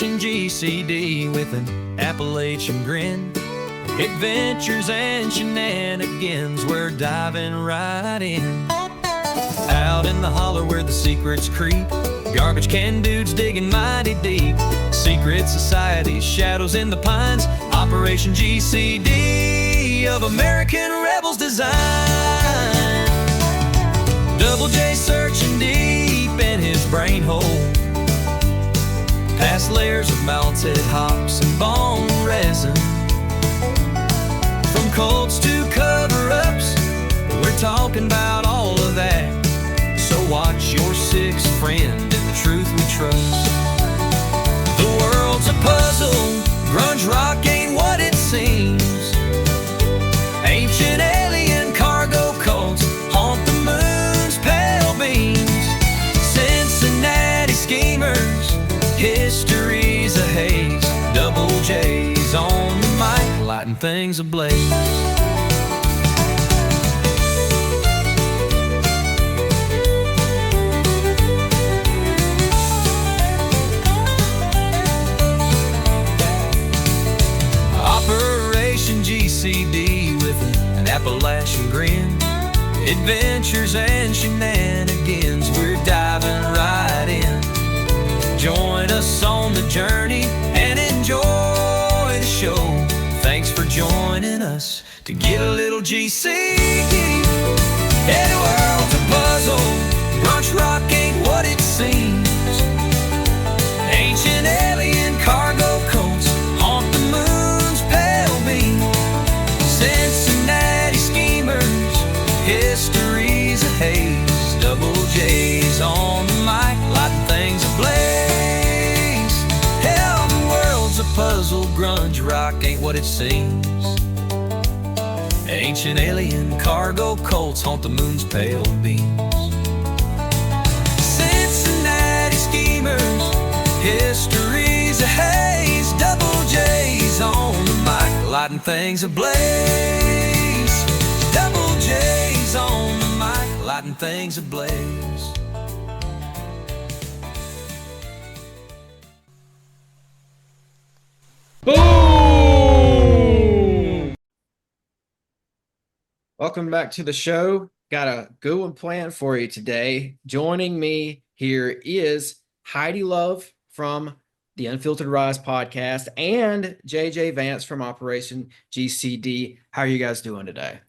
Operation GCD with an Appalachian grin. Adventures and shenanigans, we're diving right in. Out in the holler where the secrets creep, garbage can dudes digging mighty deep. Secret societies, shadows in the pines. Operation GCD of American rebels design. Double J searching deep in his brain hole, past layers of melted hops and bone resin. From cults to cover-ups, we're talking about all of that. So watch your sixth friend in the truth we trust. The world's a puzzle, grunge rock ain't what it seems. Ancient alien cargo cults haunt the moon's pale beams. Cincinnati schemers, history's a haze. Double J's on the mic, lighting things ablaze. Operation GCD with an Appalachian grin. Adventures and shenanigans, we're diving right in. Join us on the journey and enjoy the show. Thanks for joining us to get a little GCD. Yeah, the world's a puzzle, brunch rock ain't what it seems. Ancient alien cargo cults haunt the moon's pale beam. Cincinnati schemers, history's a haze. Double J's on the mic, lighting things ablaze. Hell, the world's a puzzle, grunge rock ain't what it seems. Ancient alien cargo cults haunt the moon's pale beams. Cincinnati schemers, history's a haze. Double J's on the mic, lighting things ablaze. Double J's on the mic, lighting things ablaze. Boom! Welcome back to the show. Got a good one planned for you today. Joining me here is Heidi Love from the Unfiltered Rise podcast and JJ Vance from Operation GCD. How are you guys doing today?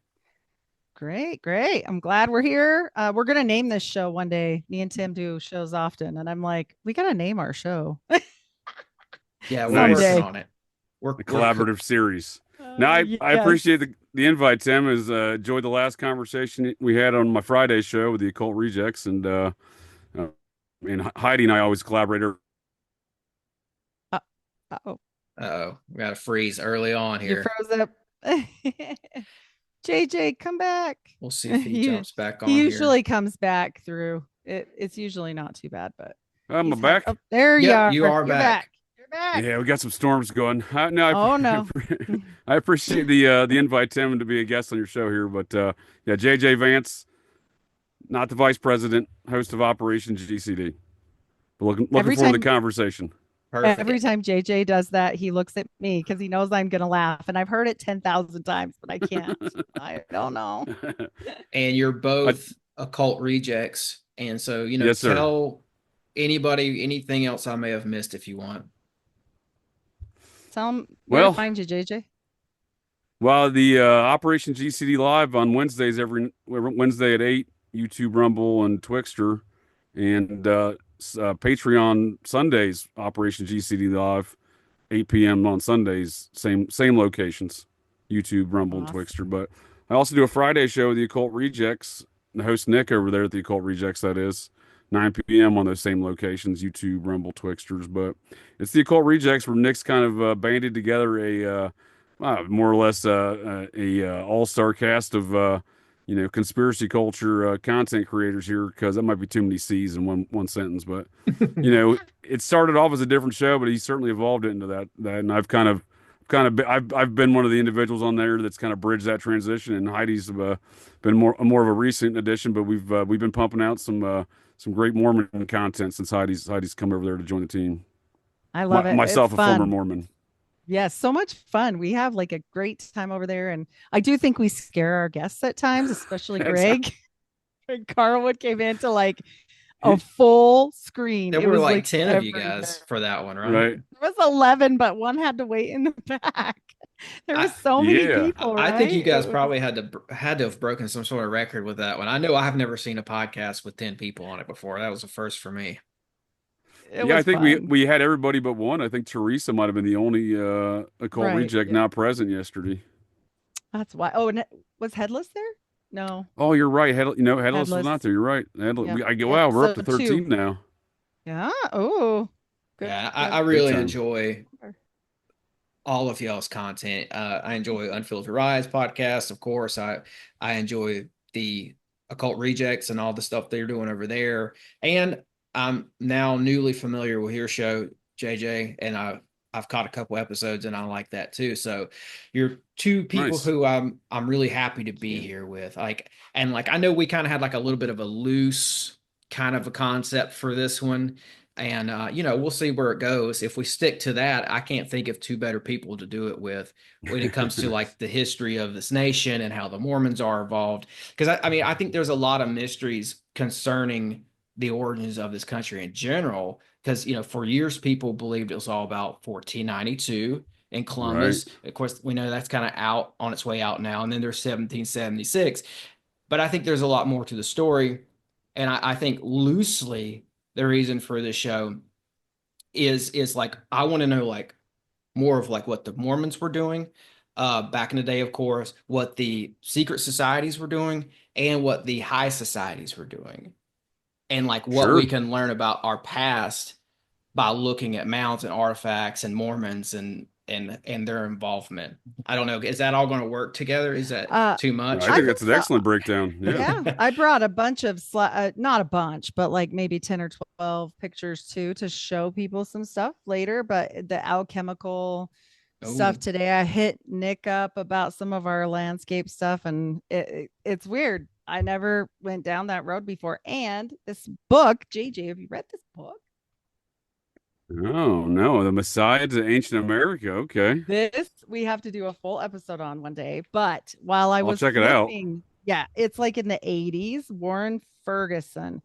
Great. I'm glad we're here. We're going to name this show one day. Me and Tim do shows often. And I'm like, we got to name our show. Yeah, we're Nice. working on it. The collaborative series. Now, Yes. I appreciate the invite, Tim. Enjoyed the last conversation we had on my Friday show with the Occult Rejects, and Heidi and I always collaborate. Uh-oh. We got a freeze early on You here. froze up. JJ, come back. We'll see if he jumps back on He here. usually comes back through. It's usually not too bad, but I'm he's back. oh, there you Yep, are. you are You're back. You're back. Yeah, we got some storms going. No, Oh, no. I appreciate the invite, Tim, to be a guest on your show here. But yeah, JJ Vance, not the vice president, host of Operation GCD. But looking Every forward to time- the conversation. Perfect. Every time JJ does that, he looks at me because he knows I'm going to laugh. And I've heard it 10,000 times, but I can't. I don't know. And you're both occult rejects. And so, Yes, sir. tell anybody anything else I may have missed if you want. Tell him where Well- to find you, JJ. Well, the Operation GCD Live on Wednesdays, every Wednesday at 8, YouTube, Rumble, and Twixter. And Patreon Sundays, Operation GCD Live, 8 p.m. on Sundays, same locations, YouTube, Rumble, Awesome. and Twixter. But I also do a Friday show with the Occult Rejects, the host Nick over there at the Occult Rejects, that is, 9 p.m. on those same locations, YouTube, Rumble, Twixters. But it's the Occult Rejects where Nick's kind of banded together a more or less a all-star cast of conspiracy culture content creators here, because that might be too many C's in one sentence. But it started off as a different show, but he certainly evolved it into that. And I've I've been one of the individuals on there that's kind of bridged that transition. And Heidi's been more of a recent addition, but we've been pumping out some great Mormon content since Heidi's come over there to join the team. I love it. Myself, It's a former fun. Mormon. Yes, so much fun. We have like a great time over there. And I do think we scare our guests at times, especially That's Greg. When Carlwood came into like a full screen. There It were was like like 10 of you guys everywhere. for that one, right? right. There was 11, but one had to wait in the back. There were I, so many Yeah. people, I think you right? guys probably had to have broken some sort of record with that one. I know I've never seen a podcast with 10 people on it before. That was a first for me. It Yeah, I was think fun. we had everybody but one. I think Teresa might have been the only occult Right. reject Yeah. not present yesterday. That's why. Oh, and was Headless there? No, Oh, you're right. Headless was Headless. not there. You're right. Yep. Wow, Yep. we're up So to two. 13 now. Yeah. Oh, good. Yeah, I Good. Big really time. enjoy all of y'all's content. I enjoy Unfiltered Rise podcast, of course. I enjoy the Occult Rejects and all the stuff they're doing over there. And I'm now newly familiar with your show, JJ, and I've caught a couple episodes and I like that too. So you're two people Nice. who I'm really happy to be here with. Like I know we kind of had like a little bit of a loose kind of a concept for this one. And we'll see where it goes. If we stick to that, I can't think of two better people to do it with when it comes to like the history of this nation and how the Mormons are involved. Because I mean, I think there's a lot of mysteries concerning the origins of this country in general. Because for years people believed it was all about 1492 and Right. Columbus. Of course, we know that's kind of out on its way out now. And then there's 1776. But I think there's a lot more to the story. And I think loosely the reason for this show is like I want to know like more of like what the Mormons were doing back in the day, of course, what the secret societies were doing, and what the high societies were doing, and like what we Sure. can learn about our past by looking at mounds and artifacts and Mormons and their involvement. I don't know. Is that all going to work together? Is that too much? I I think can that's an tell. excellent breakdown. Yeah, Yeah. I brought a bunch of not a bunch, but like maybe 10 or 12 pictures too to show people some stuff later. But the alchemical stuff Oh, today, I hit Nick up about some of our landscape stuff, and it's weird. I never went down that road before. And this book, JJ, have you read this book? Oh no, the Messiah to ancient America. Okay, This we have to do a full episode on one day. But while I I'll was check it out. flipping, yeah, it's like in the 80s, Warren Ferguson.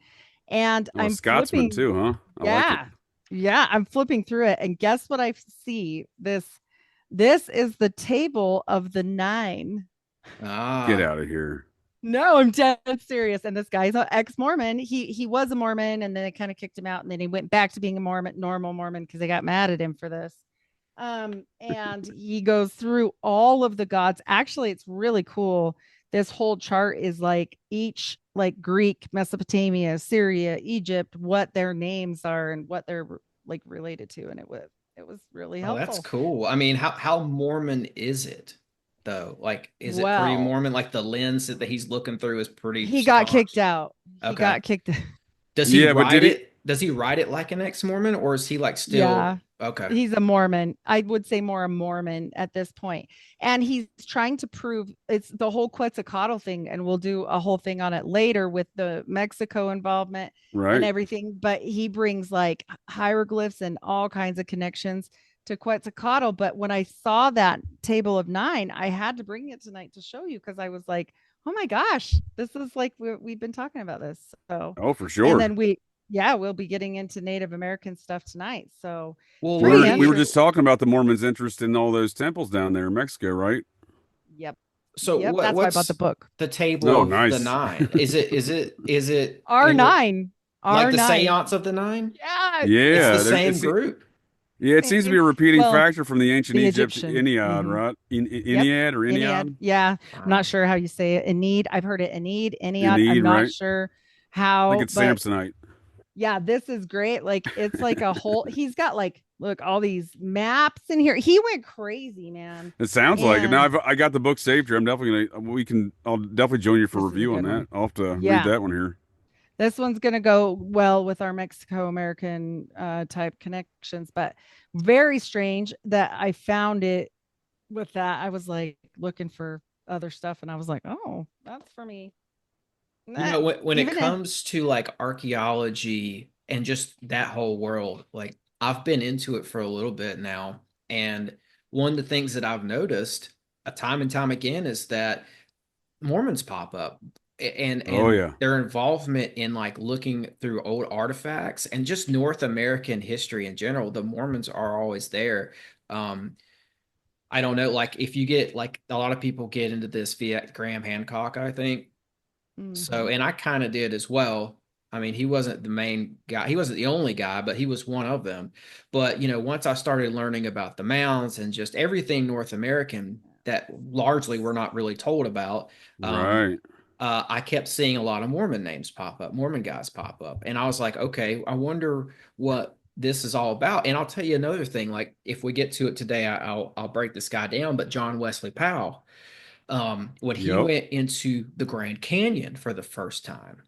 And Oh, a I'm Scotsman flipping, too, huh? I like it. yeah, yeah, I'm flipping through it. And guess what I see? This is the table of the nine. Get ah, out of here. No, I'm dead serious. And this guy's an ex-Mormon. He was a Mormon, and then they kind of kicked him out, and then he went back to being a Mormon, normal Mormon, because they got mad at him for this. And he goes through all of the gods. Actually, it's really cool. This whole chart is like each like Greek, Mesopotamia, Syria, Egypt, what their names are and what they're like related to. And it was really oh, that's helpful. cool. I mean, how Mormon is it though? Like, is it pretty Well, Mormon? Like the lens that he's looking through is pretty he got kicked staunch. out. He Okay. got kicked. Does he Yeah, but write did he? it? Does he write it like an ex-Mormon, or is he like Yeah. still okay? He's a Mormon. I would say more a Mormon at this point. And he's trying to prove it's the whole Quetzalcoatl thing. And we'll do a whole thing on it later with the Mexico involvement and Right. everything. But he brings like hieroglyphs and all kinds of connections to Quetzalcoatl. But when I saw that table of nine, I had to bring it tonight to show you because I was like, oh my gosh, this is like we've been talking about this. So, Oh, for and sure. then we'll be getting into Native American stuff tonight. So, Well, We let pretty were me. we were just interesting. talking about the Mormons' interest in all those temples down there in Mexico, right? Yep. So Yep. That's why I bought the what's book. the table Oh, of the nice. nine? Is it in R9. like the R9. seance of the nine? Yeah. It's the Yeah, same group. yeah, it seems to be a repeating Well, factor from the ancient the Egypt Egyptian. Ennead, Mhm. right? Yep. Ennead or Ennead. Ennead? Yeah. I'm Wow. not sure how you say it. Ennead. I've heard it. Ennead. Ennead. I'm Ennead, not right? sure I think how, it's but Samsonite. yeah, this is great. Like it's like a whole, he's got like, look, all these maps in here. He went crazy, man. It sounds like it. Now And I got the book saved here. I'm definitely gonna. I'll definitely join you for this is a review on good that. one. I'll have to read Yeah. that one here. This one's going to go well with our Mexico American type connections, but very strange that I found it with that. I was like looking for other stuff and I was like, oh, that's for me. When it Even if, comes to like archaeology and just that whole world, like I've been into it for a little bit now, and one of the things that I've noticed time and time again is that Mormons pop up Oh and yeah, their involvement in like looking through old artifacts and just North American history in general. The Mormons are always there. Um, I don't know, like if you get like a lot of people get into this via Graham Hancock, I think. So, Mhm. and I kind of did as well. I mean, he wasn't the main guy. He wasn't the only guy, but he was one of them. But, once I started learning about the Mounds and just everything North American that largely we're not really told about, um, right. I kept seeing a lot of Mormon names pop up, Mormon guys pop up. And I was like, okay, I wonder what this is all about. And I'll tell you another thing, like if we get to it today, I'll break this guy down, but John Wesley Powell, when he Yep. went into the Grand Canyon for the first time,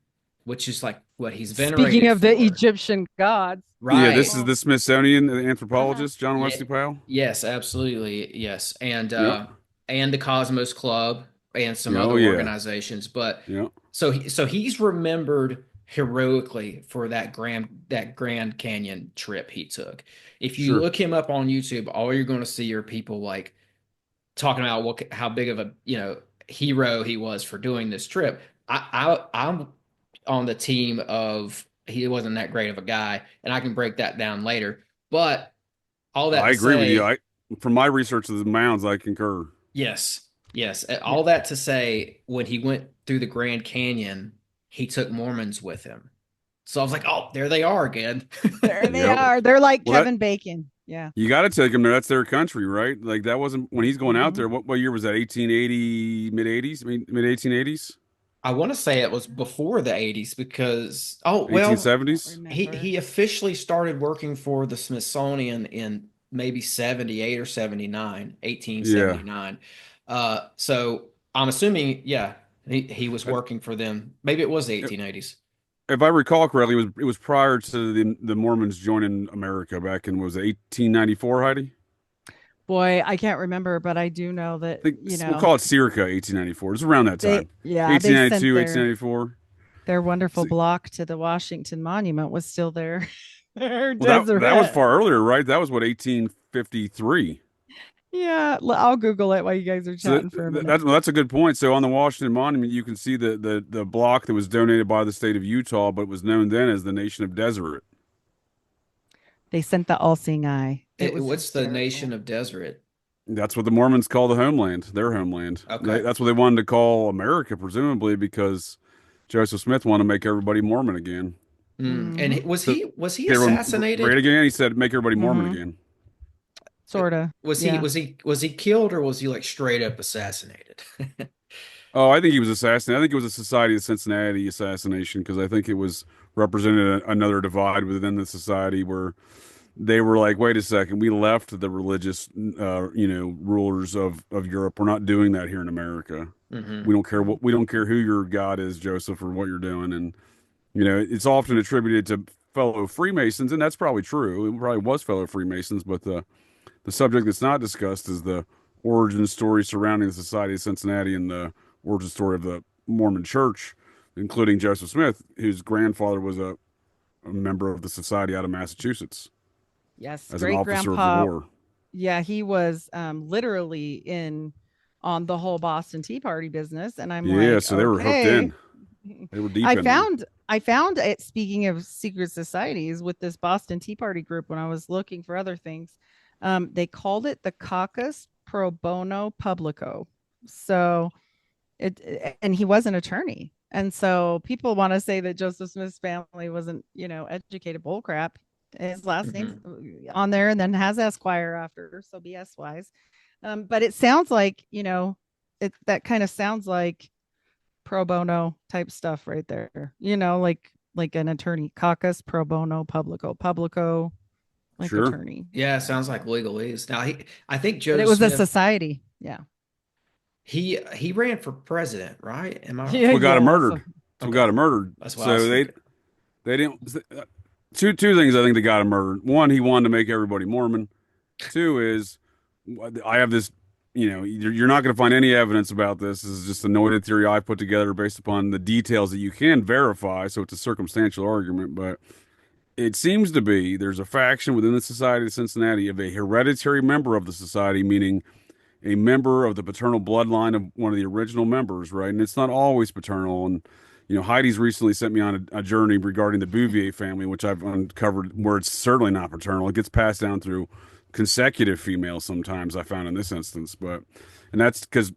which is like what he's Speaking venerated of the for. Egyptian gods. Yeah, this Right. is the Smithsonian Uh-huh. anthropologist, John Yeah. Wesley Powell. Yes, absolutely. Yes. Yep. And the Cosmos Club and some Yeah, oh other yeah. organizations. But Yep. so he's remembered heroically for that Grand Canyon trip he took. If you Sure. look him up on YouTube, all you're going to see are people like talking about how big of a hero he was for doing this trip. I'm on the team of he wasn't that great of a guy, and I can break that down later. But all that I to agree with you. say, From my research of the mounds, I concur. yes, yes, Yeah. all that to say, when he went through the Grand Canyon, he took Mormons with him. So I was like, oh, there they are again. There they Yep. are. They're like Well, that Kevin Bacon. Yeah. you got to take them there. That's their country, right? Like that wasn't when he's going out Mhm. there. What year was that? 1880, mid 80s, I mean mid 1880s, I want to say it was before the 80s because I don't 1870s. he remember. he officially started working for the Smithsonian in maybe 78 or 79, Yeah. 1879. So I'm assuming, yeah, he was working for them. Maybe it was the 1880s. If I recall correctly, it was prior to the Mormons joining America back in was it 1894, Heidi? Boy, I can't remember, but I do know that, I think we'll call it circa 1894. It's around that time. they sent 1892, their 1894. wonderful See, block to the Washington Monument was still there. Their well, that was Deseret. far earlier, right? That was what 1853. Yeah, I'll Google it while you guys are So chatting for a minute. that's a good point. So on the Washington Monument, you can see the block that was donated by the state of Utah, but was known then as the Nation of Deseret. They sent the all-seeing eye. It was What's the nation hysterical. of Deseret? That's what the Mormons call the homeland, their homeland. Okay. That's what they wanted to call America, presumably because Joseph Smith wanted to make everybody Mormon again. And Hmm. was So he everyone great assassinated? again. He said, make everybody Mormon Hmm. again. Sorta. Was he Yeah. was he was he killed or was he like straight up assassinated? Oh, I think he was assassinated. I think it was a Society of Cincinnati assassination because I think it was represented another divide within the society where they were like, wait a second, we left the religious, rulers of Europe. We're not doing that here in America. Hmm. We don't care who your God is, Joseph, or what you're doing. And it's often attributed to fellow Freemasons, and that's probably true. It probably was fellow Freemasons, but the subject that's not discussed is the origin story surrounding the Society of Cincinnati and the origin story of the Mormon Church, including Joseph Smith, whose grandfather was a member of the society out of Massachusetts Yes, as an great officer of the grandpa. war. Yeah, he was literally in on the whole Boston Tea Party business, and I'm Yeah, like, so they were hooked okay. in. They were deep I in there. found I found it, speaking of secret societies, with this Boston Tea Party group when I was looking for other things. They called it the Caucus Pro Bono Publico. So and he was an attorney. And so people want to say that Joseph Smith's family wasn't, educated bullcrap. His last name's Hmm. on there and then has Esquire after, so BS wise. But it sounds like, that kind of sounds like pro bono type stuff right there. Like an attorney, caucus pro bono publico, like Sure. attorney. Yeah, it sounds like legalese. Now I think But it Joseph was a Smith society. Yeah. he ran for president, right? Am I Yeah. That's what got him Yeah. murdered. So, That's what okay? got him murdered. That's what I was So they thinking. they didn't. Two things I think that got him murdered. One, he wanted to make everybody Mormon. Two is I have this. You're not going to find any evidence about this. This is just a noted theory I put together based upon the details that you can verify. So it's a circumstantial argument, but it seems to be there's a faction within the Society of Cincinnati of a hereditary member of the society, meaning a member of the paternal bloodline of one of the original members, right? And it's not always paternal. And Heidi's recently sent me on a journey regarding the Bouvier family, which I've uncovered where it's certainly not paternal. It gets passed down through consecutive females sometimes. I found in this instance, and that's because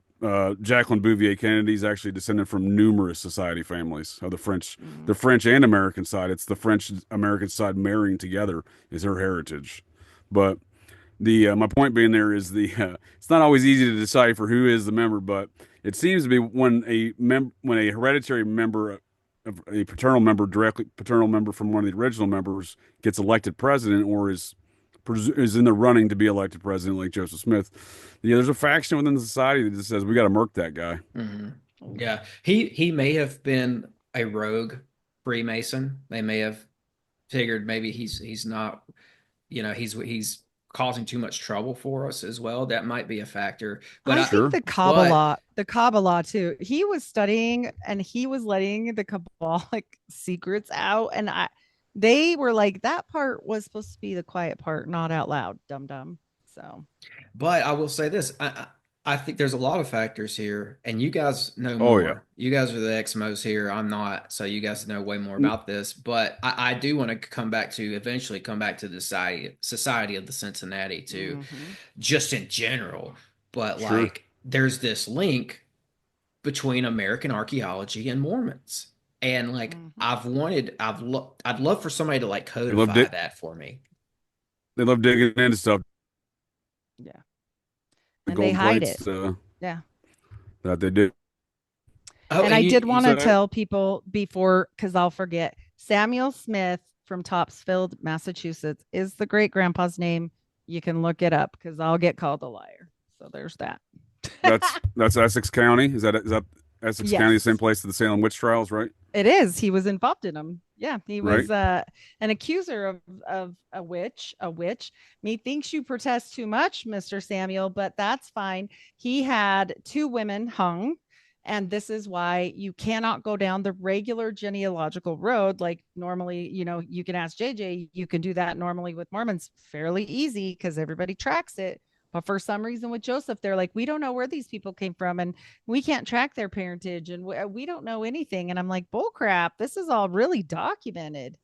Jacqueline Bouvier Kennedy is actually descended from numerous society families of the French and American side. It's the French American side marrying together is her heritage, but. The my point being there is it's not always easy to decide for who is the member, but it seems to be when a hereditary member of a paternal member from one of the original members gets elected president or is in the running to be elected president, like Joseph Smith. There's a faction within the society that just says we got to murk that guy. Mm-hmm. Yeah, he may have been a rogue Freemason. They may have figured maybe he's not, he's causing too much trouble for us as well. That might be a factor. But I think the Kabbalah too. He was studying and he was letting the Kabbalic secrets out, and they were like, that part was supposed to be the quiet part, not out loud, dum. So, but I will say this: I think there's a lot of factors here, and you guys know more. Yeah. You guys are the Exmos here. I'm not, so you guys know way more about this. But I do want to eventually come back to the Society of the Cincinnati too, just in general. But like, there's this link between American archaeology and Mormons, and like, I'd love for somebody to like codify that for me. They love digging into stuff. Yeah. And they hide it. Yeah. That they do. Oh, and I did want to tell people before, because I'll forget, Samuel Smith from Topsfield, Massachusetts is the great grandpa's name. You can look it up because I'll get called a liar. So there's that. That's Essex County. Is that Essex County, the same place as the Salem witch trials, right? It is. He was involved in them. Yeah, he was an accuser of a witch. Methinks you protest too much, Mr. Samuel, but that's fine. He had 2 women hung, and this is why you cannot go down the regular genealogical road. Like normally, you can ask JJ, you can do that normally with Mormons fairly easy because everybody tracks it. But for some reason with Joseph, they're like, we don't know where these people came from and we can't track their parentage and we don't know anything. And I'm like, bull crap. This is all really documented.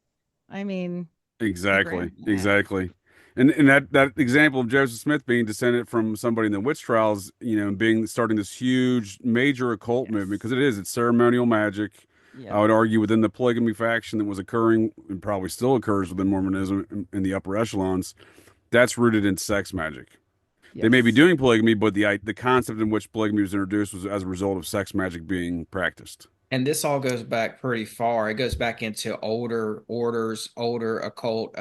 I mean, exactly. And that example of Joseph Smith being descended from somebody in the witch trials, starting this huge major occult movement, because it's ceremonial magic. Yep. I would argue within the polygamy faction that was occurring and probably still occurs within Mormonism in the upper echelons, that's rooted in sex magic. Yes. They may be doing polygamy, but the concept in which polygamy was introduced was as a result of sex magic being practiced. And this all goes back pretty far. It goes back into older orders, older occult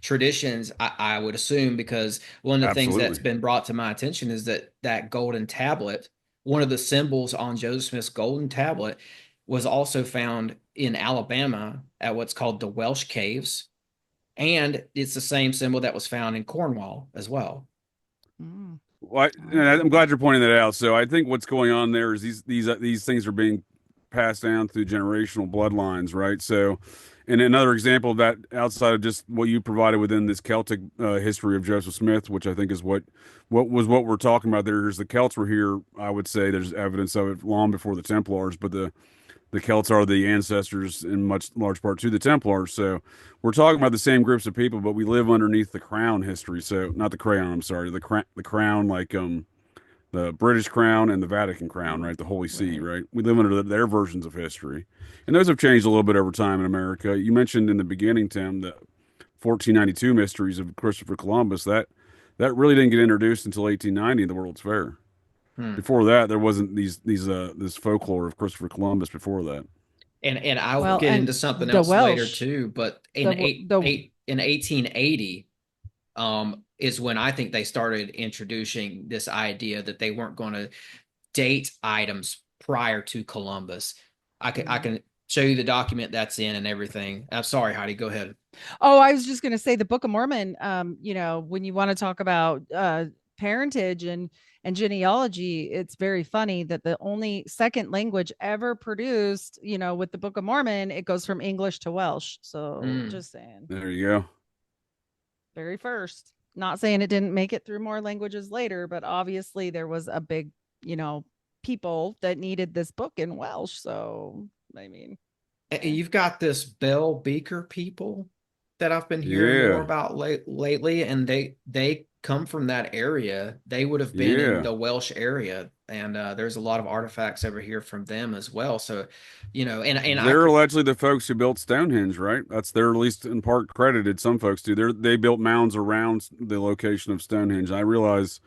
traditions, I would assume, because one of the things that's been brought to my attention is that golden tablet, one of the symbols on Joseph Smith's golden tablet, was also found in Alabama at what's called the Welsh Caves. And it's the same symbol that was found in Cornwall as well. Well, I'm glad you're pointing that out. So I think what's going on there is these things are being passed down through generational bloodlines, right? So, and another example of that, outside of just what you provided within this Celtic history of Joseph Smith, which I think is what we're talking about there, is the Celts were here. I would say there's evidence of it long before the Templars, but the Celts are the ancestors in large part to the Templars. So we're talking about the same groups of people, but we live underneath the crown history. So not the crayon, I'm sorry, the crown, like the British crown and the Vatican crown, right? The Holy See, right? We live under their versions of history. And those have changed a little bit over time in America. You mentioned in the beginning, Tim, the 1492 mysteries of Christopher Columbus. That really didn't get introduced until 1890 in the World's Fair. Before that, there wasn't this folklore of Christopher Columbus before that. And I'll get into something else later too. But in 1880 is when I think they started introducing this idea that they weren't going to date items prior to Columbus. I can show you the document that's in and everything. I'm sorry, Heidi, go ahead. Oh, I was just going to say the Book of Mormon. When you want to talk about parentage And genealogy, it's very funny that the only second language ever produced, with the Book of Mormon, it goes from English to Welsh. So just saying. There you go. Very first. Not saying it didn't make it through more languages later, but obviously there was a big, people that needed this book in Welsh. So, I mean, You've got this Bell Beaker people that I've been hearing more Yeah. about lately, and they come from that area. They would have been in Yeah. the Welsh area, and there's a lot of artifacts over here from them as well. So, and They're allegedly the folks who built Stonehenge, right? They're at least in part credited. Some folks do. They built mounds around the location of Stonehenge. I realize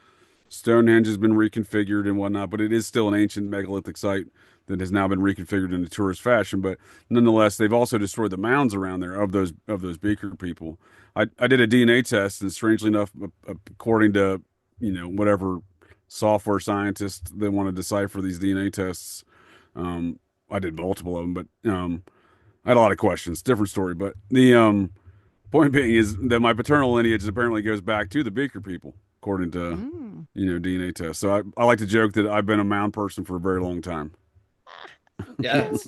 Stonehenge has been reconfigured and whatnot, but it is still an ancient megalithic site that has now been reconfigured into tourist fashion. But nonetheless, they've also destroyed the mounds around there of those Beaker people. I did a DNA test, and strangely enough, according to whatever software scientists that want to decipher these DNA tests, I did multiple of them, but I had a lot of questions. Different story, but the point being is that my paternal lineage apparently goes back to the Beaker people, according to DNA tests. So I like to joke that I've been a mound person for a very long time. yeah, that's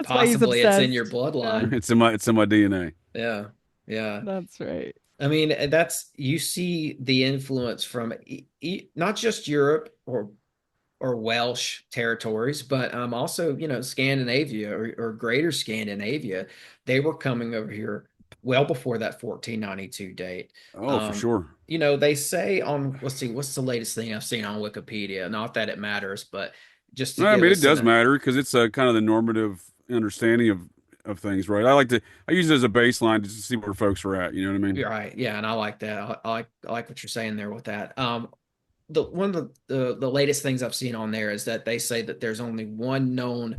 why he's possibly it's in obsessed. your bloodline. It's in my DNA. Yeah, yeah. That's right. I mean, you see the influence from not just Europe or Welsh territories, but also Scandinavia or Greater Scandinavia. They were coming over here well before that 1492 date. Oh, for sure. They say let's see, what's the latest thing I've seen on Wikipedia? Not that it matters, but just to No, I give mean, it us does matter because it's a kind of the normative understanding of things, right? I use it as a baseline just to see where folks are at. You know what I mean? You're right. Yeah, and I like that. I like what you're saying there with that. One of the latest things I've seen on there is that they say that there's only one known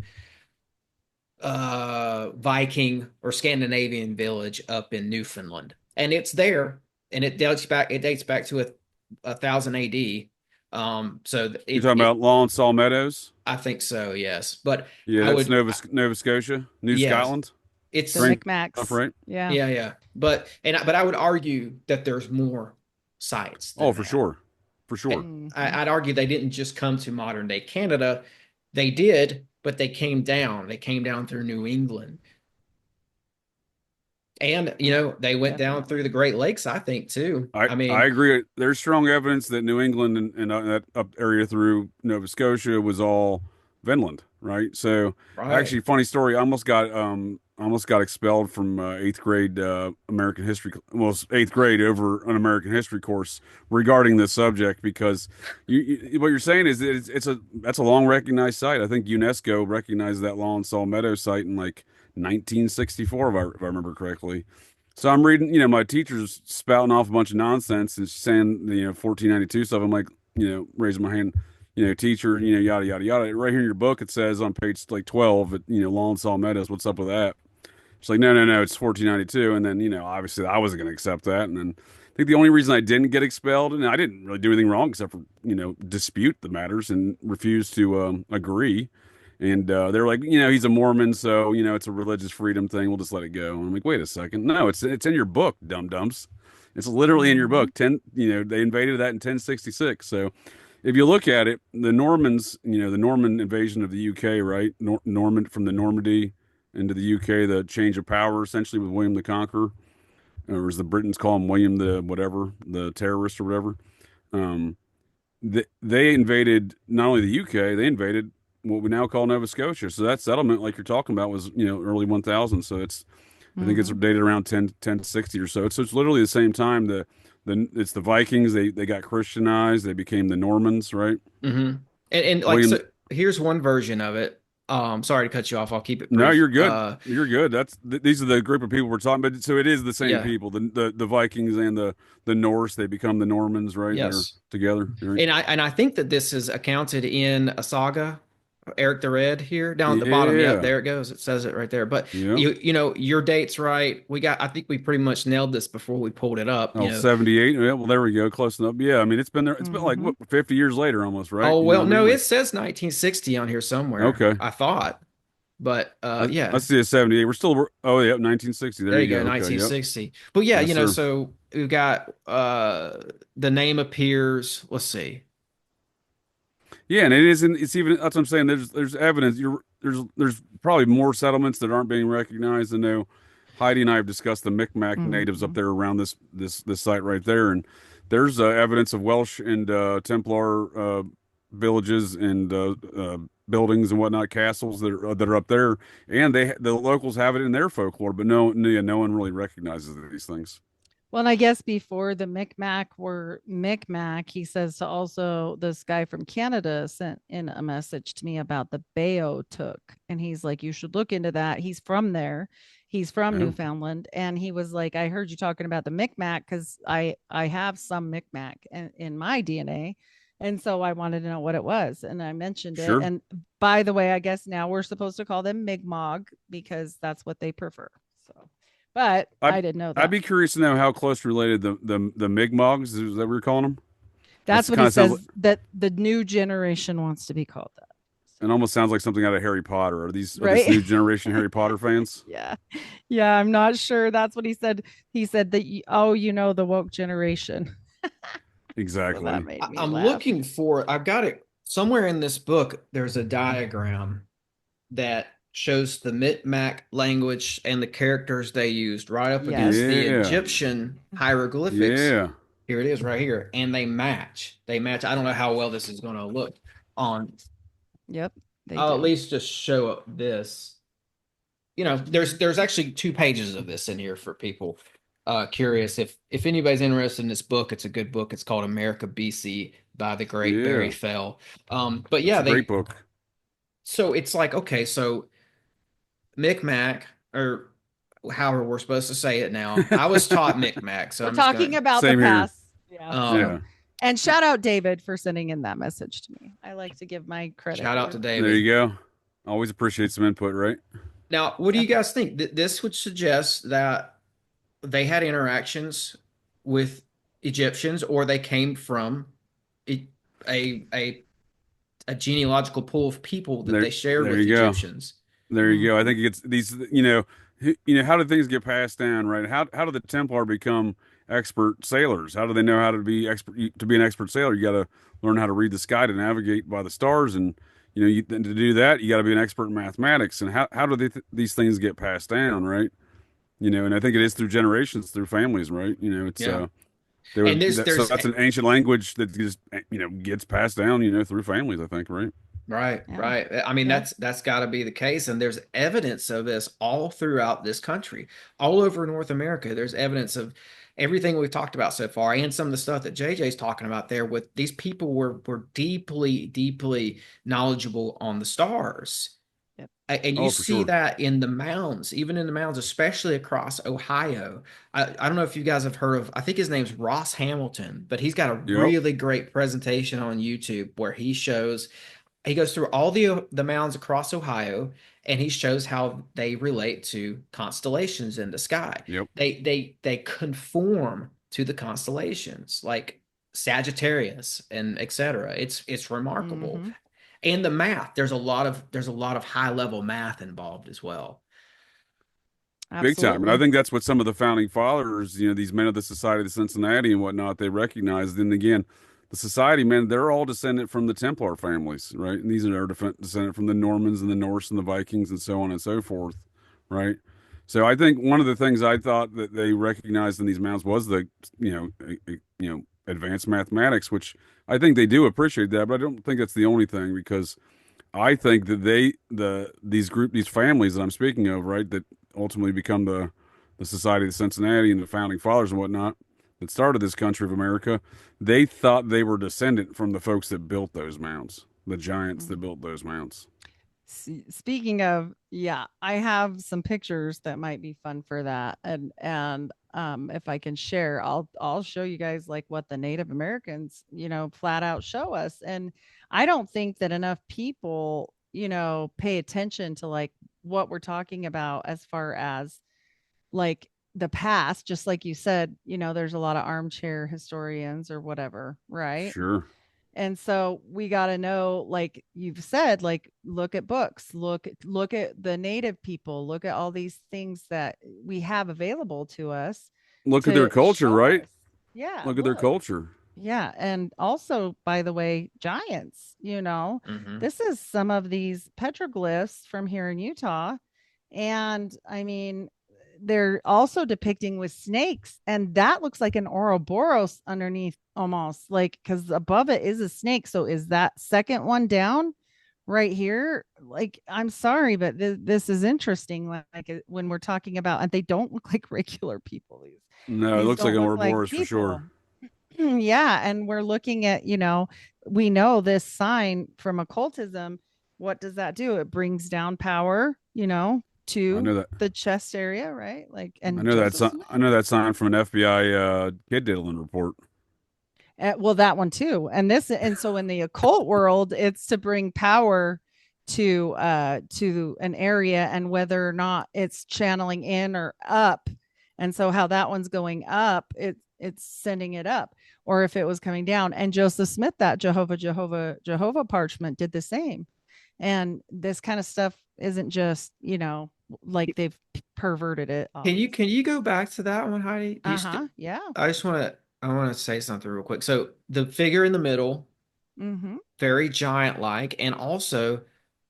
Viking or Scandinavian village up in Newfoundland, and it's there, and it dates back to 1000 AD. So You're talking about Lawn Saw Meadows? I think so, yes. But Yeah, I that's would Nova Scotia, New yes, Scotland. it's The Frank Micmacs. Stuff, right? Yeah. yeah. But I would argue that there's more sites than Oh, for that. sure. For sure. I'd argue they didn't just come to modern day Canada. They did, but they came down. They came down through New England. And, they went down through the Great Lakes, I think, too. I mean, I agree. There's strong evidence that New England and that up area through Nova Scotia was all Vinland, right? So right. actually, funny story. I almost got expelled from eighth grade American history. Well, eighth grade over an American history course regarding this subject because what you're saying is that that's a long recognized site. I think UNESCO recognized that Lawn Saw Meadow site in like 1964, if I remember correctly. So I'm reading, my teacher's spouting off a bunch of nonsense and saying, 1492 stuff. I'm like, raising my hand, teacher, yada, yada, yada. Right here in your book, it says on page like 12, Lawn Saw Meadows, what's up with that? She's like, no, it's 1492. And then, obviously I wasn't going to accept that. And then I think the only reason I didn't get expelled, and I didn't really do anything wrong except for, dispute the matters and refuse to agree. And they're like, he's a Mormon, so it's a religious freedom thing. We'll just let it go. And I'm like, wait a second, no, it's in your book, dum dums. It's literally in your book. They invaded that in 1066. So if you look at it, the Normans, the Norman invasion of the UK, right? Norman from the Normandy into the UK, the change of power essentially with William the Conqueror, or as the Britons call him, William the whatever, the terrorist or whatever. They invaded not only the UK, they invaded what we now call Nova Scotia. So that settlement, like you're talking about, was early 1000. So I think it's dated around 1060 or so. So it's literally the same time. It's the Vikings. They got Christianized. They became the Normans, right? Mm-hmm. And like so, here's one version of it. Sorry to cut you off. I'll keep it brief. No, you're good. You're good. These are the group of people we're talking about. So it is the same people. The Vikings and the Norse. They become the Normans, right? Yes, they're together. Right? And I think that this is accounted in a saga. Eric the Red here down at the bottom. Yeah, there it goes. It says it right there. But your date's right. I think we pretty much nailed this before we pulled it up. 78. Yeah, well, there we go. Close enough. Yeah, I mean, it's been there. It's been like what, 50 years later almost, right? Oh, well, no, it says 1960 on here somewhere. Okay. I thought. But yeah. Let's see a 78. We're still 1960. There you go. 1960. Yep. But yeah, yes, so we've got the name appears, let's see. Yeah, and it isn't. It's even that's what I'm saying. There's evidence. There's probably more settlements that aren't being recognized. I know Heidi and I have discussed the Micmac natives up Mhm. there around this site right there, and there's evidence of Welsh and Templar villages and buildings and whatnot, castles that are up there, and the locals have it in their folklore, but no one really recognizes these things. Well, and I guess before the Micmac were Micmac, he says to also this guy from Canada sent in a message to me about the Beothuk. And he's like, you should look into that. He's from there. He's from Oh, Newfoundland. And he was like, I heard you talking about the Micmac because I have some Micmac in my DNA. And so I wanted to know what it was. And I mentioned it. sure. And by the way, I guess now we're supposed to call them Mi'kmaq because that's what they prefer. So, but I I didn't know I'd that. be curious to know how close related the Mi'kmaqs is that what you're calling them? That's That's what kind he of sounds like says that the new generation wants to be called that. it almost sounds like something out of Harry Potter. Are these Right? new generation Harry Potter fans? Yeah. Yeah, I'm not sure. That's what he said. He said that oh, the woke generation. So that Exactly. made me I'm laugh. looking for, I've got it somewhere in this book. There's a diagram that shows the Micmac language and the characters they used right up Yes. against the Yeah. Egyptian hieroglyphics. Yeah. Here it is right here. And they match. They match. I don't know how well this is going to look on. Yep. They I'll at do. least just show up this. There's actually 2 pages of this in here for people curious. If anybody's interested in this book, it's a good book. It's called America BC by the great Barry Yeah. Fell. But It's yeah, a great book. so it's like, okay, so Micmac, or however we're supposed to say it now. I was taught Micmac, so We're I'm just talking gonna about the Same here. past. Yeah. Yeah. And shout out David for sending in that message to me. I like to give my credit. shout out to where- There David. you go. Always appreciate some input, right? Now, what do you guys think? This would suggest that they had interactions with Egyptians, or they came from a a, a genealogical pool of people that they shared There with you go. Egyptians. There you go. I Mhm. think it's these, how do things get passed down, right? How do the Templar become expert sailors? How do they know how to be to be an expert sailor? You got to learn how to read the sky to navigate by the stars, and to do that, you got to be an expert in mathematics. And how do these things get passed down, right? And I think it is through generations, through families, right? It's Yeah. they And would there's so there's that's an ancient language that just gets passed down, through families, I think, right? Right, Yeah. right. I mean, Yeah. that's got to be the case, and there's evidence of this all throughout this country, all over North America. There's evidence of everything we've talked about so far, and some of the stuff that JJ's talking about there. With these people were deeply, deeply knowledgeable on the stars. Yep. And you Oh, for see sure. that in the mounds, even in the mounds, especially across Ohio. I don't know if you guys have heard of, I think his name's Ross Hamilton, but he's got a Yep. really great presentation on YouTube where he goes through all the mounds across Ohio, and he shows how they relate to constellations in the sky. Yep. They conform to the constellations, like Sagittarius and etc. It's remarkable. Mhm. And the math, there's a lot of high level math involved as well. Big time. And I Absolutely. think that's what some of the founding fathers, these men of the Society of Cincinnati and whatnot, they recognized. And again, the society, man, they're all descendant from the Templar families, right? And these are descendant from the Normans and the Norse and the Vikings and so on and so forth, right? So I think one of the things I thought that they recognized in these mounds was advanced mathematics, which I think they do appreciate that, but I don't think that's the only thing, because I think that these families that I'm speaking of, right, that ultimately become the Society of Cincinnati and the founding fathers and whatnot that started this country of America, they thought they were descendant from the folks that built those mounds, the giants that built those mounds. Speaking of, yeah, I have some pictures that might be fun for that, and if I can share, I'll show you guys like what the Native Americans, flat out show us. And I don't think that enough people, pay attention to like what we're talking about as far as like the past. Just like you said, there's a lot of armchair historians or whatever, right? Sure. And so we got to know, like you've said, like look at books, look at the native people, look at all these things that we have available to us. Look at their culture, show right? us. Yeah, Look at their culture. Yeah, and also, by the way, giants, Hmm. this is some of these petroglyphs from here in Utah. And I mean, they're also depicting with snakes, and that looks like an Ouroboros underneath almost, like, because above it is a snake. So is that second one down right here? Like, I'm sorry, but this is interesting. When we're talking about, and they don't look like regular people. No, it These looks like don't an look like Ouroboros for sure. people. Yeah, and we're looking at, we know this sign from occultism. What does that do? It brings down power, I to know that. the chest area, right? Like, I and know that. Joseph Smith. I know that sign from an FBI kid diddling report. Well, that one too. And so in the occult world, it's to bring power to an area, and whether or not it's channeling in or up. And so how that one's going up, it's sending it up, or if it was coming down. And Joseph Smith, that Jehovah parchment, did the same. And this kind of stuff isn't just, like they've perverted it. Can you go back to that one, Heidi? Do you Yeah. I want to say something real quick. So the figure in the middle, Mm-hmm. very giant like, and also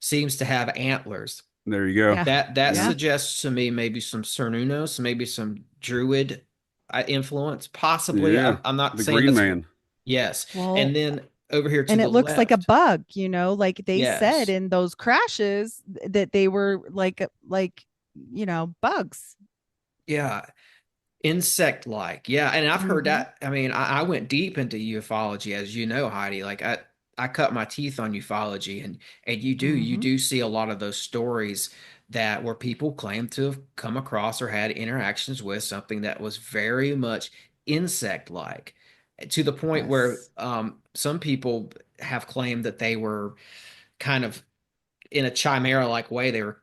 seems to have antlers. There you go. Yeah. That Yeah. suggests to me maybe some Cernunnos, maybe some Druid influence, possibly. Yeah. I'm not The saying Green that's Man. yes. Well, And then over here to and the it looks like a left, bug, like they said yes, in those crashes that they were like bugs. yeah, insect like, yeah. And I've heard Mhm. that. I mean, I went deep into ufology, as you know, Heidi. Like I cut my teeth on ufology, and you Mhm. do see a lot of those stories that where people claim to have come across or had interactions with something that was very much insect like, to the point where Yes. some people have claimed that they were kind of in a chimera like way. They were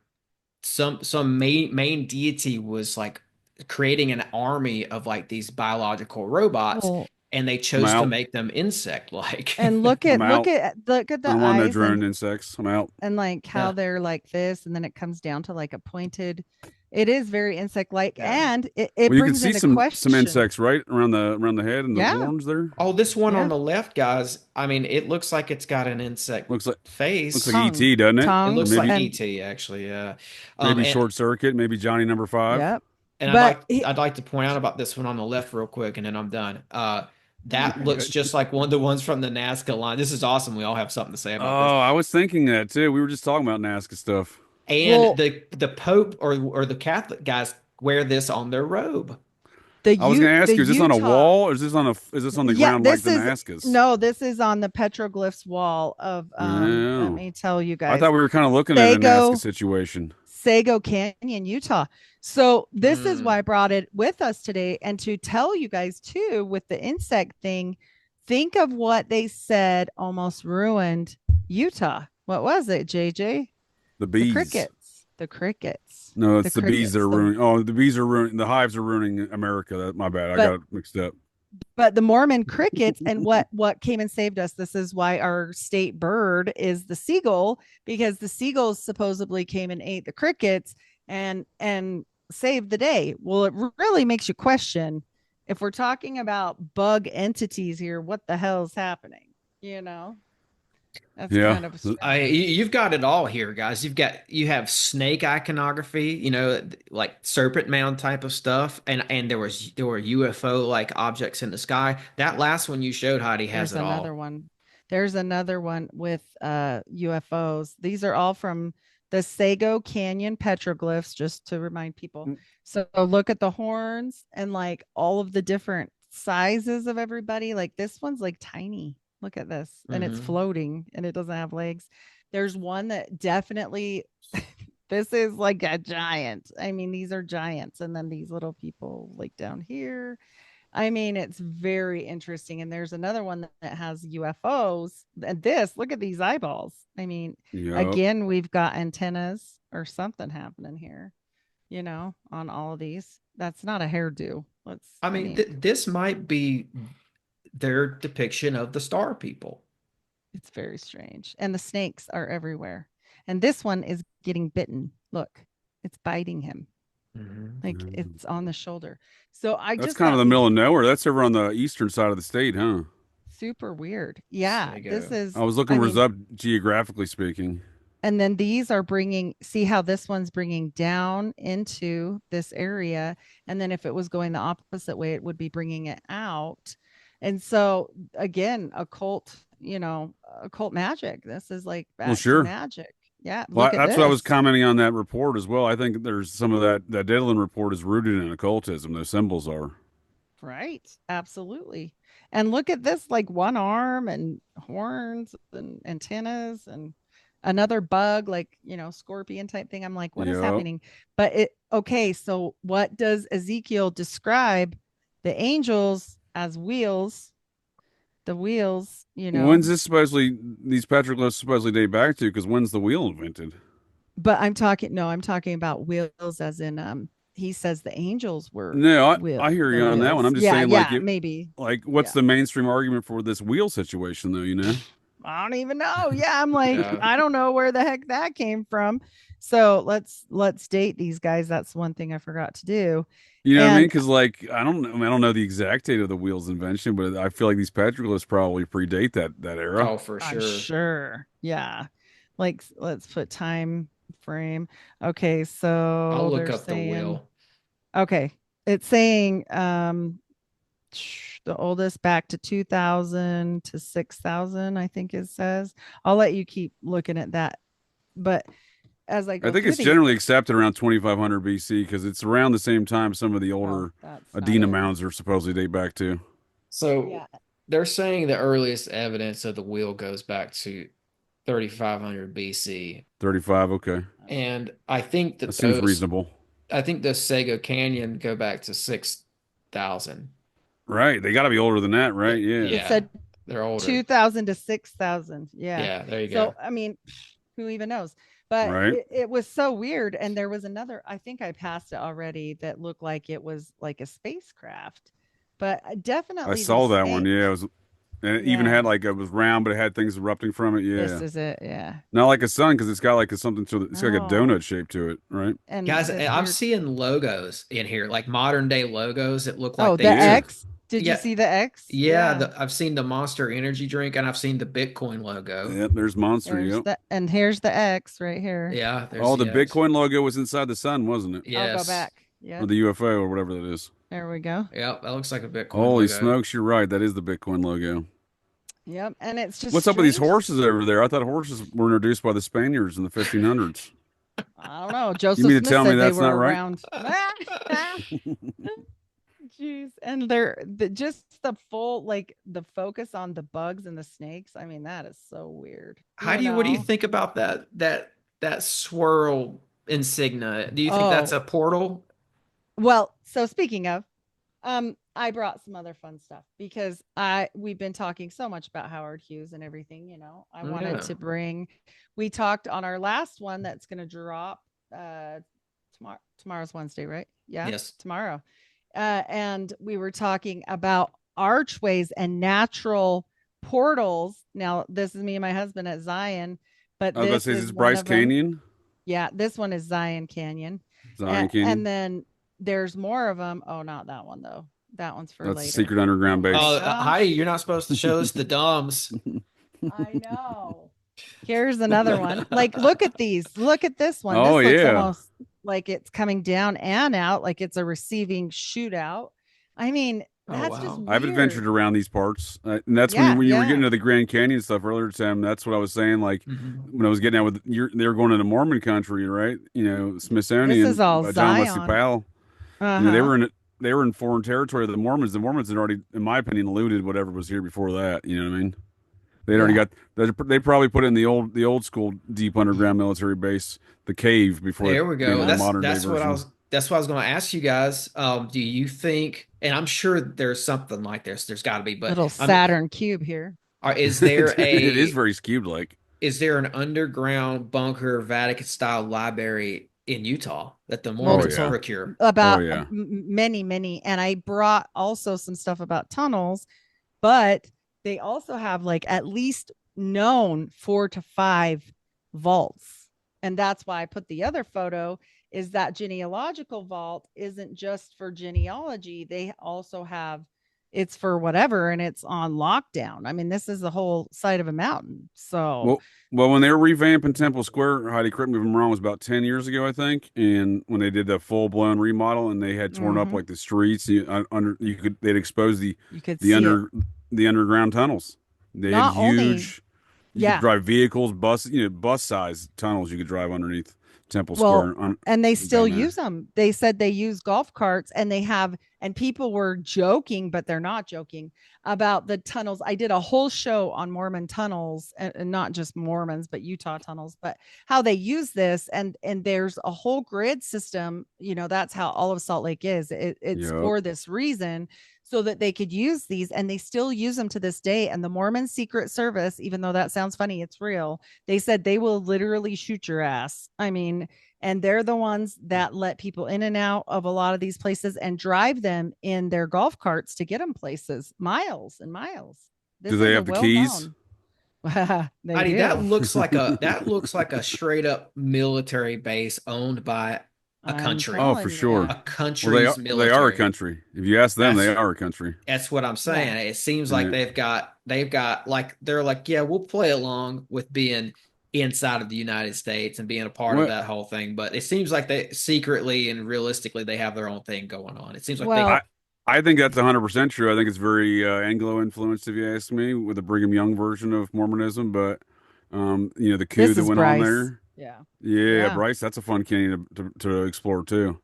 some main deity was like creating an army of like these biological robots, Well, and they I'm chose to out. make them insect like. and look I'm at out. I the don't want no eyes, drone insects. I'm out. and like how Yeah, they're like this, and then it comes down to like a pointed. It is very insect like, yeah. and it Well, you can brings see into some question. insects right around the head and the Yeah. horns there. Oh, this one on Yeah. the left, guys, I mean, it looks like it's got an insect Looks like face. Tongue, ET, doesn't it? It tongue, Or looks like maybe and ET actually, yeah. maybe And Short Circuit. Maybe Johnny Number Five. yep. But I'd like to point out about this one on the left real quick, and then I'm done. That You're looks good. just like one of the ones from the Nazca line. This is awesome. We all have something to say about this. Oh, I was thinking that too. We were just talking about Nazca stuff. And well, the Pope or the Catholic guys wear this on their robe. I was going to the ask you, is this on a Utah. wall or is this on the Yeah, ground like this the is Nazcas? no, this is on the petroglyphs wall of let Oh, me tell you I guys. thought we were kind of looking at a Nazca Sago situation. Sago Canyon, Utah. So this is why I Mm. brought it with us today, and to tell you guys too with the insect thing, think of what they said almost ruined Utah. What was it, JJ? The The bees. crickets. The crickets. No, The it's the bees that crickets. are ruining. Oh, the bees are ruining. The hives are ruining America. My bad. I But got it mixed up. but the Mormon crickets, and what came and saved us. This is why our state bird is the seagull, because the seagulls supposedly came and ate the crickets and saved the day. Well, it really makes you question, if we're talking about bug entities here, what the hell is happening? You know, that's Yeah. kind of strange. You've got it all here, guys. You have snake iconography, like serpent mound type of stuff, and there were UFO like objects in the sky. That last one you showed, Heidi, has There's it another all. one. There's another one with UFOs. These are all from the Sago Canyon petroglyphs, just to remind people. Mm. So look at the horns and like all of the different sizes of everybody. Like this one's like tiny. Look at this. And it's Hmm. floating and it doesn't have legs. There's one that definitely this is like a giant. I mean, these are giants. And then these little people like down here. I mean, it's very interesting. And there's another one that has UFOs. And this, look at these eyeballs. I mean, Yep. again, we've got antennas or something happening here, on all of these. That's not a hairdo. I mean, this might be their depiction of the star people. it's very strange. And the snakes are everywhere. And this one is getting bitten. Look, it's biting him. Hmm. Like Mm. it's on the shoulder. So I That's just kind of thought the these middle of nowhere. That's over on the eastern side of the state, huh? Super weird. Yeah, There you this go. is. I was looking I where it's mean, up geographically speaking. and then these are bringing. See how this one's bringing down into this area, and then if it was going the opposite way, it would be bringing it out. And so again, occult, occult magic. This is like Well, back to sure. magic. Yeah, Well, look at that's what I was this. commenting on that report as well. I think there's some of that Dedlin report is rooted in occultism. Those symbols are. Right. Absolutely. And look at this, like one arm and horns and antennas and another bug, like, scorpion type thing. I'm like, what is Yep. happening? But okay. So what does Ezekiel describe the angels as wheels? The wheels, When's this supposedly, these petroglyphs supposedly date back to? Because when's the wheel invented? but I'm talking about wheels as in, he says the angels were No, wheel, I hear the you on that one. wheels. I'm just Yeah. saying, Yeah. Maybe. what's Yeah. the mainstream argument for this wheel situation, though? You know? I don't even know. Yeah, I'm like, Yeah. I don't know where the heck that came from. So let's date these guys. That's one thing I forgot to do. You know what I mean? And Because I don't know. I don't know the exact date of the wheel's invention, but I feel like these petroglyphs probably predate that era. Oh, for I'm sure. sure. Yeah. Like let's put time frame. Okay, so I'll look they're up the saying, wheel. okay. It's saying the oldest back to 2000 to 6000, I think it says. I'll let you keep looking at that. But as I go I think through it's these, generally accepted around 2500 BC because it's around the same time some of the older that's not Adena it. mounds are supposedly date back to. So Yeah. they're saying the earliest evidence of the wheel goes back to 3500 BC. 35, okay. And I think That that seems those, reasonable. I think the Sago Canyon go back to 6000. Right. They got to be older than that, right? Yeah. It Yeah, said they're older. 2000 to 6000. Yeah. Yeah, there you So, go. I mean, who even knows? But Right. it was so weird. And there was another, I think I passed it already, that looked like it was like a spacecraft. But I definitely saw the that one. Yeah. snakes. And it even Yeah. had it was round, but it had things erupting from it. This Yeah. is it. Yeah. Not like a sun because it's got something to it's got like a No. donut shape to it, right? And Guys, this I'm weird, seeing logos in here, like modern day logos that look oh, like the they Yeah. X. Did you Yeah. see the X? Yeah, I've seen the Monster Energy drink and I've seen the Bitcoin logo. Yep. There's Monster. There's Yep. and here's the X right here. Yeah, there's Oh, the X. Bitcoin logo was inside the sun, wasn't it? I'll go Yes. back. Or Yeah. the UFO or whatever that is. There we go. Yep, that looks like a Bitcoin Holy logo. smokes, you're right. That is the Bitcoin logo. Yep. And it's just What's up with these strange. horses over there? I thought horses were introduced by the Spaniards in the 1500s. I don't know. Joseph mean to Smith tell me said they that's not were right? around. Jeez. And just the full, like the focus on the bugs and the snakes. I mean, that is so weird. What do you think about that swirl insignia? Do you think that's Oh. a portal? Well, so speaking of, I brought some other fun stuff because we've been talking so much about Howard Hughes and everything, I Oh, wanted yeah. to bring, we talked on our last one that's going to drop tomorrow's Wednesday, right? Yeah. Yes. Tomorrow. And we were talking about archways and natural portals. Now, this is me and my husband at Zion, but I was about to this say, is is this one Bryce of them. Canyon? Yeah, this one is Zion Canyon. Zion Canyon. And then there's more of them. Oh, not that one though. That one's for That's later. a secret underground base. Oh, gosh. Heidi, you're not supposed to show us the dumbs. I know. Here's another one. Like, look at these. Look at this one. Oh, this looks yeah. almost like it's coming down and out, like it's a receiving shootout. I mean, Oh, that's wow. just weird. I've adventured around these parts, and that's Yeah, when you were yeah. getting into the Grand Canyon stuff earlier, Tim. That's what I was saying. Like Mhm. when I was getting out with they were going into Mormon country, right? Smithsonian. This is all by John Wesley Zion. Powell. Uh-huh. They were in foreign territory of the Mormons. The Mormons had already, in my opinion, eluded whatever was here before that. You know what I mean? They'd already got. They probably put in the old school deep underground military base, the cave, before. There we go. The modern That's day what version. that's what I was going to ask you guys. Do you think? And I'm sure there's something like this. There's got to be, but Little Saturn cube here. is there it is very skewed like. Is there an underground bunker Vatican style library in Utah that the Mormons yeah. procure? About yeah. many. And I brought also some stuff about tunnels, but they also have like at least known 4 to 5 vaults. And that's why I put the other photo, is that genealogical vault isn't just for genealogy. They also have it's for whatever, and it's on lockdown. I mean, this is the whole side of a mountain. So Well, when they were revamping Temple Square, Heidi, correct me if I'm wrong, it was about 10 years ago, I think. And when they did the full blown remodel and they had torn up like the streets, they'd expose you could see the underground tunnels. They Not had only- huge. You could drive vehicles, bus size tunnels. You could drive underneath Temple Square. And they still down there. use them. They said they use golf carts, and and people were joking, but they're not joking about the tunnels. I did a whole show on Mormon tunnels, and not just Mormons, but Utah tunnels, but how they use this. And there's a whole grid system. That's how all of Salt Lake is. It's for this reason, so that they could use these, and they still use them to this day. And the Mormon Secret Service, even though that sounds funny, it's real. They said they will literally shoot your ass. I mean, and they're the ones that let people in and out of a lot of these places and drive them in their golf carts to get them places, miles and miles. Do they have the keys? They do. That looks like a straight up military base owned by a country. Oh, for sure. A country's military. They are a country. If you ask them, they are a country. That's what I'm saying. Yeah. It seems like they've got like, they're like, yeah, we'll play along with being inside of the United States and being a part of that whole thing. But it seems like they secretly and realistically, they have their own thing going on. It seems like I think that's 100% true. I think it's very Anglo influenced, if you ask me, with the Brigham Young version of Mormonism. But, the coup that went on there. Yeah, Bryce, that's a fun canyon to explore too.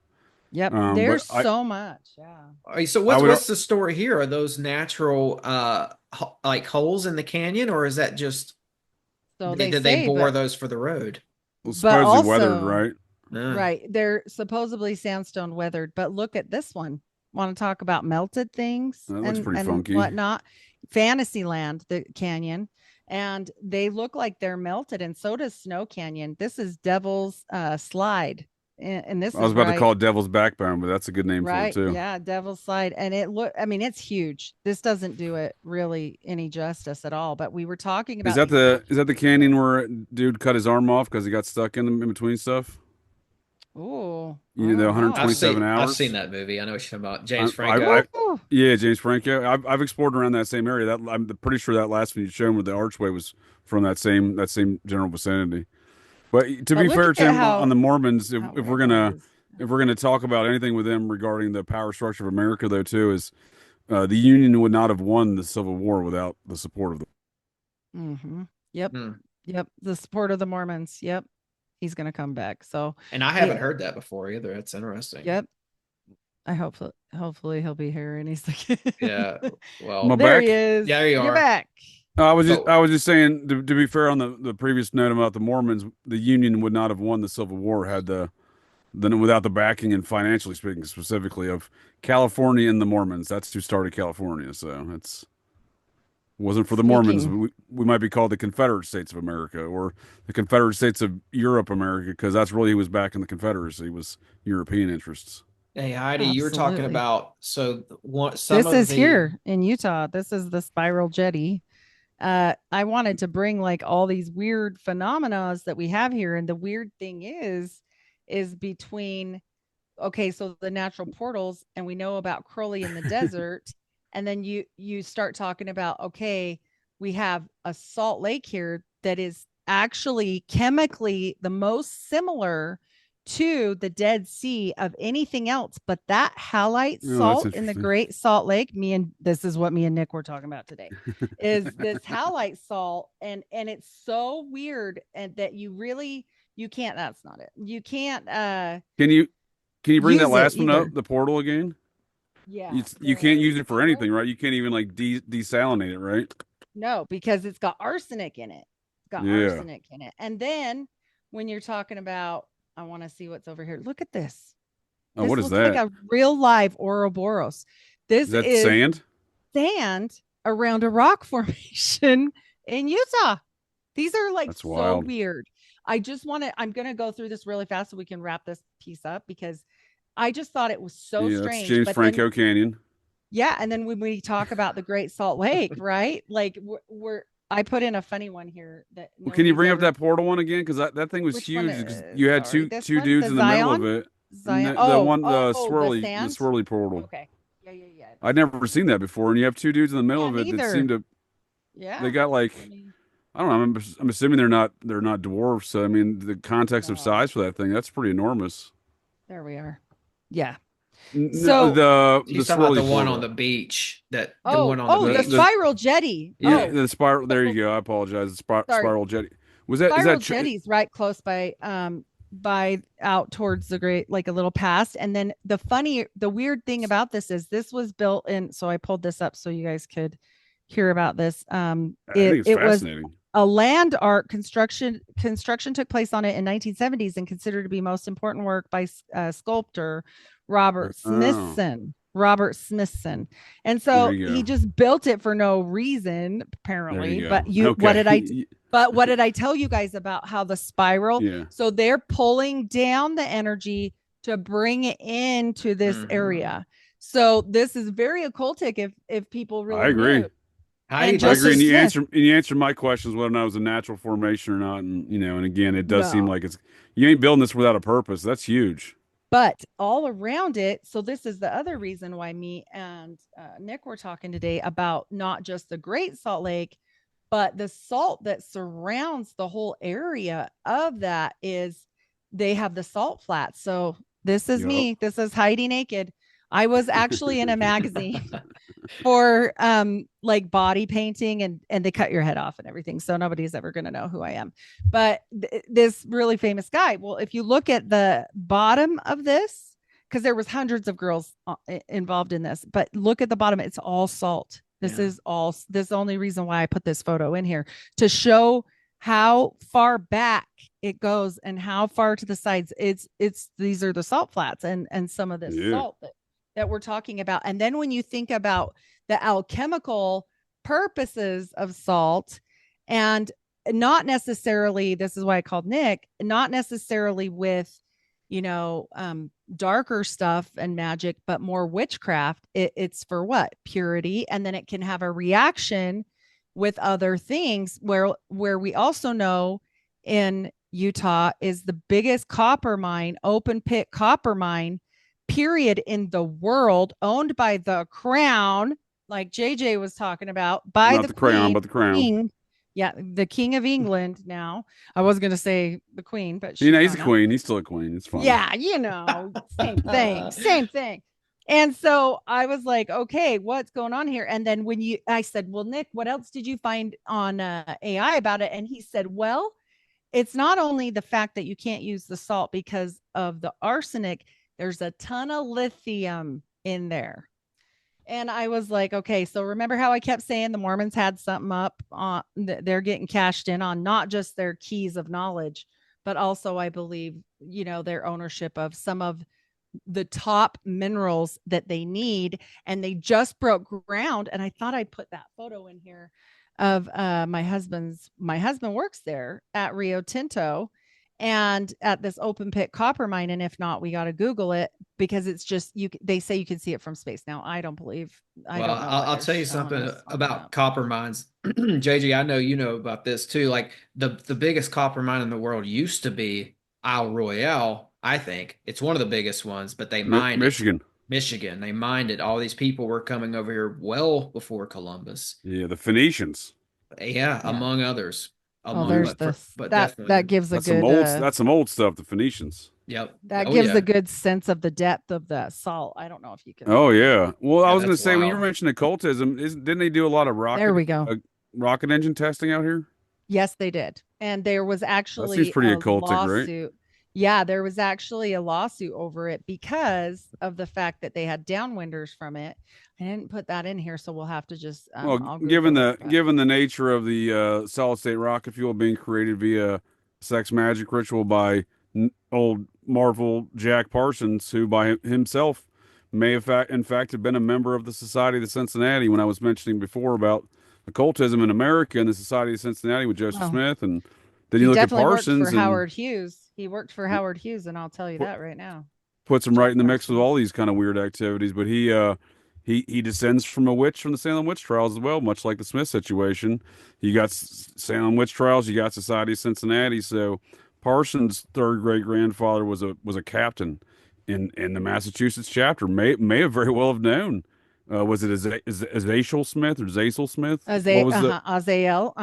Yep, there's so much. Yeah. So what's the story here? Are those natural like holes in the canyon, or is that just did they bore those for the road? Well, supposedly weathered, right? Right, they're supposedly sandstone weathered. But look at this one. Want to talk about melted things? That looks pretty funky. Whatnot. Fantasyland, the canyon. And they look like they're melted, and so does Snow Canyon. This is Devil's Slide, and this I was about to call it Devil's Backbone, but that's a good name for it too. Yeah, Devil's Slide, and it's huge. This doesn't do it really any justice at all. But we were talking about is that the canyon where dude cut his arm off because he got stuck in between stuff? Oh, the 127 hours. I've seen that movie. I know what you're talking about. James Franco. Yeah, James Franco. I've explored around that same area. I'm pretty sure that last one you showed with the archway was from that same general vicinity. But to be fair, Tim, on the Mormons, if we're gonna talk about anything with them regarding the power structure of America, though, too, is the Union would not have won the Civil War without the support of the. Mm-hmm. Yep. Yep. The support of the Mormons. Yep. He's going to come back. So, and I haven't heard that before either. That's interesting. Yep. I hopefully he'll be here and he's like, yeah. Well, there he is. Yeah, you are. You're back. I was just saying to be fair on the previous note about the Mormons, the Union would not have won the Civil War without the backing and financially speaking specifically of California and the Mormons. That's who started California. So wasn't for the Mormons, we might be called the Confederate States of America or the Confederate States of Europe, America, because that's really who was back in the Confederacy was European interests. Hey, Heidi, you were talking about here in Utah. This is the Spiral Jetty. I wanted to bring like all these weird phenomena that we have here, and the weird thing is between so the natural portals, and we know about Crowley in the desert. And then you start talking about, we have a Salt Lake here that is actually chemically the most similar to the Dead Sea of anything else, but that halite salt in the Great Salt Lake, this is what me and Nick were talking about today, is this halite salt. And it's so weird and that you can't, that's not it. You can't, can you bring that last one up, the portal again? Yeah, you can't use it for anything, right? You can't even like desalinate it, right? No, because it's got arsenic in it. Arsenic in it. And then when you're talking about, I want to see what's over here. Look at this. Oh, what is that? Like a real live Ouroboros. This is sand? Sand around a rock formation in Utah. These are like so wild. Weird. I'm going to go through this really fast so we can wrap this piece up because I just thought it was so strange. That's James Franco Canyon. Yeah. And then when we talk about the Great Salt Lake, right? Like I put in a funny one here. Can you bring up that portal one again? Because that thing was huge. You had two dudes in the middle of it. Zion. The swirly portal. Okay. yeah. I'd never seen that before. And you have two dudes in the middle of it that Neither. seem to. Yeah. They got like. I mean, I don't know. I'm assuming they're not dwarfs. So I mean, the context of no. size for that thing, that's pretty enormous. There we are. Yeah. No, So, the She's talking about swirly the one on portal. the beach. The one on the the beach. spiral jetty. Yeah. Oh, The spiral. There you so- go. I apologize. The sorry. spiral jetty. Was that? Is Spiral that? jetty's right close by out towards the great, like a little past. And then the weird thing about this was built in. So I pulled this up so you guys could hear about this. I think it's It was fascinating. a land art construction took place on it in 1970s and considered to be most important work by sculptor Robert Smithson. And so There you go. he just built it for no reason, apparently. go. But Okay. what did I tell you guys about how the spiral? Yeah. So they're pulling down the energy to bring it into this area. So this is very occultic if people really I agree. knew. I And agree. Joseph And you Smith. answer my questions whether or not it was a natural formation or not. And and again, it does seem No. like you ain't building this without a purpose. That's huge. But all around it, so this is the other reason why me and Nick were talking today about not just the Great Salt Lake, but the salt that surrounds the whole area of that is they have the salt flats. So this is me. This is Heidi Naked. I was actually in a magazine for like body painting and they cut your head off and everything. So nobody's ever going to know who I am. But this really famous guy, well, if you look at the bottom of this, because there was hundreds of girls involved in this, but look at the bottom, it's all salt. This is the only reason why I put this photo in here to show how far back it goes and how far to the sides. These are the salt flats and some of this salt that we're talking about. And then when you think about the alchemical purposes of salt, and not necessarily, this is why I called Nick, not necessarily with, darker stuff and magic, but more witchcraft. It's for what? Purity. And then it can have a reaction with other things where we also know in Utah is the biggest copper mine, open pit copper mine, period, in the world, owned by the crown, like JJ was talking about, by Not the crown, but the crown. King. Yeah, the King of England now. I was going to say the Queen, but he's a queen. He's still a queen. It's fine. Yeah, same thing. And so I was like, okay, what's going on here? And then I said, well, Nick, what else did you find on AI about it? And he said, well, it's not only the fact that you can't use the salt because of the arsenic, there's a ton of lithium in there. And I was like, okay, so remember how I kept saying the Mormons had something up on, they're getting cashed in on not just their keys of knowledge, but also I believe, their ownership of some of the top minerals that they need. And they just broke ground. And I thought I'd put that photo in here of my husband works there at Rio Tinto and at this open pit copper mine. And if not, we got to Google it because it's just, they say you can see it from space. Now, I don't believe, I'll tell you something about copper mines. JJ, I know you know about this too. Like the biggest copper mine in the world used to be Isle Royale. I think it's one of the biggest ones, but they mined Michigan. They mined it. All these people were coming over here well before Columbus. Yeah, the Phoenicians. Yeah. Among others. That gives a good. That's some old stuff. The Phoenicians. Yep. That gives a good sense of the depth of the salt. I don't know if you can. Oh yeah. Well, I was going to say wild. when you were mentioning occultism, didn't they do a lot of rocket? There we go. Rocket engine testing out here. Yes, they did, and there was actually that seems pretty a occultic, lawsuit. Right? Yeah, there was actually a lawsuit over it because of the fact that they had downwinders from it. I didn't put that in here, so we'll have to just. Given the nature of the solid state rocket fuel being created via sex magic ritual by old Marvel Jack Parsons, who by himself may have in fact have been a member of the Society of the Cincinnati. When I was mentioning before about occultism in America and the Society of Cincinnati with Joseph Smith, and then you look at Parsons worked for Howard Hughes. He worked for Howard Hughes, and I'll tell you that right now. Puts him right in the mix with all these kind of weird activities. But he descends from a witch from the Salem witch trials as well, much like the Smith situation. You got Salem witch trials, you got Society of Cincinnati. So Parsons' third great grandfather was a captain in the Massachusetts chapter. May have very well have known Was it Azazel Smith or Zazel Smith? What was the Azael.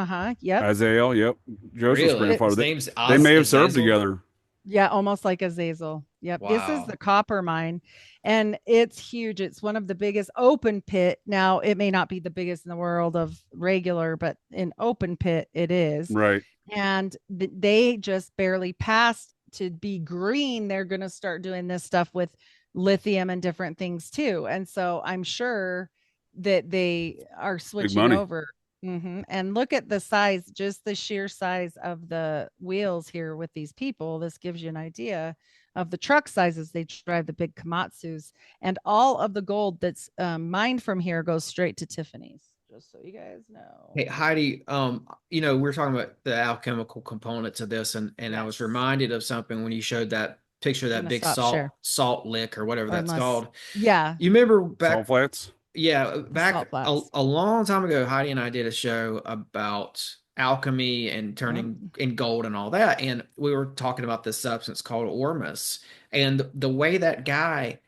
Yep. Azael? Yep, Joseph's Really? grandfather. His name's They may have served Azazel? together. Yeah, almost like Azazel. Yep. This is Wow. the copper mine, and it's huge. It's one of the biggest open pit. Now, it may not be the biggest in the world of regular, but in open pit, it is. Right. And they just barely passed to be green. They're going to start doing this stuff with lithium and different things too. And so I'm sure that they are switching money. over. And look at the size, just the sheer size of the wheels here with these people. This gives you an idea of the truck sizes they drive, the big Komatsus, and all of the gold that's mined from here goes straight to Tiffany's. Just so you guys know. Hey, Heidi, we're talking about the alchemical components of this, and I was Yes. reminded of something when you showed that picture of that gonna big stop share. salt lick or whatever that's Unless- called. Yeah. You remember back Salt flats. Yeah, back Salt flats. a long time ago, Heidi and I did a show about alchemy and turning in gold and all that. And we were talking about this substance called ormus. And the way that guy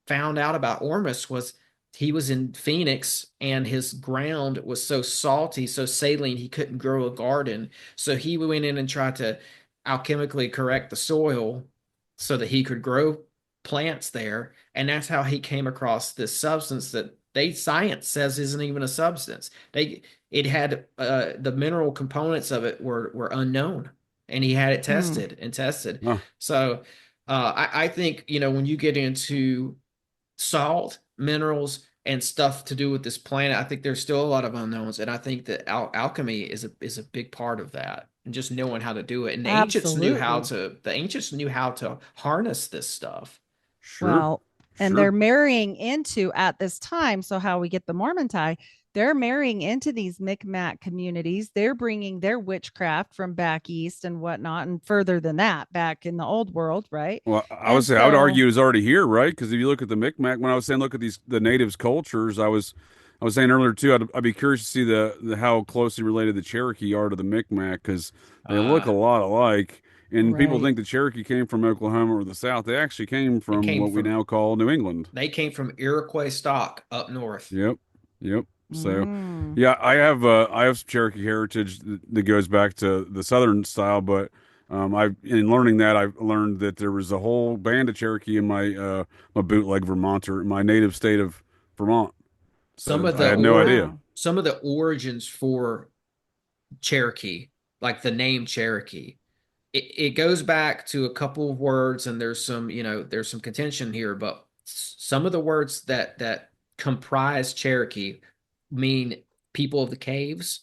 found out about ormus was he was in Phoenix and his ground was so salty, so saline, he couldn't grow a garden. So he went in and tried to alchemically correct the soil so that he could grow plants there. And that's how he came across this substance that science says isn't even a substance. It had the mineral components of it were unknown, and he had it tested and tested. Huh. So I think when you get into salt, minerals, and stuff to do with this planet, I think there's still a lot of unknowns, and I think that alchemy is a big part of that, and just knowing how to do it. And the ancients knew how to harness this stuff. Sure. Well, and Sure. they're marrying into at this time. So how we get the Mormon tie, they're marrying into these Micmac communities. They're bringing their witchcraft from back east and whatnot, and further than that, back in the old world, right? Well, I would And argue so- it's already here, right? Because if you look at the Micmac, when I was saying look at the natives' cultures, I was saying earlier too, I'd be curious to see the how closely related the Cherokee are to the Micmac, because they look a lot alike. And people Right. think the Cherokee came from Oklahoma or the South. They actually came from what we now call New England. They came from Iroquois stock up north. Yep. So, Mm. yeah, I have some Cherokee heritage that goes back to the Southern style, but in learning that, I've learned that there was a whole band of Cherokee in my bootleg Vermonter, my native state of Vermont. So I had no idea. Some of the origins for Cherokee, like the name Cherokee, it goes back to a couple of words, and there's some contention here, but some of the words that comprise Cherokee mean people of the caves,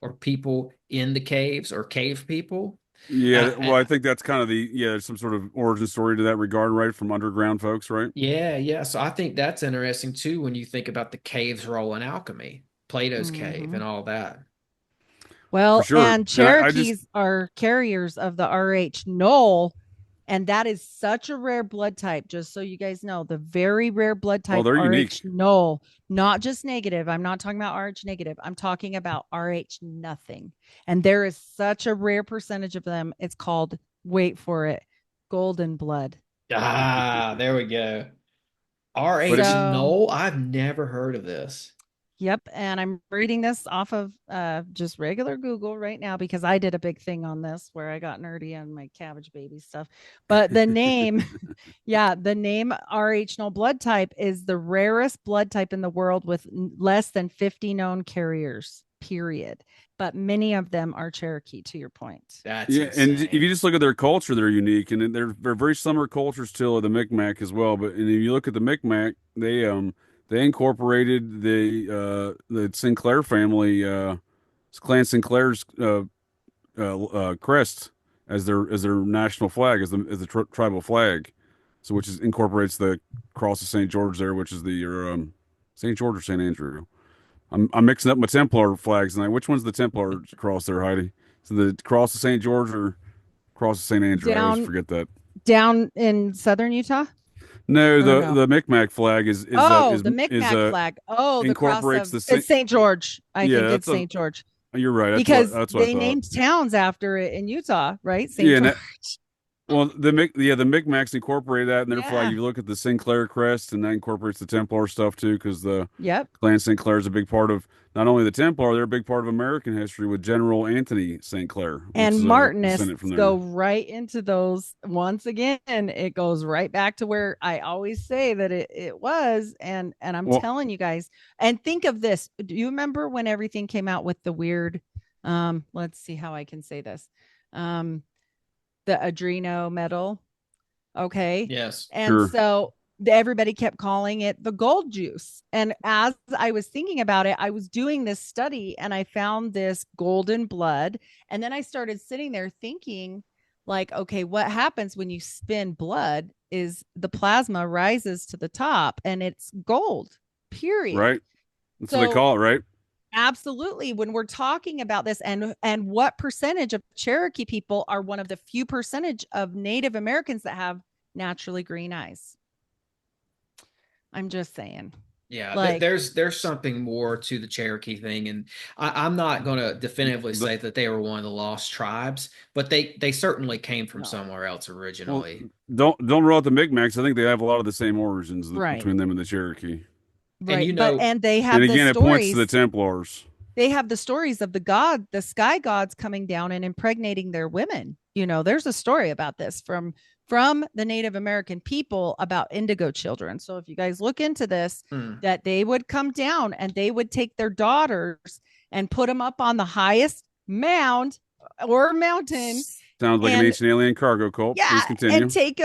or people in the caves, or cave people. Yeah, well, I think that's kind of there's some sort of origin story to that regard, right? From underground folks, right? Yeah. So I think that's interesting too when you think about the cave's role in alchemy, Plato's cave, and all that. Well, sure. and And Cherokees are carriers of the RH null, and that is such a rare blood type. Just so you guys know, the very rare blood type they're RH unique. null, not just negative. I'm not talking about RH negative. I'm talking about RH nothing. And there is such a rare percentage of them. It's called, wait for it, golden blood. Ah, there we go. RH null. I've never heard of this. Yep. And I'm reading this off of just regular Google right now, because I did a big thing on this where I got nerdy on my cabbage baby stuff. But the name, the name RH null blood type is the rarest blood type in the world, with less than 50 known carriers, period. But many of them are Cherokee, to your point. That's insane. And if you just look at their culture, they're unique, and they're very similar cultures to the Micmac as well. But if you look at the Micmac, they incorporated the Sinclair family, Clan Sinclair's crest as their national flag, as the tribal flag. So which incorporates the cross of St. George there, which is the St. George or St. Andrew. I'm mixing up my Templar flags tonight. Which one's the Templar cross there, Heidi? So the cross of St. George or cross of St. Andrew? I always forget that. Down in southern Utah? No, the Micmac flag is the Micmac flag. Oh, the incorporates cross of, it's St. George. I think it's St. George. You're right. Because that's what they named towns after it in Utah, right? St. Yeah, George. Well, the Micmacs incorporated that in their flag. Yeah. You look at the Sinclair crest, and that incorporates the Templar stuff too, because the Yep. Clan Sinclair is a big part of not only the Templar, they're a big part of American history with General Anthony St. Clair, which And is a descendant Martinists from go there. right into those. Once again, it goes right back to where I always say that it was. And I'm Well, telling you guys, and think of this. Do you remember when everything came out with the weird, let's see how I can say this. The adreno metal. Okay. Yes. And sure. so everybody kept calling it the gold juice. And as I was thinking about it, I was doing this study and I found this golden blood. And then I started sitting there thinking, like, okay, what happens when you spin blood is the plasma rises to the top and it's gold, period. Right. That's what they call it, right? Absolutely. When we're talking about this and what percentage of Cherokee people are one of the few percentage of Native Americans that have naturally green eyes. I'm just saying. Yeah, Like, there's something more to the Cherokee thing, and I'm not going to definitively say that they were one of the lost tribes, but they certainly came from No. somewhere else Well, originally. don't rule out the Micmacs. I think they have a lot of the same origins Right. between them and the Cherokee. right. you But know- and they have And the again, it points to the stories. Templars. They have the stories of the sky gods coming down and impregnating their women. You know, there's a story about this from the Native American people about indigo children. So if you guys look into this, that they would come down and they would take their daughters and put them up on the highest mound or mountain. Sounds like an And- ancient alien cargo cult. Please Yeah, continue. and take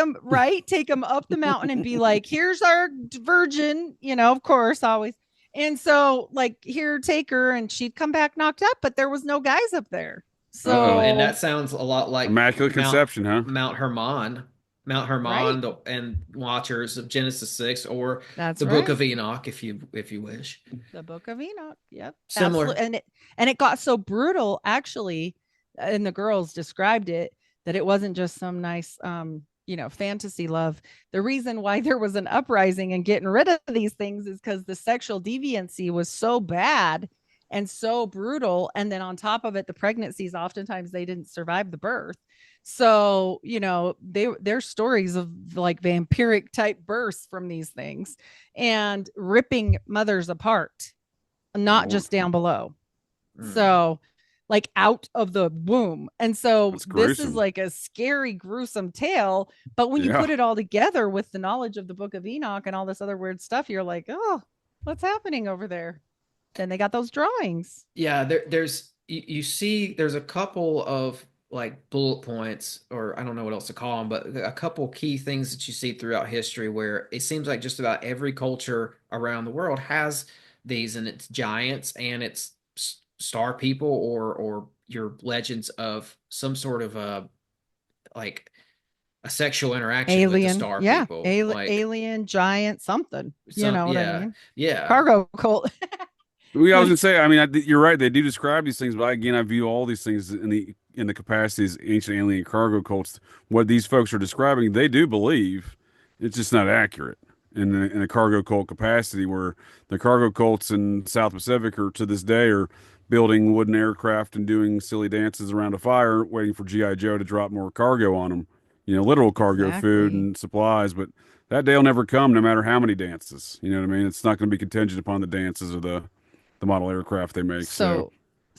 them up the mountain and be like, here's our virgin, you know, of course, always. And so, like, here, take her, and she'd come back knocked up, but there was no guys up there. So, And that sounds a lot like Immaculate Conception, huh? Mount Hermon, Right. and Watchers of Genesis 6, or that's the right. Book of Enoch, if you wish. The Book of Enoch. Yep. Similar. Absolutely. And it got so brutal, actually, and the girls described it, that it wasn't just some nice fantasy love. The reason why there was an uprising and getting rid of these things is because the sexual deviancy was so bad and so brutal. And then on top of it, the pregnancies, oftentimes they didn't survive the birth. So, you know, there's stories of like vampiric type births from these things and ripping mothers apart, not just down below. So, like, out of the womb. And so That's this is gruesome. like a scary, gruesome tale. But when you Yeah. put it all together with the knowledge of the Book of Enoch and all this other weird stuff, you're like, oh, what's happening over there? Then they got those drawings. Yeah, there's you see there's a couple of like bullet points, or I don't know what else to call them, but a couple key things that you see throughout history where it seems like just about every culture around the world has these, and it's giants and it's star people or your legends of some sort of like a sexual interaction with the Alien. star Yeah. people. Alien, giant, something. You know what I mean? Yeah. Cargo cult. I was gonna say, I mean, you're right. They do describe these things, but again, I view all these things in the capacity as ancient alien cargo cults. What these folks are describing, they do believe. It's just not accurate in the cargo cult capacity, where the cargo cults in South Pacific are to this day are building wooden aircraft and doing silly dances around a fire, waiting for GI Joe to drop more cargo on them. You know, literal cargo, food Exactly. and supplies. But that day will never come, no matter how many dances. You know what I mean? It's not going to be contingent upon the dances or the model aircraft they make. So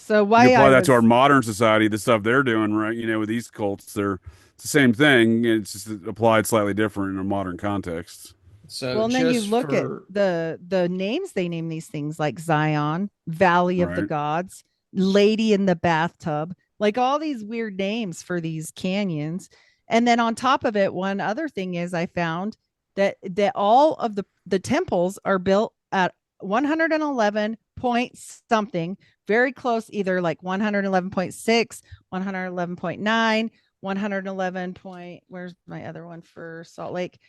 you why apply I that to our was- modern society, the stuff they're doing, right? You know, with these cults, it's the same thing. It's just applied slightly different in a modern context. So well, and then you just look for- at the names they name these things, like Zion, Valley of the Right. Gods, Lady in the Bathtub, like all these weird names for these canyons. And then on top of it, one other thing is I found that all of the temples are built at 111 point something, very close, either like 111.6, 111.9, 111 point. Where's my other one for Salt Lake?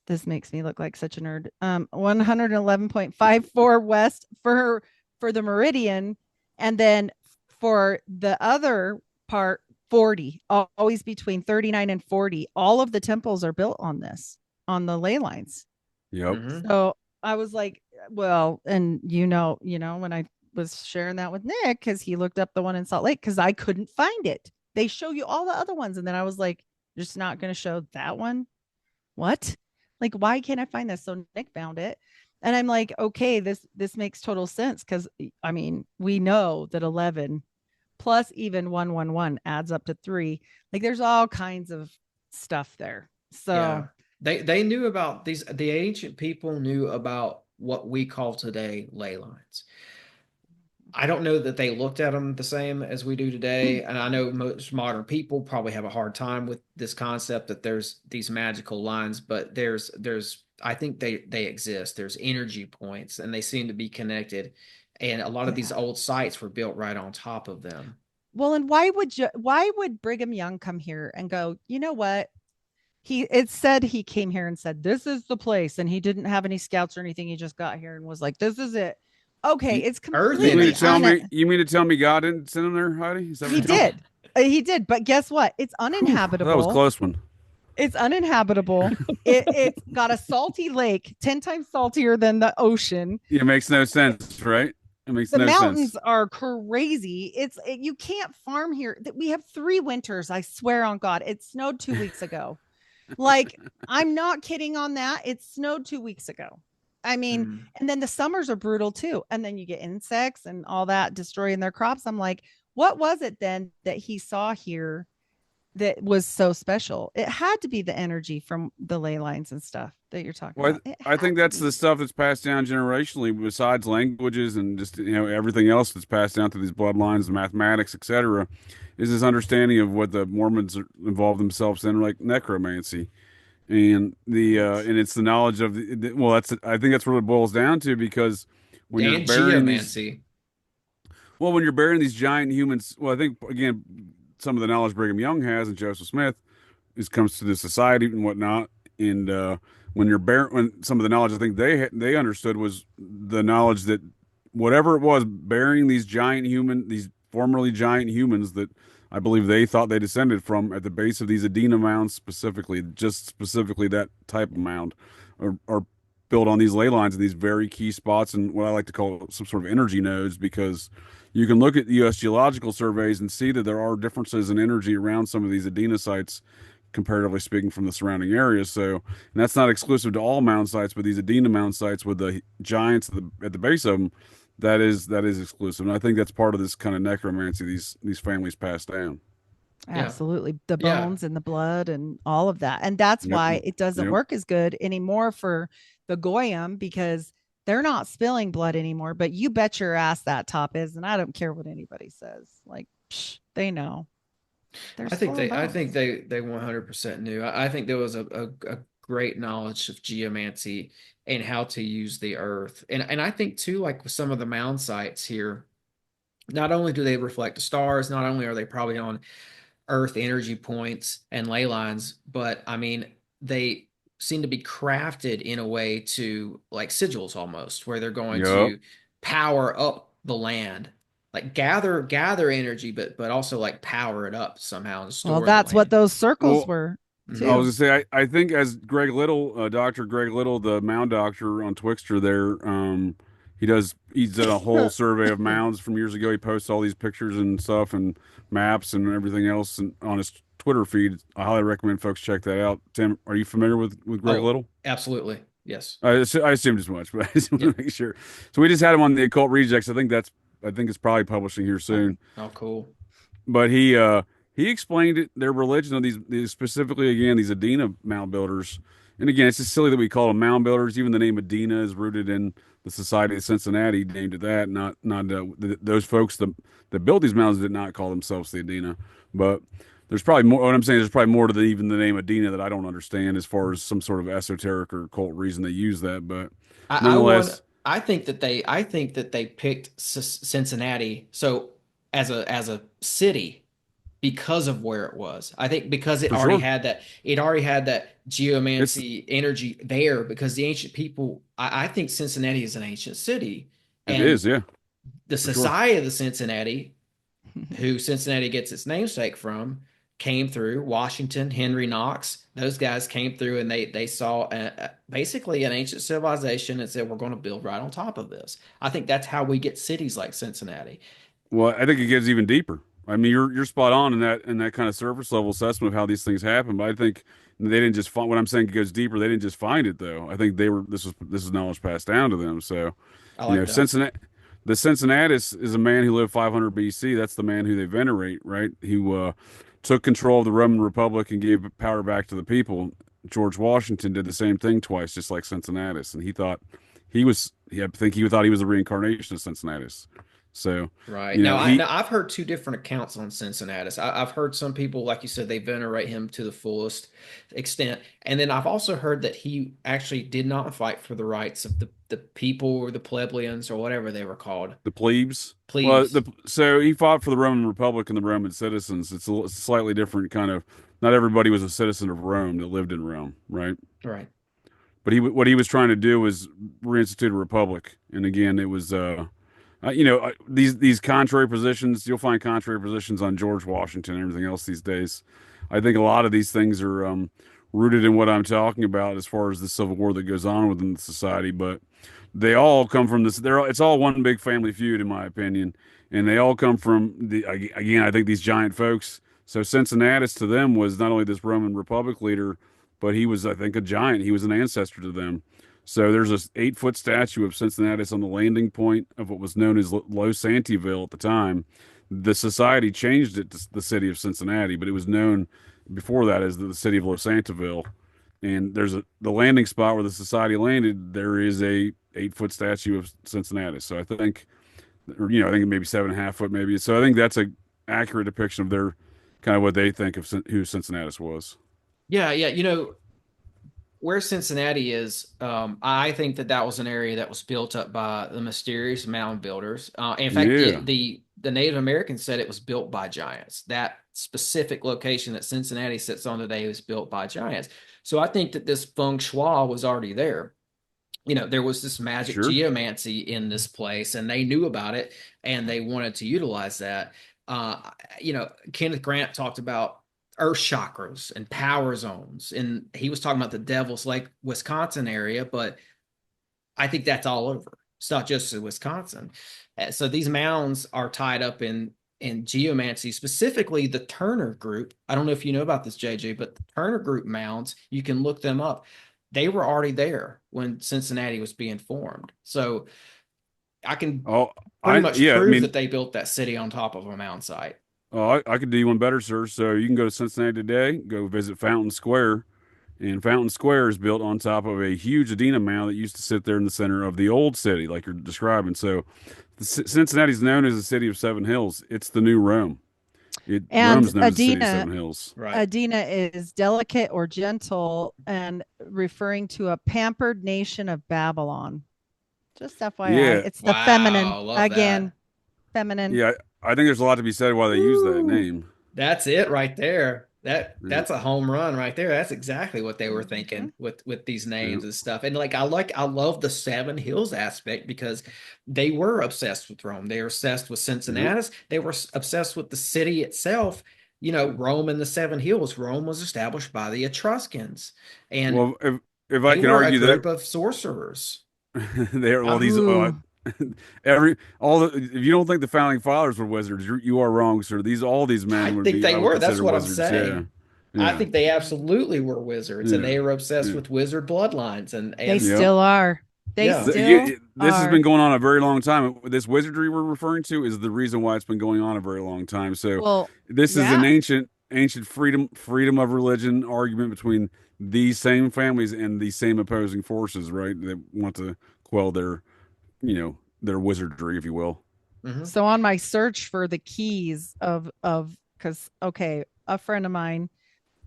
This makes me look like such a nerd. 111.54 west for the meridian, and then for the other part 40, always between 39 and 40. All of the temples are built on the ley lines. Yep. Mhm. So I was like, well, and you know, when I was sharing that with Nick, because he looked up the one in Salt Lake, because I couldn't find it. They show you all the other ones, and then I was like, You're just not going to show that one? What? Like, why can't I find this? So Nick found it. And I'm like, okay, this makes total sense because I mean, we know that 11 plus even 111 adds up to 3. Like there's all kinds of stuff there. So Yeah. They knew about these, the ancient people knew about what we call today ley lines. I don't know that they looked at them the same as we do today. And I know most modern people probably have a hard time with this concept that there's these magical lines, but I think they exist. There's energy points and they seem to be connected. And a lot of these old sites were built right on top of them. well, and why would Brigham Young come here and go, you know what? It said he came here and said, this is the place. And he didn't have any scouts or anything. He just got here and was like, this is it. Okay, it's completely. You mean to tell me God didn't send him there, Heidi? He did. He did. But guess what? It's uninhabitable. That was a close one. It's uninhabitable. It's got a salty lake, 10 times saltier than the ocean. It makes no sense, right? It makes the no mountains sense. are crazy. You can't farm here. We have 3 winters. I swear on God, it snowed 2 weeks ago. Like, I'm not kidding on that. It snowed 2 weeks ago. I mean, and then the summers are brutal too. And then you get insects and all that destroying their crops. I'm like, what was it then that he saw here that was so special? It had to be the energy from the ley lines and stuff that you're talking about. I think that's the stuff that's passed down generationally, besides languages and just everything else that's passed down through these bloodlines, mathematics, etc. Is this understanding of what the Mormons involve themselves in, like necromancy, and and it's the knowledge of I think that's what it boils down to, because when you're burying geomancy. When you're burying these giant humans, I think again some of the knowledge Brigham Young has and Joseph Smith comes to the society and whatnot, and when some of the knowledge I think they understood was the knowledge that whatever it was burying these formerly giant humans that I believe they thought they descended from at the base of these Adena mounds, specifically that type of mound, are built on these ley lines in these very key spots and what I like to call some sort of energy nodes, because you can look at the U.S. geological surveys and see that there are differences in energy around some of these Adena sites, comparatively speaking, from the surrounding areas. So, and that's not exclusive to all mound sites, but these Adena mound sites with the giants at the base of them, that is exclusive. And I think that's part of this kind of necromancy these families pass down. Absolutely. The bones and the blood and all of that. And that's why it doesn't work as good anymore for the Goyim, because they're not spilling blood anymore. But you bet your ass that top is, and I don't care what anybody says. Like, they know. I think they 100% knew. I think there was a great knowledge of geomancy and how to use the earth. And I think too, like with some of the mound sites here, not only do they reflect the stars, not only are they probably on earth energy points and ley lines, but I mean, they seem to be crafted in a way to like sigils almost, where they're going to power up the land, like gather energy, but also like power it up somehow and store. Well, that's what those circles were. Too. I was gonna say, I think as Greg Little, Dr. Greg Little, the mound doctor on Twixter there, he's done a whole survey of mounds from years ago. He posts all these pictures and stuff and maps and everything else on his Twitter feed. I highly recommend folks check that out. Tim, are you familiar with Greg Little? Absolutely. Yes. I assumed as much, but I just want to make sure. So we just had him on the Occult Rejects. I think it's probably publishing here soon. Oh, cool. But he explained their religion of these specifically, again, these Adena mound builders. And again, it's just silly that we call them mound builders. Even the name Adena is rooted in the Society of Cincinnati, named it that. Not those folks that built these mounds did not call themselves the Adena. But there's probably more. What I'm saying is there's probably more to even the name Adena that I don't understand, as far as some sort of esoteric or occult reason they use that. But nonetheless, I think that they picked Cincinnati so as a city because of where it was. I think because it already had that geomancy energy there, because the ancient people, I think Cincinnati is an ancient city. And it is, yeah. The Society of the Cincinnati, who Cincinnati gets its namesake from, came through. Washington, Henry Knox, those guys came through, and they saw basically an ancient civilization and said, we're going to build right on top of this. I think that's how we get cities like Cincinnati. Well, I think it gets even deeper. I mean, you're spot on in that kind of surface level assessment of how these things happen. But I think they didn't just find what I'm saying. It goes deeper. They didn't just find it though. I think this is knowledge passed down to them. So, I like that. Cincinnati, the Cincinnatus is a man who lived 500 BC. That's the man who they venerate, right? Who took control of the Roman Republic and gave power back to the people. George Washington did the same thing twice, just like Cincinnatus, and he thought I think he thought he was a reincarnation of Cincinnatus. So, Right. you know, Now I've heard two different accounts on Cincinnatus. I've heard some people, like you said, they venerate him to the fullest extent. And then I've also heard that he actually did not fight for the rights of the people or the plebeians or whatever they were called. the plebes. Well, Plebes. so he fought for the Roman Republic and the Roman citizens. It's a slightly different kind of. Not everybody was a citizen of Rome that lived in Rome, right? Right. But what he was trying to do was reinstitute a republic. And again, it was these contrary positions. You'll find contrary positions on George Washington and everything else these days. I think a lot of these things are rooted in what I'm talking about as far as the civil war that goes on within the society. But they all come from this. It's all one big family feud, in my opinion, and they all come from again. I think these giant folks. So Cincinnatus to them was not only this Roman Republic leader, but he was, I think, a giant. He was an ancestor to them. So there's this 8-foot statue of Cincinnatus on the landing point of what was known as Losantiville at the time. The society changed it to the city of Cincinnati, but it was known before that as the city of Losantiville. And there's the landing spot where the society landed. There is a 8-foot statue of Cincinnatus. So I think, I think maybe 7.5 foot, maybe. So I think that's a accurate depiction of their kind of what they think of who Cincinnatus was. Yeah. Where Cincinnati is, I think that was an area that was built up by the mysterious mound builders. In fact, Yeah. the Native Americans said it was built by giants. That specific location that Cincinnati sits on today was built by giants. So I think that this feng shui was already there. There was this magic Sure. geomancy in this place, and they knew about it, and they wanted to utilize that. Kenneth Grant talked about earth chakras and power zones, and he was talking about the Devil's Lake, Wisconsin area, but I think that's all over. It's not just in Wisconsin. So these mounds are tied up in geomancy, specifically the Turner group. I don't know if you know about this, JJ, but the Turner group mounds, you can look them up. They were already there when Cincinnati was being formed. So I can pretty much prove that they built that city on top of a mound site. Oh, I could do you one better, sir. So you can go to Cincinnati today, go visit Fountain Square, and Fountain Square is built on top of a huge Adena mound that used to sit there in the center of the old city, like you're describing. So Cincinnati's known as the city of seven hills. It's the new Rome. Rome's known as the city of seven hills. Right. Adena is delicate or gentle and referring to a pampered nation of Babylon. Just FYI. Yeah. It's the feminine. Again, that. Feminine. Yeah, I think there's a lot to be said why they use that name. That's it right there. That's a home run right there. That's exactly what they were thinking with these names and stuff. And I love the seven hills aspect because they were obsessed with Rome. They were obsessed with Cincinnatus. They were obsessed with the city itself. Rome and the seven hills. Rome was established by the Etruscans, and if I can argue that a group of sorcerers. They're all these if you don't think the founding fathers were wizards, you are wrong, sir. All these men would be. They were. That's what wizards. I'm saying. Yeah. I think they absolutely were wizards, and they were obsessed with wizard bloodlines, and they still are. This has been going on a very long time. This wizardry we're referring to is the reason why it's been going on a very long time. So this is an ancient freedom of religion argument between these same families and these same opposing forces, right? That want to quell their wizardry, if you will. Mm-hmm. So on my search for the keys of because a friend of mine,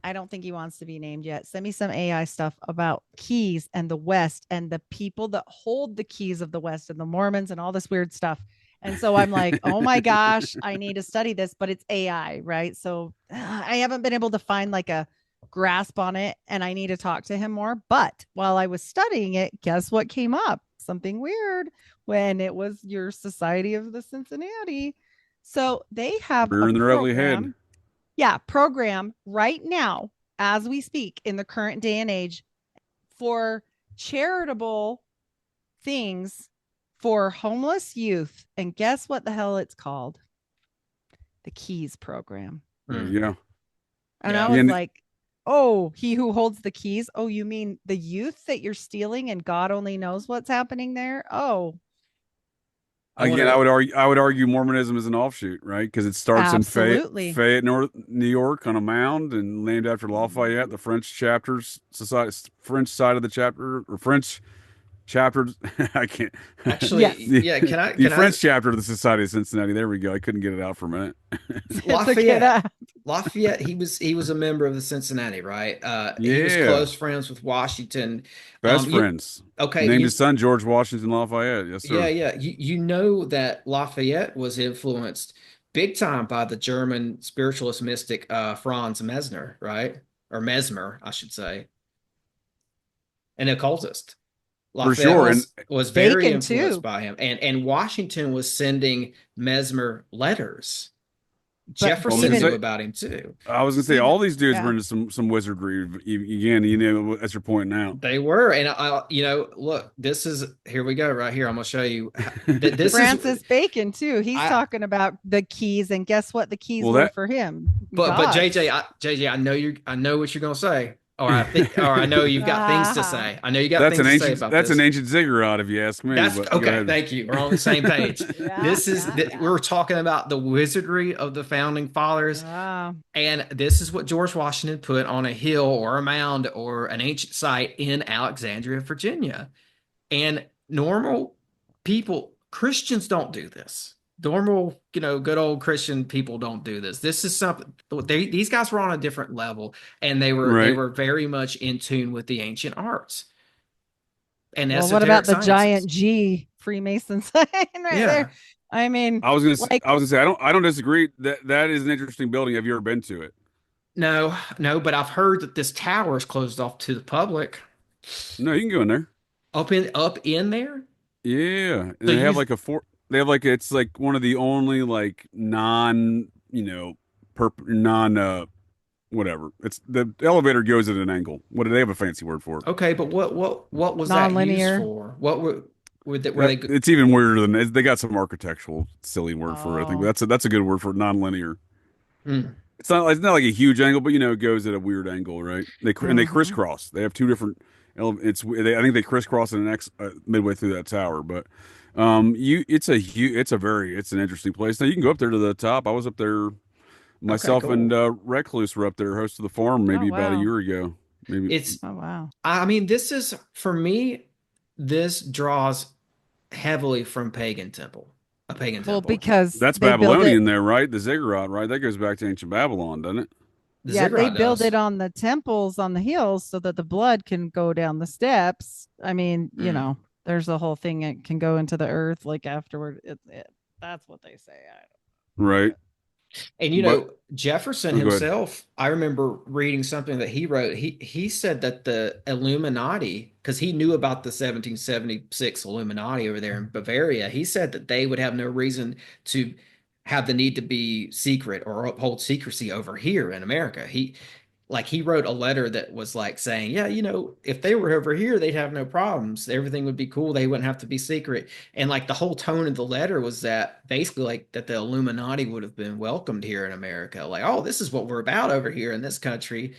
I don't think he wants to be named yet, sent me some AI stuff about keys and the West and the people that hold the keys of the West and the Mormons and all this weird stuff. And so I'm like, oh my gosh, I need to study this, but it's AI, right? So I haven't been able to find like a grasp on it, and I need to talk to him more. But while I was studying it, guess what came up? Something weird when it was your Society of the Cincinnati. So they have in their ugly head. Yeah, program right now as we speak in the current day and age for charitable things for homeless youth. And guess what the hell it's called? the keys program. There you go. And Yeah. I was And- like, oh, he who holds the keys. Oh, you mean the youth that you're stealing and God only knows what's happening there? Oh, Again, I would argue Mormonism is an offshoot, right? Because it starts absolutely. in Fayette, New York, on a mound, and named after Lafayette, the French chapters society, French side of the chapter, or French chapter. I can't. Actually, Yes. yeah. The French chapter of the Society of Cincinnati. There we go. I couldn't get it out for a minute. Lafayette, he was a member of the Cincinnati, right? He was Yeah. close friends with Washington. Best friends. Okay. Named his son George Washington Lafayette. Yes, sir. Yeah. You know that Lafayette was influenced big time by the German spiritualist mystic Franz Mesmer, right? Or Mesmer, I should say. An occultist. For sure. Was very Bacon, influenced too. by him. And Washington was sending Mesmer letters. But Jefferson even- knew about him too. I was gonna say all these dudes Yeah. were into some wizardry. Again, you know, as you're pointing out. They were, and look, here we go, right here. I'm gonna show you. This Francis is, Bacon too. He's talking about the keys, and guess what? The keys were for him. but God. JJ, I know what you're gonna say, or I know you've got things to say. I know you got That's things an to say ancient. about That's this. an ancient ziggurat, if you ask me. That's but go okay. ahead. Thank you. We're on the same page. Yeah. We're talking about the wizardry of the founding fathers. Wow. And this is what George Washington put on a hill or a mound or an ancient site in Alexandria, Virginia. And normal people, Christians don't do this. Normal, good old Christian people don't do this. This is something these guys were on a different level, and they were very much in tune with the ancient arts. And Well, what about the esoteric giant sciences. G Freemason sign there? I mean, I was gonna say I don't disagree. That is an interesting building. Have you ever been to it? No, but I've heard that this tower is closed off to the public. No, you can go in there. Up in there? Yeah, and So they have like it's like one of the only like whatever. It's the elevator goes at an angle. What do they have a fancy word for it? Okay, but what was that Nonlinear. used for? What were they? It's even weirder than they got some architectural silly word for it. I think Oh. that's a good word for it, nonlinear. Hmm. It's not like a huge angle, but it goes at a weird angle, right? And they crisscross. They have two different. I think they crisscross in an X midway through that tower, but it's an interesting place. Now you can go up there to the top. I was up there. Myself cool. and Recluse were up there, host of the farm, maybe about a wow. year ago. Maybe oh wow. I mean, this is for me. This draws heavily from a pagan temple. Well, because that's they build Babylonian it- there, right? The ziggurat, right? That goes back to ancient Babylon, doesn't it? The yeah, they ziggurat build does. it on the temples on the hills so that the blood can go down the steps. I mean, there's the whole thing. It can go into the earth like afterward. That's what they say. Right. And Jefferson Go ahead. himself, I remember reading something that he wrote. He said that the Illuminati, because he knew about the 1776 Illuminati over there in Bavaria, he said that they would have no reason to have the need to be secret or uphold secrecy over here in America. He wrote a letter that was like saying, yeah, if they were over here, they'd have no problems. Everything would be cool. They wouldn't have to be secret. And like the whole tone of the letter was that basically like that the Illuminati would have been welcomed here in America. Like, oh, this is what we're about over here in this country.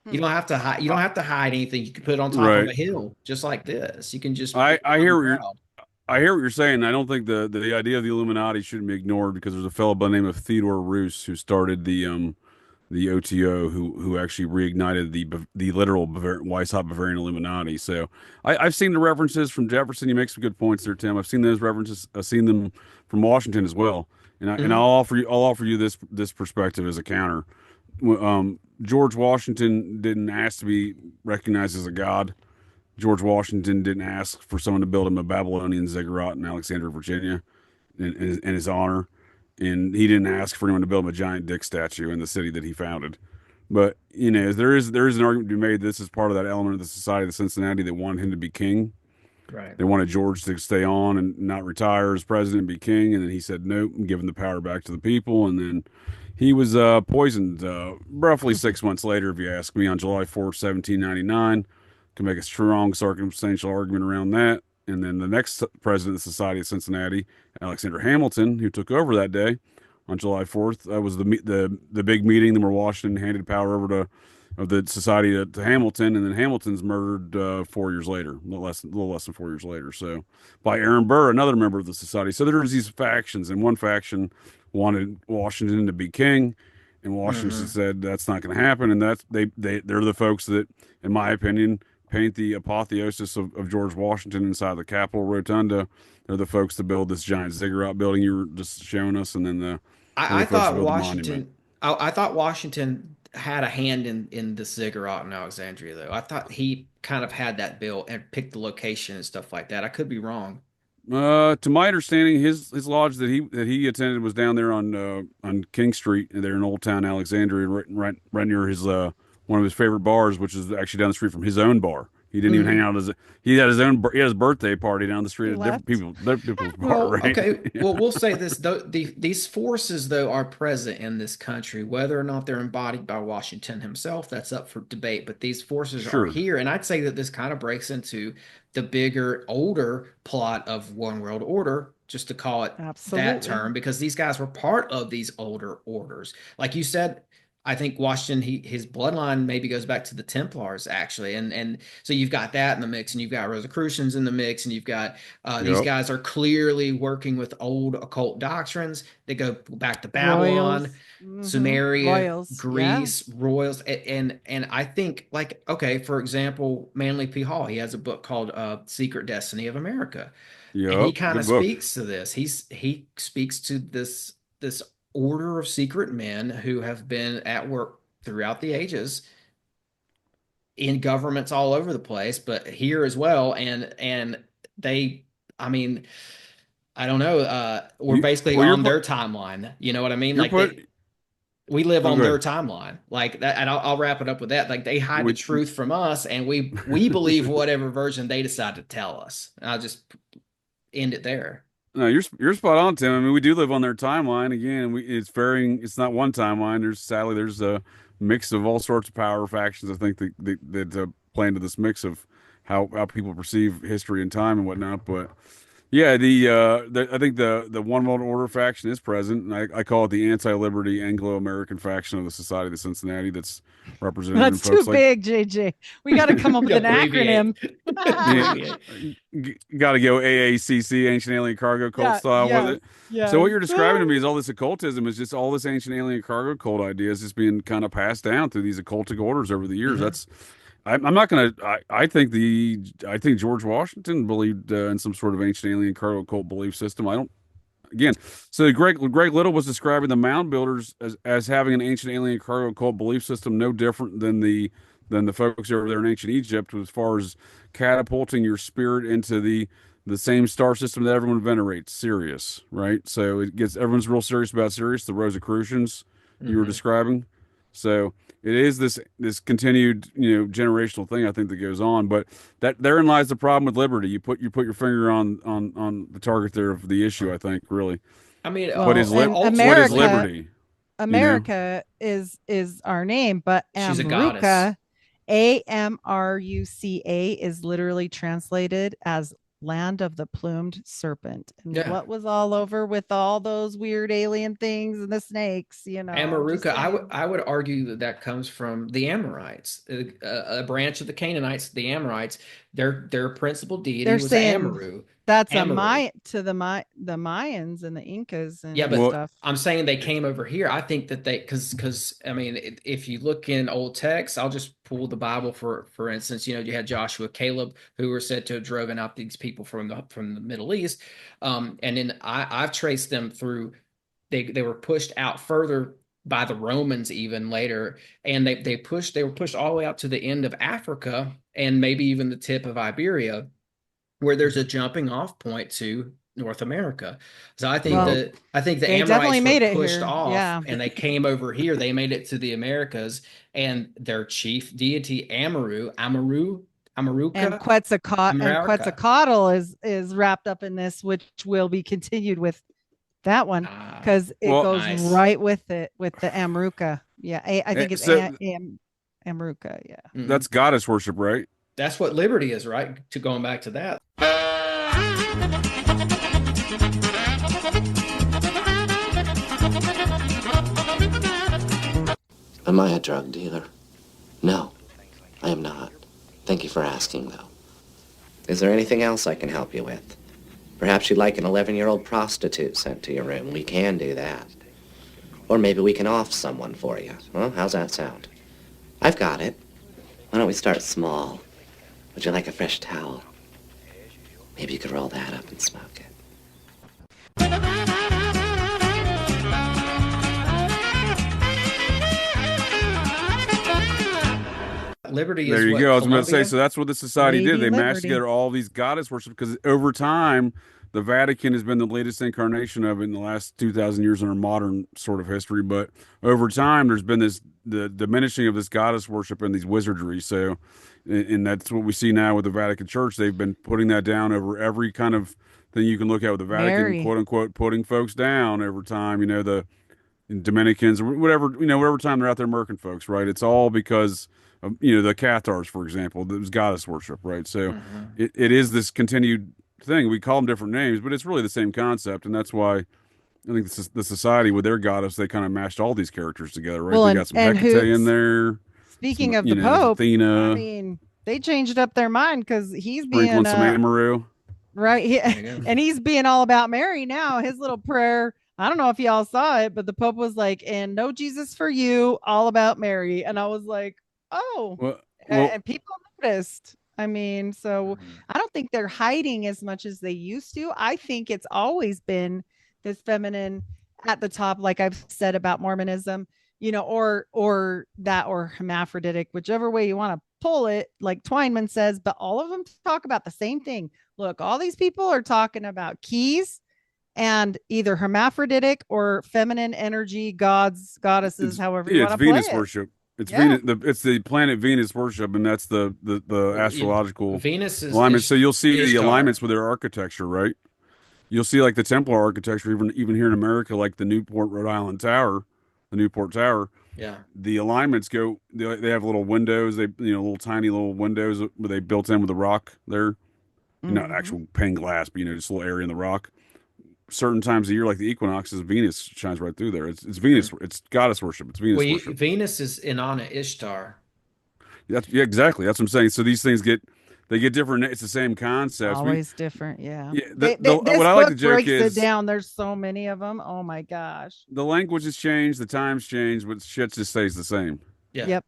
You don't have to hide. You don't have to hide anything. You can put it on top of a hill, just like this. You can just. I hear what you're saying. I don't think the idea of the Illuminati shouldn't be ignored because there's a fellow by the name of Theodore Roos who started the OTO who actually reignited the literal Weishaupt Bavarian Illuminati. So I've seen the references from Jefferson. You make some good points there, Tim. I've seen those references. I've seen them from Washington as well. And I'll offer you this perspective as a counter. George Washington didn't ask to be recognized as a god. George Washington didn't ask for someone to build him a Babylonian ziggurat in Alexandria, Virginia, in his honor. And he didn't ask for anyone to build him a giant dick statue in the city that he founded. But there is an argument to be made. This is part of that element of the Society of Cincinnati that wanted him to be king. Right. They wanted George to stay on and not retire as president and be king. And then he said nope and giving the power back to the people. And then he was poisoned roughly 6 months later, if you ask me, on July 4th, 1799. Can make a strong circumstantial argument around that. And then the next president of the Society of Cincinnati, Alexander Hamilton, who took over that day, on July 4th. That was the big meeting where Washington handed power over of the society to Hamilton, and then Hamilton's murdered 4 years later, a little less than 4 years later. So by Aaron Burr, another member of the society. So there's these factions, and one faction wanted Washington to be king, and Washington said that's not going to happen. And they're the folks that, in my opinion, paint the apotheosis of George Washington inside the Capitol Rotunda. They're the folks that build this giant ziggurat building you were just showing us, and then I thought Washington. I thought Washington had a hand in the ziggurat in Alexandria, though. I thought he kind of had that built and picked the location and stuff like that. I could be wrong. To my understanding, his lodge that he attended was down there on King Street, there in Old Town Alexandria, right near his one of his favorite bars, which is actually down the street from his own bar. He didn't even hang out he had his birthday party down the street at different people's bar, right? Okay. Well, we'll say this though: these forces though are present in this country, whether or not they're embodied by Washington himself, that's up for debate. But these forces are here, and I'd say that this kind of breaks into the bigger, older plot of One World Order, just to call it that term, because these guys were part of these older orders, like you said. I think Washington, his bloodline maybe goes back to the Templars, actually. And so you've got that in the mix, and you've got Rosicrucians in the mix, and you've got these guys are clearly working with old occult doctrines that go back to Babylon, Sumeria, Greece, royals. And I think, like, okay, for example, Manly P. Hall, he has a book called Secret Destiny of America. And he kind of speaks to this. He speaks to this order of secret men who have been at work throughout the ages in governments all over the place, but here as well. And they, I mean, I don't know. We're basically on their timeline. You know what I mean? Like we live on their timeline like that. And I'll wrap it up with that. Like they hide the truth from us, and we believe whatever version they decide to tell us. And I'll just end it there. No, you're spot on, Tim. I mean, we do live on their timeline. Again, it's varying. It's not one timeline. There's a mix of all sorts of power factions. I think that play into this mix of how people perceive history and time and whatnot. But yeah, I think the One World Order faction is present, and I call it the anti-liberty Anglo-American faction of the Society of Cincinnati. That's represented. That's too big, JJ. We got to come up with an acronym. Got to go AACC, Ancient Alien Cargo Cult style with it. Yeah. So what you're describing to me is all this occultism is just all this ancient alien cargo cult ideas just being kind of passed down through these occultic orders over the years. That's I'm not going to. I think George Washington believed in some sort of ancient alien cargo cult belief system. I don't. Again, so Greg Little was describing the mound builders as having an ancient alien cargo cult belief system, no different than the folks over there in ancient Egypt, as far as catapulting your spirit into the same star system that everyone venerates, Sirius, right? So everyone's real serious about Sirius, the Rosicrucians you were describing. So it is this continued, generational thing, I think, that goes on. But therein lies the problem with liberty. You put your finger on the target there of the issue, I think, really. I mean, what is liberty? America is our name, but she's a goddess. AMRUCA is literally translated as land of the plumed serpent. And what was all over with all those weird alien things and the snakes, Amaruka, I would argue that comes from the Amorites, a branch of the Canaanites. The Amorites, their principal deity was Amaru. That's to the Mayans and the Incas and stuff. I'm saying they came over here. I think that because I mean, if you look in old texts, I'll just pull the Bible for instance. You had Joshua, Caleb, who were said to have driven out these people from the Middle East, and then I've traced them through. They were pushed out further by the Romans even later, and they were pushed all the way out to the end of Africa and maybe even the tip of Iberia, where there's a jumping off point to North America. So I think the Amorites were pushed off and they came over here. They made it to the Americas, and their chief deity, Amaruka. And Quetzalcoatl is wrapped up in this, which will be continued with that one because it goes right with it, with the Amaruka. Yeah, I think it's Amaruka. Yeah. That's goddess worship, right? That's what liberty is, right? To going back to that. Am I a drug dealer? No, I am not. Thank you for asking, though. Is there anything else I can help you with? Perhaps you'd like an 11-year-old prostitute sent to your room. We can do that. Or maybe we can off someone for you. Well, how's that sound? I've got it. Why don't we start small? Would you like a fresh towel? Maybe you could roll that up and smoke it. Liberty There is you what, go. I was about to say, Columbia? so that's what the society did. Lady They mashed Liberty. together all these goddess worship because over time, the Vatican has been the latest incarnation of it in the last 2,000 years in our modern sort of history. But over time, there's been the diminishing of this goddess worship and these wizardry. So, and that's what we see now with the Vatican Church. They've been putting that down over every kind of thing you can look at with the Vatican, Mary. quote unquote, putting folks down over time. You know, the Dominicans or whatever, whatever time they're out there murking folks, right? It's all because of, the Cathars, for example, that was goddess worship, right? So it is this continued thing. We call them different names, but it's really the same concept. And that's why I think the society with their goddess, they kind of mashed all these characters together, right? Well, They and- got some and Hecate who's- in there. Speaking some, of the Pope, Athena, I mean, they changed up their mind because he's being sprinkling some Amaru. right. There you go. And he's being all about Mary now. His little prayer. I don't know if y'all saw it, but the Pope was like, "And no Jesus for you, all about Mary." And I was like, "Oh," Well, and people noticed. I mean, so I don't think they're hiding as much as they used to. I think it's always been this feminine at the top, like I've said about Mormonism, or hermaphroditic, whichever way you want to pull it, like Twineman says, but all of them talk about the same thing. Look, all these people are talking about keys and either hermaphroditic or feminine energy, gods, goddesses, however you want to play Venus it. worship. It's Yeah. Venus. It's the planet Venus worship, and that's the astrological Venus is alignment. So you'll see the Ishtar. alignments with their architecture, right? You'll see like the Templar architecture, even here in America, like the Newport, Rhode Island Tower, the Newport Tower. Yeah. The alignments go. They have little windows. They little tiny little windows where they built in with the rock there, not Mhm. actual pane glass, but just a little area in the rock. Certain times of year, like the equinoxes, Venus shines right through there. It's Venus. It's goddess worship. It's Venus Well, worship. Venus is in honor of Ishtar. Yeah, exactly. That's what I'm saying. So these things get different. It's the same concepts. Always different, yeah. Yeah, This what I like to book joke breaks is it down. There's so many of them. Oh my gosh. the language has changed, the times changed, but shit just stays the same. Yeah. Yep.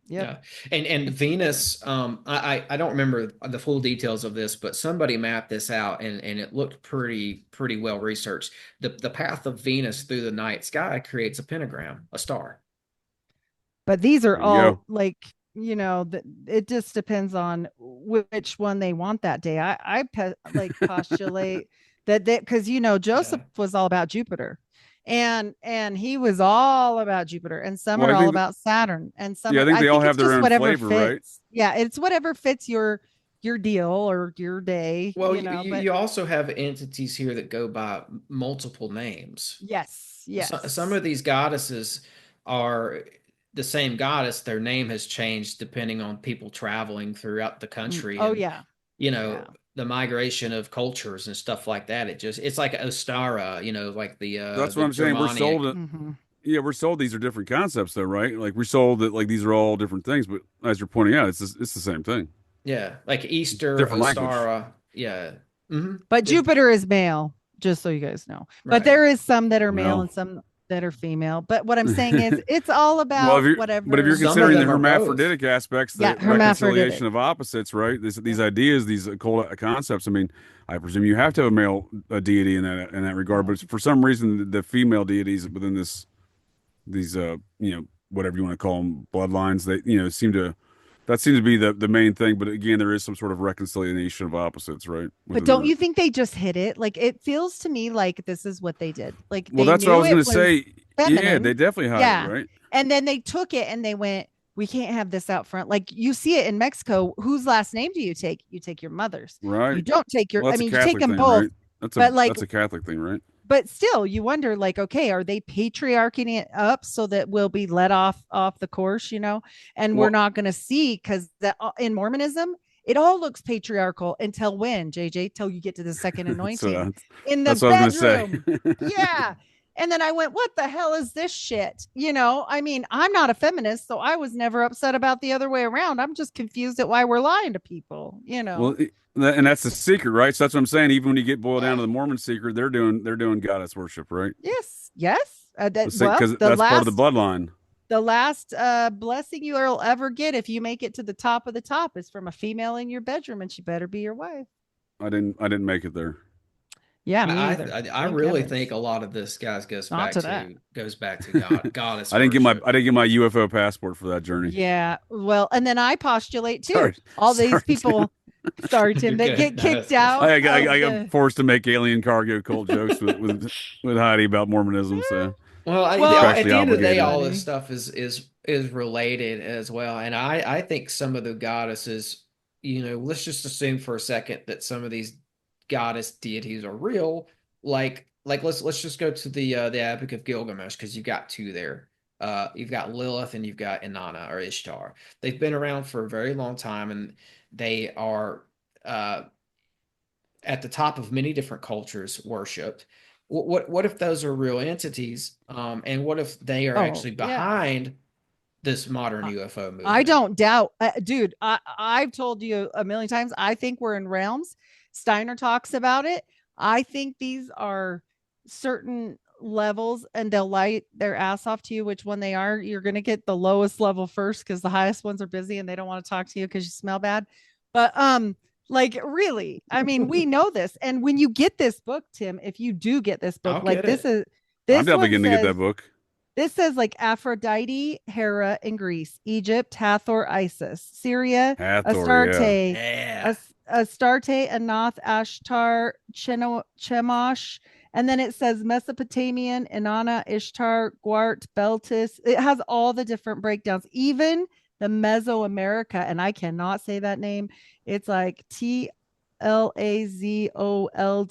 Yeah. And Venus, I don't remember the full details of this, but somebody mapped this out and it looked pretty well researched. The path of Venus through the night sky creates a pentagram, a star. But these are There you all go. like, it just depends on which one they want that day. I postulate that because Joseph was all about Jupiter, and he was all about Jupiter, and some Well, are I all think about Saturn, and some. Yeah, I think they all have it's their just own whatever flavor, right? fits. Yeah, it's whatever fits your deal or your day. Well, but you also have entities here that go by multiple names. yes. Some of these goddesses are the same goddess. Their name has changed depending on people traveling throughout the country. Oh and, yeah. Yeah. The migration of cultures and stuff like that. It's like Ostara, like the That's the what I'm saying. We're Germanic- sold it. Mhm. Yeah, we're sold these are different concepts, though, right? Like we're sold that like these are all different things, but as you're pointing out, it's the same thing. Yeah, like Easter, Different language. Ostara. Yeah. Mhm. But Jupiter is male, just so you guys know. But Right. there is some that are male Well. and some that are female. But what I'm saying is it's all about Well, if you're, whatever. but if you're Some of considering the them are both. hermaphroditic aspects, the Yeah, hermaphroditic. reconciliation of opposites, right? These ideas, these occult concepts. I mean, I presume you have to have a deity in that regard, but for some reason, the female deities within these whatever you want to call them, bloodlines, they seem to be the main thing. But again, there is some sort of reconciliation of opposites, right? But don't you think they just hit it? Like it feels to me like this is what they did. Like Well, they that's what I knew was it going to say. Yeah, feminine. they definitely hide Yeah. it, right? And then they took it and they went, we can't have this out front. Like you see it in Mexico. Whose last name do you take? You take your mother's. Right. You don't take your. Well, I that's a mean, you take Catholic them thing, both. right? but, like- that's a Catholic thing, right? But still, you wonder, like, okay, are they patriarching it up so that we'll be let off the course, and we're Well- not going to see because in Mormonism, it all looks patriarchal until when, JJ? Till you get to the second anointing So in the that's what I was going to bedroom. say. Yeah. And then I went, what the hell is this shit? You know, I mean, I'm not a feminist, so I was never upset about the other way around. I'm just confused at why we're lying to people, you Well, know. and that's the secret, right? So that's what I'm saying. Even when you get boiled down to the Mormon secret, they're doing goddess worship, right? Yes, yes. Well, Because that's part of the bloodline. the last blessing you'll ever get if you make it to the top of the top is from a female in your bedroom, and she better be your wife. I didn't make it there. Yeah, me I either. I Thank really heavens. think a lot of this, guys, Not to that. goes back to God, goddess I didn't get my worship. I didn't get my UFO passport for that journey. Yeah. Well, and then I postulate too. Sorry, All these sorry, Tim. people, sorry, You're Tim, that good. get No, kicked that's good. out I of got the. forced to make alien cargo cult jokes with Heidi about Mormonism, so Well, Well, at contractually the end of the day, obligated. all this funny. stuff is related as well. And I think some of the goddesses, let's just assume for a second that some of these goddess deities are real. Like let's just go to the Epic of Gilgamesh because you've got two there. You've got Lilith and you've got Inanna or Ishtar. They've been around for a very long time, and they are uh, at the top of many different cultures worshipped. What if those are real entities? And what if they are Oh, actually yeah. behind this modern I UFO I movement? don't doubt, dude. I've told you a million times. I think we're in realms. Steiner talks about it. I think these are certain levels, and they'll light their ass off to you. Which one they are? You're going to get the lowest level first because the highest ones are busy and they don't want to talk to you because you smell bad. But like really, I mean, we know this. And when you get this book, Tim, if you do get this book, I'll like get it. I'm this definitely one going to get says that book. this says like Aphrodite, Hera in Greece, Egypt, Hathor, Isis, Syria, Hathor, yeah. Astarte, Yeah. Astarte, Anath, Ashtar, Chemosh. And then it says Mesopotamian, Inanna, Ishtar, Gwart, Beltis. It has all the different breakdowns, even the Mesoamerica. And I cannot say that name. It's like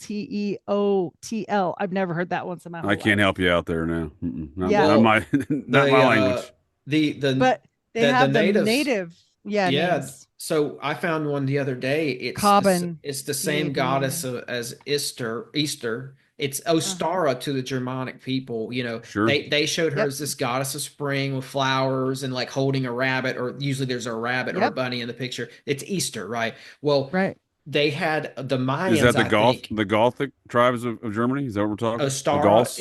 Lazolteotl. I've never heard that once in my I whole can't life. help you out there now. Not Yeah. Well, my not the my uh language. the the But they the have the natives, native, yeah, yeah. names. So I found one the other day. Cobbin, It's the same goddess maybe. as Easter. It's Uh-huh. Ostara to the Germanic people. Sure. They showed her Yep. as this goddess of spring with flowers and like holding a rabbit, or usually there's a rabbit or a Yep. bunny in the picture. It's Easter, right? Well, Right. they had the Is Mayans, that I think, The Gothic tribes of Germany? Is that what we're talking? The Ostara. Gauls?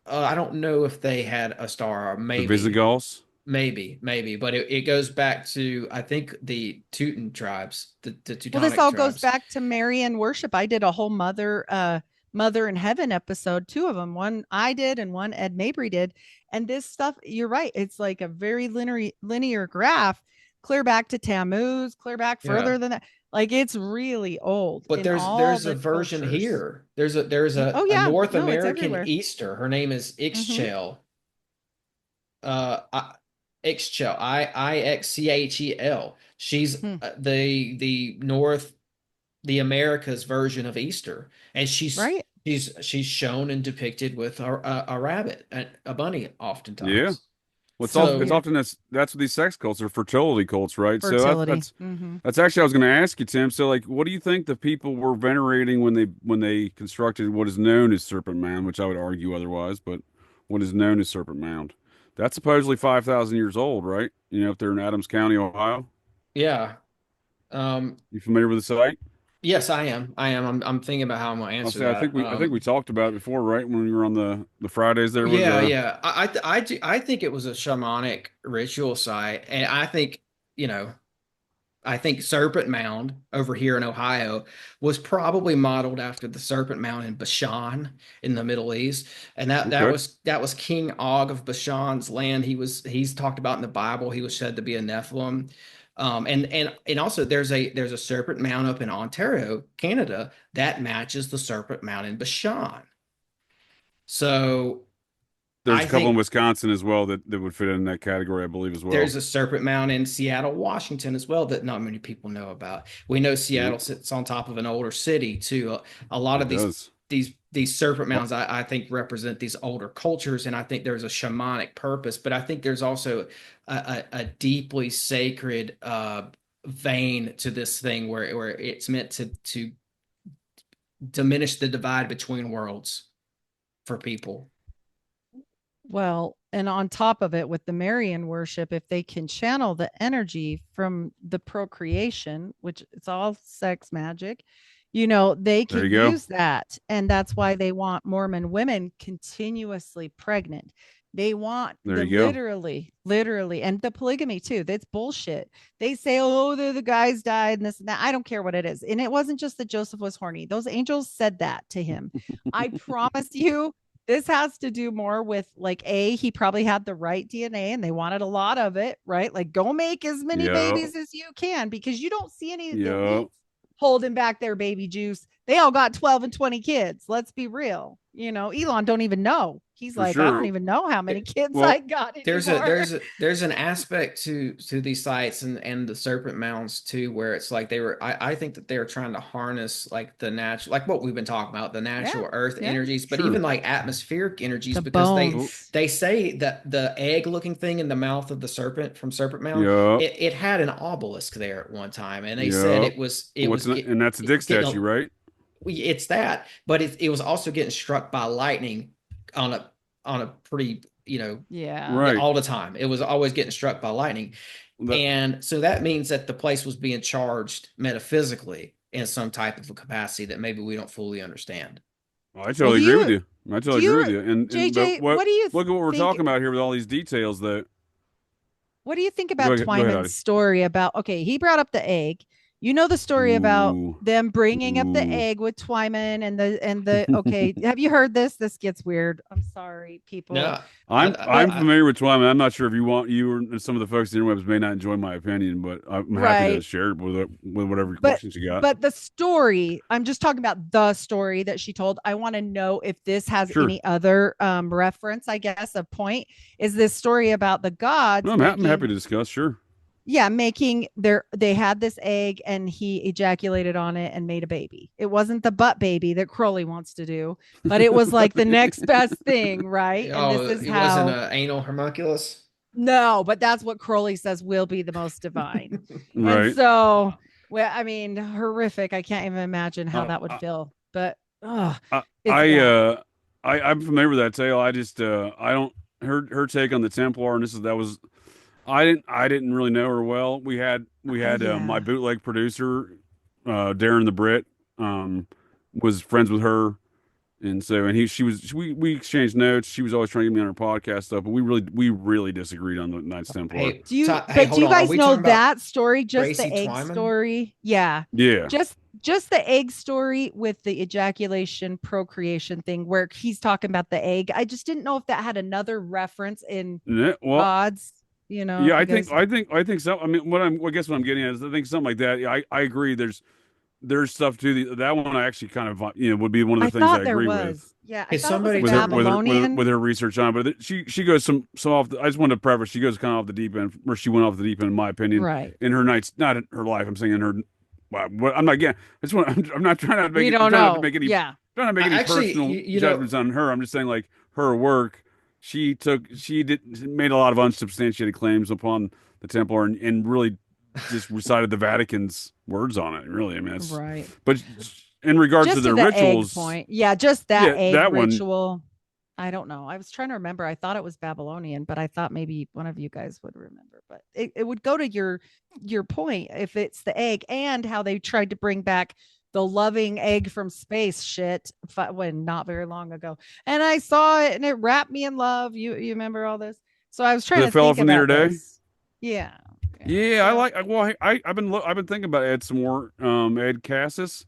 I don't know if they had Ostara, The maybe. Visigoths? Maybe, but it goes back to I think the Teuton tribes, the Well, this Teutonic all goes tribes. back to Marian worship. I did a whole Mother in Heaven episode, two of them. One I did and one Ed Mabry did. And this stuff, you're right. It's like a very linear graph, clear back to Tammuz, clear back Yeah, further than that. Like it's really old but in all there's a the version cultures. here. There's Oh a yeah. North No, it's American everywhere. Easter. Her name is Mm-hmm. Ixchel. Ixchel. Ixchel. She's Hmm. the North the Americas version of Easter, and Right. she's shown and depicted with a rabbit, a bunny, Yeah. oftentimes. Well, it's So Yeah. often that's what these sex cults are, fertility cults, right? So Fertility. Mm-hmm. that's actually I was going to ask you, Tim. So, like, what do you think the people were venerating when they constructed what is known as Serpent Mound, which I would argue otherwise, but what is known as Serpent Mound? That's supposedly 5,000 years old, right? If they're in Adams County, Ohio. yeah, um, You familiar with the site? yes, I am. I'm thinking about how I'm going to I'll answer say that. I think we talked about it before, right? When we were on the Fridays there with Yeah. I think it was a shamanic ritual site, and you know, I think Serpent Mound over here in Ohio was probably modeled after the Serpent Mound in Bashan in the Middle East, and okay. that was King Og of Bashan's land. He's talked about in the Bible. He was said to be a Nephilim, and also there's a Serpent Mound up in Ontario, Canada, that matches the Serpent Mound in Bashan. So There's I a couple in think Wisconsin as well that would fit in that category, I believe, as well. there's a Serpent Mound in Seattle, Washington as well that not many people know about. We know Yeah, Seattle sits on top of an older city too. A lot it of does. these Serpent Well, Mounds I think represent these older cultures, and I think there's a shamanic purpose, but I think there's also a deeply sacred vein to this thing where it's meant to diminish the divide between worlds for people. Well, and on top of it, with the Marian worship, if they can channel the energy from the procreation, which it's all sex magic, they There can you go. use that. And that's why they want Mormon women continuously pregnant. They want There the you go. literally, and the polygamy too. That's bullshit. They say, oh, the guys died and this and that. I don't care what it is. And it wasn't just that Joseph was horny. Those angels said that to him. I promise you, this has to do more with like he probably had the right DNA and they wanted a lot of it, right? Like go make as many Yep. babies as you can, because you don't see any of the Yep. elites holding back their baby juice. They all got 12 and 20 kids. Let's be real. Elon don't even know. He's For like, I don't sure. even know how many kids Well, I got anymore. There's an aspect to these sites and the serpent mounds too, where it's like I think that they were trying to harness like the natural, like what we've been talking about, the natural earth energies, but Sure. even like atmospheric energies, The because bones. they say that the egg looking thing in the mouth of the serpent from Serpent Mound, Yep. it had an obelisk there at one time, and they Yep. said it was and that's a dick statue, right? it's that, but it was also getting struck by lightning on a pretty, Yeah. Right. all the time. It was always getting struck by lightning. And so that means that the place was being charged metaphysically in some type of a capacity that maybe we don't fully understand. I totally agree with you. I totally agree with you. And JJ, but what do you look at what we're think- talking about here with all these details that What do you think Go about ahead, Heidi. Twyman's story about, okay, he brought up the egg. You know the story about Ooh. them bringing up the Ooh. egg with Twyman and the okay. Have you heard this? This gets weird. I'm sorry, people. No, I'm familiar with Twyman. I'm not sure if you or some of the folks in the interwebs may not enjoy my opinion, but I'm happy to share it with whatever questions you got. But the story, I'm just talking about the story that she told. I want to know if this has any other reference, I guess, a point. Is this story about the gods? No, I'm happy to discuss. Sure. Yeah, they had this egg and he ejaculated on it and made a baby. It wasn't the butt baby that Crowley wants to do, but it was like the next best thing, right? Oh, and this is it how wasn't an anal homunculus. No, but that's what Crowley says will be the most divine. Right. And so, well, I mean, horrific. I can't even imagine how that would feel. But I'm familiar with that tale. I just I don't her take on the Templar, and I didn't really know her well. We had my bootleg producer, Darren the Brit, was friends with her, and so we exchanged notes. She was always trying to get me on her podcast stuff, but we really disagreed on the Knights Templar. Hey, do you hold on. guys Are we know talking about that story? Just Gracie the egg Twyman? story? Yeah. Yeah. Just the egg story with the ejaculation procreation thing where he's talking about the egg. I just didn't know if that had another reference in gods. Yeah, I think so. I mean, I guess what I'm getting at is I think something like that. Yeah, I agree. There's stuff to that one. I actually kind of would be one of the things I agree with. Yeah, Is I thought it somebody was Babylonian. with her research on, but she goes some off. I just wanted to preface. She goes kind of off the deep end, or she went off the deep end, in my opinion. Right. In her nights, not in her life. I'm saying in her. Well, I'm not again. I'm not trying to make. We trying don't know. Not to make any. Yeah. Trying to make any Actually, personal judgments on her. I'm just saying like her work. She made a lot of unsubstantiated claims upon the Templar and really just recited the Vatican's words on it. Really, I mean, that's right. But in regards just to their the rituals, egg point, yeah, just that egg that ritual. One, I don't know. I was trying to remember. I thought it was Babylonian, but I thought maybe one of you guys would remember. But it would go to your point if it's the egg and how they tried to bring back the loving egg from space shit when not very long ago. And I saw it and it wrapped me in love. You remember all this? So I was trying to think from the about other day. this. Yeah. Yeah, I like. Well, I've been thinking about Ed some more. Ed Cassis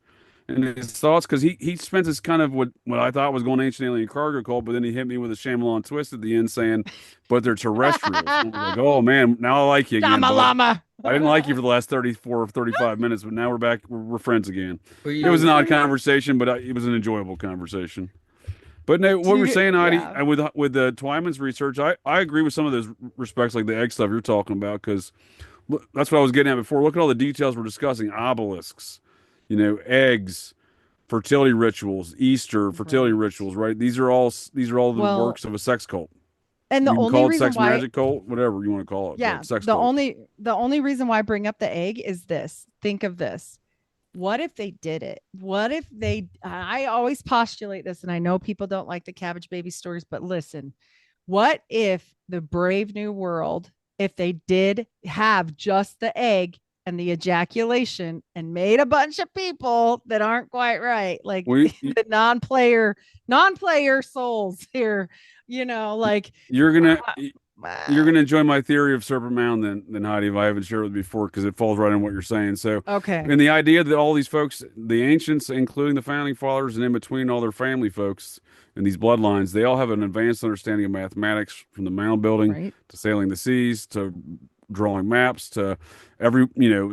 and his thoughts, because he spent this kind of what I thought was going ancient alien cargo cult, but then he hit me with a Shyamalan twist at the end, saying, "But they're terrestrials." I was like, oh man, now I like you again. Llama. I didn't like you for the last 34 or 35 minutes, but now we're back. We're friends again. It was an odd conversation, but it was an enjoyable conversation. But no, what we're saying, Heidi, with the Twyman's research, I agree with some of those respects, like the egg stuff you're talking about, because that's what I was getting at before. Look at all the details we're discussing: obelisks, eggs, fertility rituals, Easter fertility rituals. Right? These are all the works of a sex cult. And the only reason sex why magic cult, whatever you want to call it. Yeah. Sex the cult. only reason why I bring up the egg is this. Think of this. What if they did it? What if I always postulate this, and I know people don't like the cabbage baby stories, but listen, What if the Brave New World, if they did have just the egg and the ejaculation and made a bunch of people that aren't quite right, like We the non-player souls here, like you're gonna you're wow. gonna enjoy my theory of Serpent Mound then Heidi, if I haven't shared it with you before, because it falls right in what you're saying. So, Okay. and the idea that all these folks, the ancients, including the founding fathers, and in between all their family folks and these bloodlines, they all have an advanced understanding of mathematics, from the mound building Right. to sailing the seas to drawing maps to every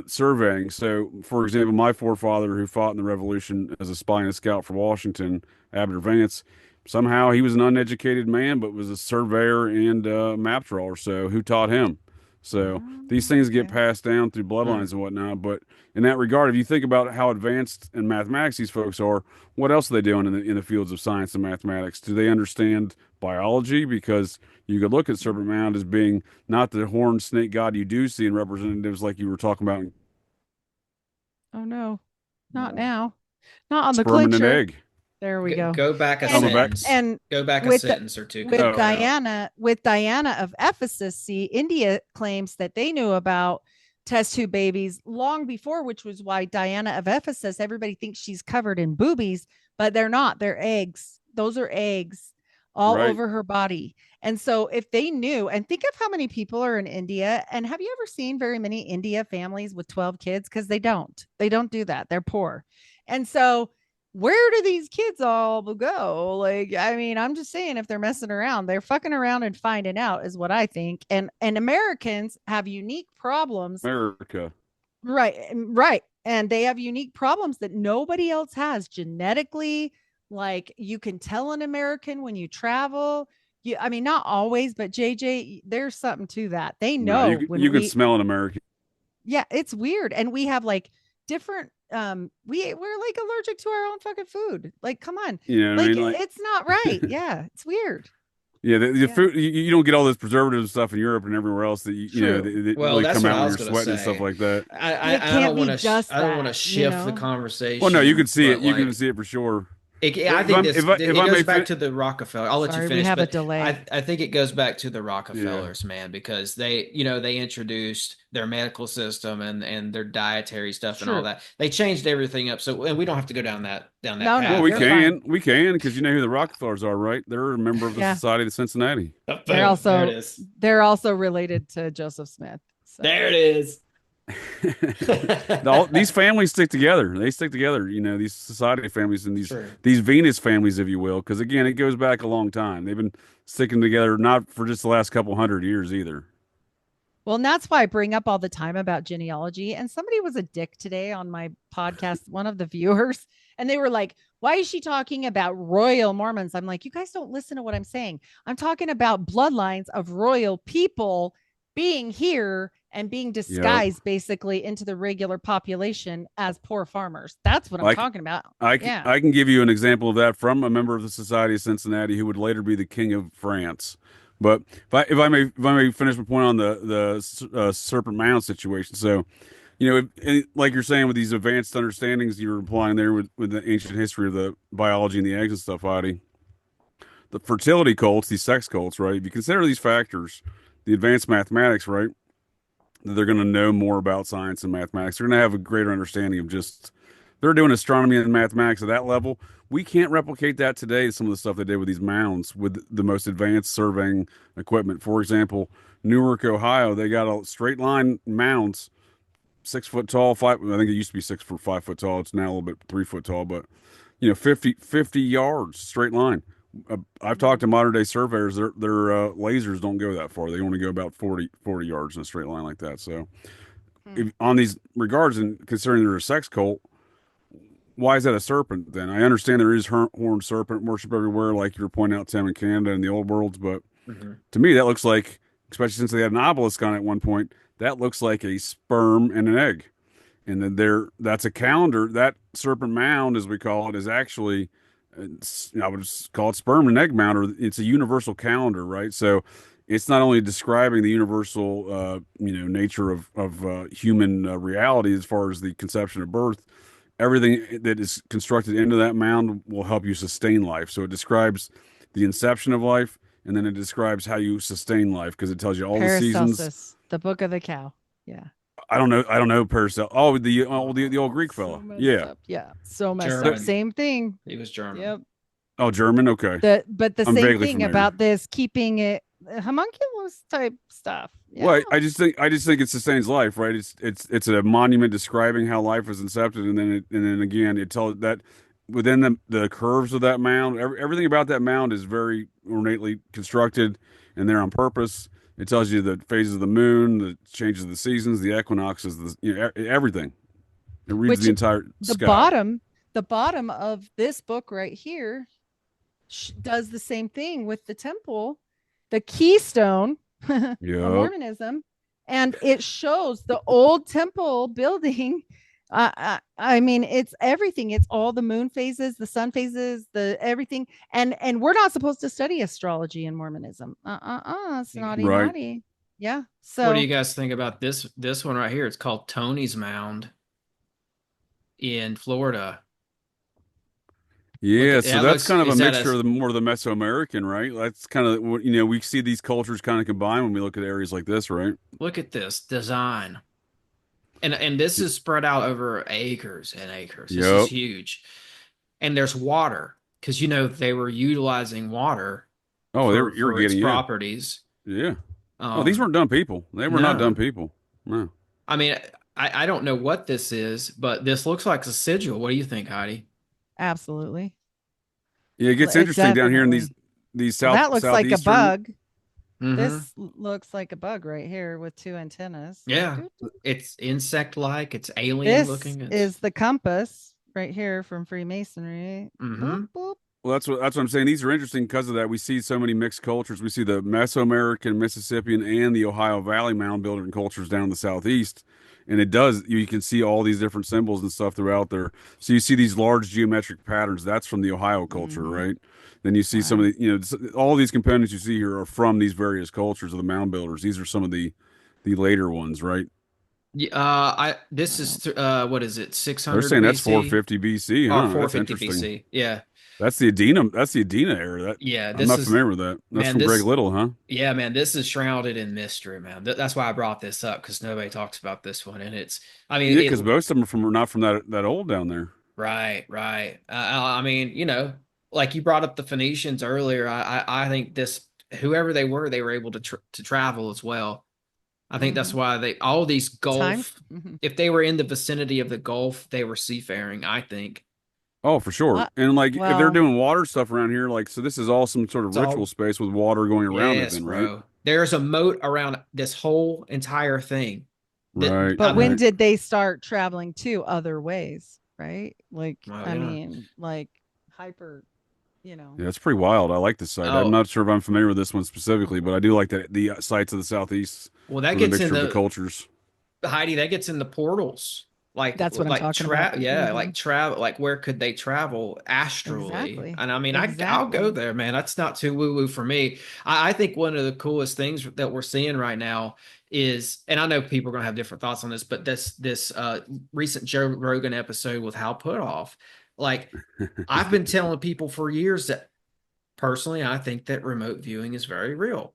surveying. So, for example, my forefather who fought in the Revolution as a spy and a scout for Washington, Abner Vance. Somehow he was an uneducated man, but was a surveyor and map drawer. So who taught him? So these things get Okay. passed down through bloodlines and whatnot. But in that regard, if you think about how advanced in mathematics these folks are, what else are they doing in the fields of science and mathematics? Do they understand biology? Because you could look at Serpent Mound as being not the horned snake god you do see in representatives like you were talking about in Oh no, not now. Not on the sperm and an clincher. egg. There we go. Go back a And, sentence. and Go back a with the- sentence or two. with Oh. Diana of Ephesus, see, India claims that they knew about test tube babies long before, which was why Diana of Ephesus, everybody thinks she's covered in boobies, but they're not. They're eggs. Those are eggs all Right. over her body. And so if they knew, and think of how many people are in India, and have you ever seen very many India families with 12 kids? Because they don't do that. They're poor. And so where do these kids all go? Like, I mean, I'm just saying, if they're messing around, they're fucking around and finding out, is what I think. And Americans have unique problems. America. Right. And they have unique problems that nobody else has genetically. Like, you can tell an American when you travel. I mean, not always, but JJ, there's something to that. They know when you can smell an American. Yeah, it's weird. And we have like different we're like allergic to our own fucking food. Like, come on. You know what I mean? Like, it's not right. Yeah, it's weird. yeah, the food, you don't get all this preservative stuff in Europe and everywhere else that you know True. that Well, really that's come what I out was when you're gonna sweating and stuff say. like that. It I can't don't be want to. just I don't want to that, shift the you know? conversation. Well, no, you can see but, it. You like, can see it for sure. I If think I'm- this, if I it may goes back fin- to the Rockefeller. I'll let Sorry, you we finish. have a but delay. I think it goes back to the Rockefellers, man, because they introduced their medical system and their dietary stuff and all Sure. that. They changed everything up. So, and we don't have to go down that No, path. no, Well, we you're can, fine. because you know who the Rockefellers are, right? They're a member of the Yeah. Society of Cincinnati. Boom. They're also there it is. they're also related to Joseph Smith. So. There it is. These families stick together. They stick together. You know, these society families and True. these Venus families, if you will, because again, it goes back a long time. They've been sticking together not for just the last couple hundred years either. Well, and that's why I bring up all the time about genealogy. And somebody was a dick today on my podcast, one of the viewers, and they were like, why is she talking about royal Mormons? I'm like, you guys don't listen to what I'm saying. I'm talking about bloodlines of royal people being here and being disguised basically into the regular population as poor farmers. That's what I'm talking about. I can give you an example of that from a member of the Society of Cincinnati who would later be the King of France. But if I may finish my point on the Serpent Mound situation. So, you know, like you're saying with these advanced understandings you're applying there with the ancient history of the biology and the eggs and stuff, Heidi. The fertility cults, these sex cults, right? If you consider these factors, the advanced mathematics, right? They're going to know more about science and mathematics. They're going to have a greater understanding of just, they're doing astronomy and mathematics at that level. We can't replicate that today, some of the stuff they did with these mounds with the most advanced surveying equipment. For example, Newark, Ohio, they got a straight line mounds, 6 foot tall, I think it used to be 6 foot, 5 foot tall. It's now a little bit 3 foot tall, but 50 yards straight line. I've talked to modern day surveyors. Their lasers don't go that far. They only go about 40 yards in a straight line like that. So on these regards, and considering they're a sex cult, why is that a serpent then? I understand there is horned serpent worship everywhere, like you were pointing out, Tim, in Canada and the old worlds. But to me, that looks like, especially since they had an obelisk on it at one point, that looks like a sperm and an egg. And then that's a calendar. That serpent mound, as we call it, is actually, I would call it sperm and egg mound, or it's a universal calendar, right? So it's not only describing the universal, nature of human reality as far as the conception of birth. Everything that is constructed into that mound will help you sustain life. So it describes the inception of life and then it describes how you sustain life because it tells you all the seasons. Paracelsus, the book of the cow. Yeah. I don't know Paracelsus. Oh, the old Greek So fellow. messed Yeah. up. Yeah. So messed up. German. Same thing. He was German. Yep. Oh, German. Okay. But the I'm same vaguely thing familiar. about this keeping it homunculus type stuff. Yeah. Well, I just think it sustains life, right? It's a monument describing how life was incepted, and then again it tells that within the curves of that mound, everything about that mound is very ornately constructed and there on purpose. It tells you the phases of the moon, the changes of the seasons, the equinoxes, everything. It reads Which the entire the sky. bottom of this book right here does the same thing with the temple, the keystone of Yep. Mormonism, and it shows the old temple building. I mean, it's everything. It's all the moon phases, the sun phases, the everything. And we're not supposed to study astrology in Mormonism. It's naughty, Right. naughty. Yeah. So What do you guys think about this one right here? It's called Tony's Mound in Florida. Yeah, Look, so that that's looks- kind of a is that mixture of more of the Mesoamerican, right? That's kind of what we see these cultures kind of combine when we look at areas like this, right? Look at this design. And this is spread out over acres and acres. This is Yep. huge. And there's water because they were utilizing water Oh, they were for its irrigating, yeah. properties. Yeah. Oh, these weren't dumb people. They were not no. dumb people. No. I mean, I don't know what this is, but this looks like a sigil. What do you think, Heidi? absolutely. Yeah, it gets It interesting down here in definitely- these Well, south that looks like a southeastern. bug. Mhm. This looks like a bug right here with two antennas. Yeah. It's insect-like. It's This alien-looking. is the compass right here from Freemasonry. Mhm. Boop, boop. Well, that's what I'm saying. These are interesting because of that. We see so many mixed cultures. We see the Mesoamerican, Mississippian, and the Ohio Valley mound building cultures down in the southeast. And you can see all these different symbols and stuff throughout there. So you see these large geometric patterns. That's from the Ohio culture, Mhm. right? Then you see some of the, all these components you see here are from these various cultures of the mound builders. These are some of the later ones, right? Yeah, this is what is it? 600 They're saying that's BC? 450 BC, Or huh? That's 450 interesting. BC. Yeah. That's the Adena era. Yeah, I'm this not is familiar with that. That's man, from this- Greg Little, huh? Yeah, man, this is shrouded in mystery, man. That's why I brought this up because nobody talks about this one, and I mean, Yeah, because most of them are not from that old down there. right. I mean, like you brought up the Phoenicians earlier. I think whoever they were able to travel as well. I think that's why all these Gulf, Mhm. if they were in the vicinity of the Gulf, they were seafaring, I think. Oh, for sure. What? And like if they're Well- doing water stuff around here, like so this is all some sort of It's all- ritual space with water going around Yes, it then, bro. right? There's a moat around this whole entire thing. Right. But when right. did they start traveling to other ways? Right? Like, Oh, I yeah. mean, like hyper, Yeah, it's pretty wild. I like this site. Oh. I'm not sure if I'm familiar with this one specifically, but I do like the sites of the southeast. Well, that with a gets in mixture of the cultures. Heidi, that gets in the portals. Like That's what I'm like talking about. Yeah, Mhm. like travel. Like where could they travel astrally? Exactly. And I mean, I'll go Exactly. there, man. That's not too woo woo for me. I think one of the coolest things that we're seeing right now is, and I know people are gonna have different thoughts on this, but this recent Joe Rogan episode with Hal Puthoff, like I've been telling people for years that personally, I think that remote viewing is very real.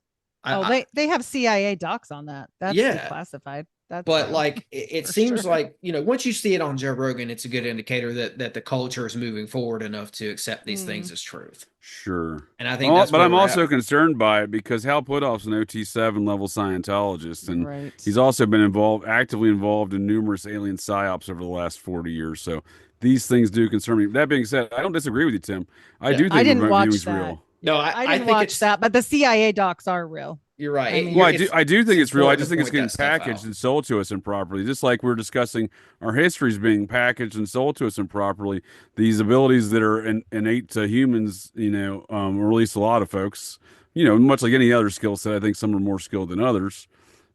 They have CIA docs on that. That's Yeah. classified. That's But real. like it For seems sure. like once you see it on Joe Rogan, it's a good indicator that the culture is moving forward enough to accept these things as truth. Sure. And I think that's but where I'm we're also at. concerned by it because Hal Puthoff's an OT7 level Scientologist, and Right. he's also been actively involved in numerous alien psyops over the last 40 years. So these things do concern me. That being said, I don't disagree with you, Tim. I Yeah. do think I didn't remote watch viewing's that. real. No, I I didn't think watch it's that, but the CIA docs are real. You're right. I mean- Well, I do think it's real. I important just to think it's point getting that stuff packaged out. and sold to us improperly. Just like we're discussing our histories being packaged and sold to us improperly. These abilities that are innate to humans, or at least a lot of folks, much like any other skill set, I think some are more skilled than others.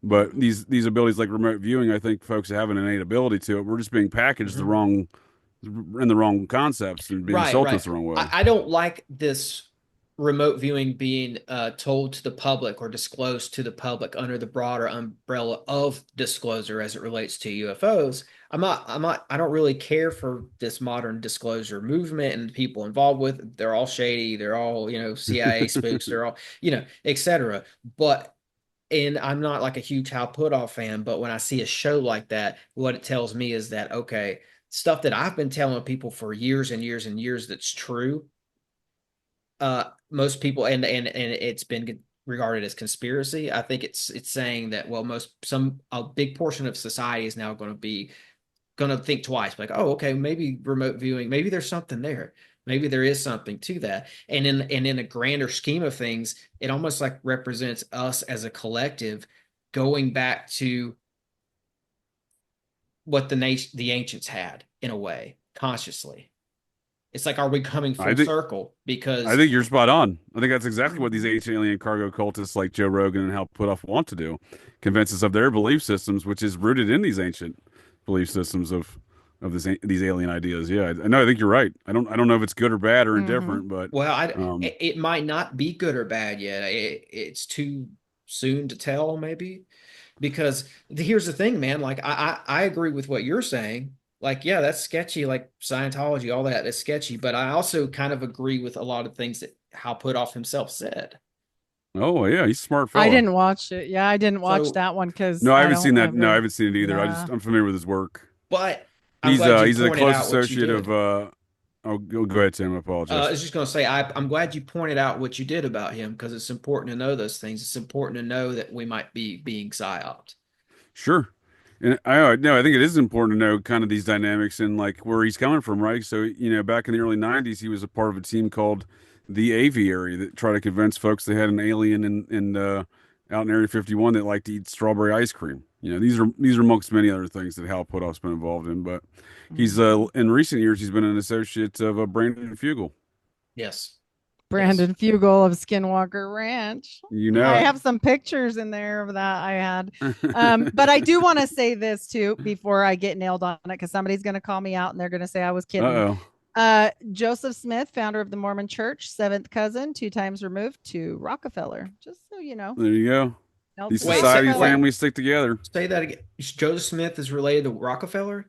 But these abilities like remote viewing, I think folks have an innate ability to it. We're just being packaged the wrong concepts and being sold to us the wrong way. I don't like this remote viewing being told to the public or disclosed to the public under the broader umbrella of disclosure as it relates to UFOs. I don't really care for this modern disclosure movement and the people involved with it. They're all shady. They're all, CIA spooks. They're all, etc. But, and I'm not like a huge Hal Puthoff fan, but when I see a show like that, what it tells me is that, okay, stuff that I've been telling people for years and years and years that's true. Most people, and it's been regarded as conspiracy. I think it's saying that, well, a big portion of society is now going to think twice, like, oh, okay, maybe remote viewing, maybe there's something there. Maybe there is something to that. And in a grander scheme of things, it almost like represents us as a collective going back to what the ancients had, in a way, consciously. It's like, are we coming full circle? Because I think you're spot on. I think that's exactly what these ancient alien cargo cultists like Joe Rogan and Hal Puthoff want to do. Convince us of their belief systems, which is rooted in these ancient belief systems of these alien ideas. Yeah, I think you're right. I don't know if it's good or bad or indifferent, but it might not be good or bad yet. It's too soon to tell, maybe, because here's the thing, man. Like, I agree with what you're saying. Like, yeah, that's sketchy. Like Scientology, all that is sketchy. But I also kind of agree with a lot of things that Hal Puthoff himself said. Oh yeah, he's a smart fellow. I didn't watch it. Yeah, I didn't watch that one because no, I haven't seen that. No, I haven't seen it either. I'm familiar with his work. But he's a close associate of. Oh, go ahead, Tim. I apologize. I was just going to say, I'm glad you pointed out what you did about him, because it's important to know those things. It's important to know that we might be being psyoped. Sure. And I think it is important to know kind of these dynamics and like where he's coming from, right? So, back in the early 90s, he was a part of a team called the Aviary that tried to convince folks they had an alien out in Area 51 that liked to eat strawberry ice cream. These are amongst many other things that Hal Puthoff's been involved in, but he's in recent years he's been an associate of Brandon Fugel. Yes. Brandon Fugel of Skinwalker Ranch. I have some pictures in there of that I had. But I do want to say this too before I get nailed on it, because somebody's going to call me out and they're going to say I was kidding. Joseph Smith, founder of the Mormon Church, 7th cousin, 2 times removed to Rockefeller. Just so you know. There you go. These society families stick together. Say that again. Joseph Smith is related to Rockefeller?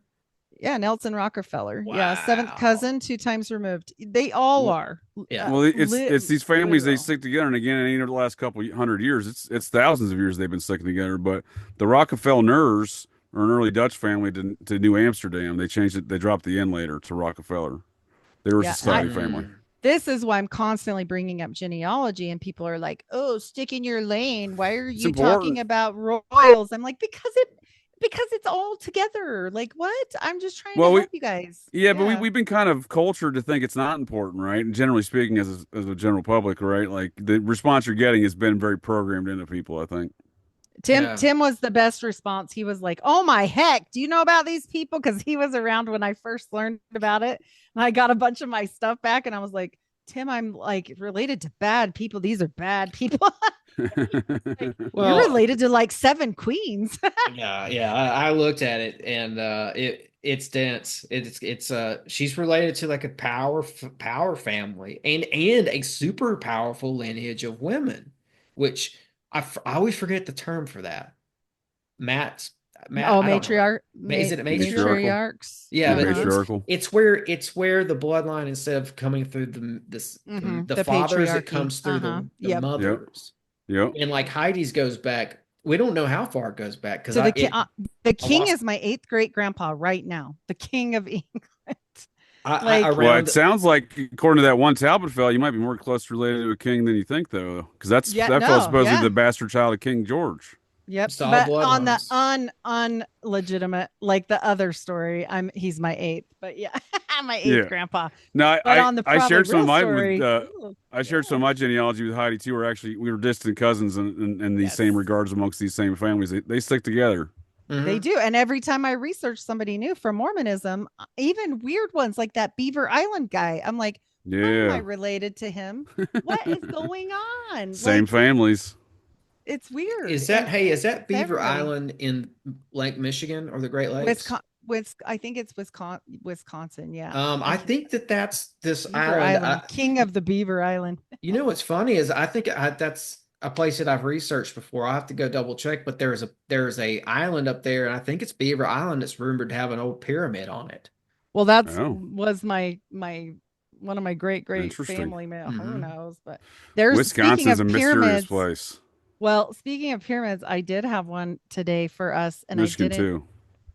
Yeah, Nelson Rockefeller. Wow. Yeah, 7th cousin, 2 times removed. They all are. Yeah. Well, it's these families, they stick together, and again, in the last couple hundred years, it's thousands of years they've been sticking together. But the Rockefellers are an early Dutch family to New Amsterdam. They changed it. They dropped the N later to Rockefeller. They were a society family. This is why I'm constantly bringing up genealogy, and people are like, "Oh, stick in your lane. Why are you talking about royals?" I'm like, because it's all together. Like, what? I'm just trying to help you guys. Yeah, but we've been kind of cultured to think it's not important, right? And generally speaking, as a general public, right? Like the response you're getting has been very programmed into people, I think. Tim was the best response. He was like, "Oh my heck, do you know about these people?" Because he was around when I first learned about it, and I got a bunch of my stuff back, and I was like, "Tim, I'm like related to bad people. These are bad people." Like, you're related to like 7 queens. yeah. I looked at it, and it's dense. It's she's related to like a power family and a super powerful lineage of women, which I always forget the term for that. Matt. Matriarch. Is it matriarchs? Yeah, matriarchal. It's where the bloodline, instead of coming through the fathers, it comes through the mothers. Yep. And like Heidi's goes back. We don't know how far it goes back, because the king is my 8th great grandpa right now. The king of England. It sounds like, according to that one Talbot fella, you might be more close related to a king than you think, though, because that fellow's supposedly the bastard child of King George. Yep. But on the unlegitimate, like the other story, he's my 8th, but yeah, my 8th grandpa. No, I shared some of my I shared some of my genealogy with Heidi too. We were distant cousins in these same regards amongst these same families. They stick together. Mm-hmm. They do. And every time I research somebody new for Mormonism, even weird ones like that Beaver Island guy, I'm like, how am I related to him? What is going on? Same families. It's weird. Is that Beaver Island in Lake Michigan or the Great Lakes? I think it's Wisconsin. Yeah. I think that's this Beaver Island, King of the Beaver Island. You know what's funny is I think a place that I've researched before. I'll have to go double check, but there's a island up there, and I think it's Beaver Island that's rumored to have an old pyramid on it. Well, that's Oh. was my one of my great Interesting. family mail. Who Mhm. knows? But speaking Wisconsin's of a mysterious pyramids. place. Well, speaking of pyramids, I did have one today for us, and Michigan I too.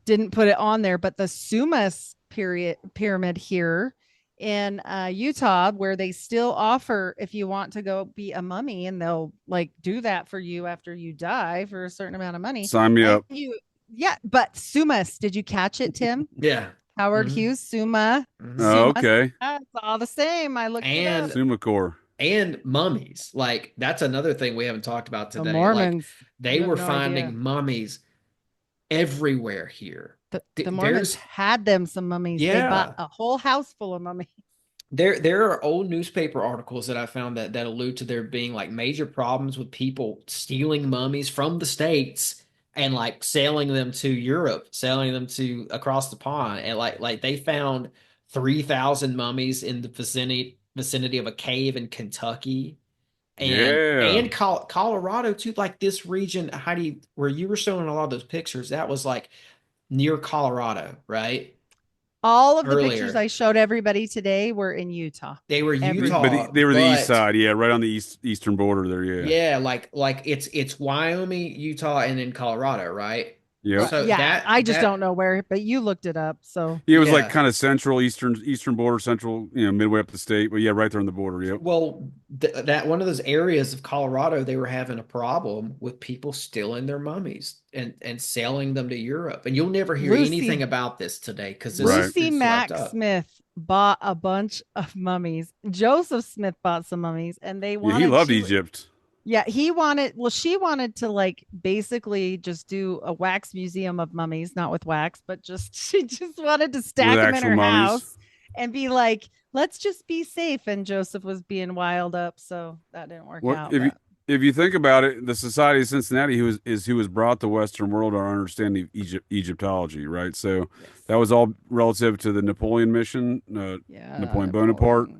didn't put it on there, but the Sumas pyramid here in Utah, where they still offer if you want to go be a mummy, and they'll like do that for you after you die for a certain amount of money. Sign me And up. yeah, but Sumas, did you catch it, Tim? Yeah. Howard Mhm. Hughes, Suma. Mhm. Oh, Sumas. okay. It's all the same. I looked it And up. Sumacor. and mummies. Like that's another thing we haven't talked about The today. Mormons. Like they you have were no finding idea. mummies everywhere here. The Mormons had them some mummies. They bought Yeah. a whole house full of mummies. There are old newspaper articles that I found that allude to there being like major problems with people stealing mummies from the States and like selling them to Europe, selling them to across the pond. And like they found 3,000 mummies in the vicinity of a cave in Kentucky and Yeah. Colorado too. Like this region, Heidi, where you were showing a lot of those pictures, that was like near Colorado, right? All of the pictures Earlier. I showed everybody today were in Utah. They were Everything. Utah, But they were the east but side, yeah, right on the eastern border there, yeah. yeah, like it's Wyoming, Utah, and then Colorado, right? Yep. So Yeah, I just don't know where, but you looked it up. So Yeah, it was like Yeah. kind of central, eastern border, central, midway up the state. But yeah, right there on the border. Yep. Well, that one of those areas of Colorado, they were having a problem with people stealing their mummies and selling them to Europe. And you'll never hear Lucy- anything about this today because this Right. is Lucy too Mack fucked up. Smith bought a bunch of mummies. Joseph Smith bought some mummies, and they Yeah, wanted. he loved Egypt. Yeah, he wanted. Well, she wanted to like basically just do a wax museum of mummies, not with wax, but just she just wanted to stack With them in actual her mummies. house and be like, let's just be safe. And Joseph was being wild up, so that didn't work Well, out. if you think about it, the Society of Cincinnati, who was brought the Western world our understanding of Egyptology, right? So that was all relative to the Napoleon mission, Napoleon Bonaparte.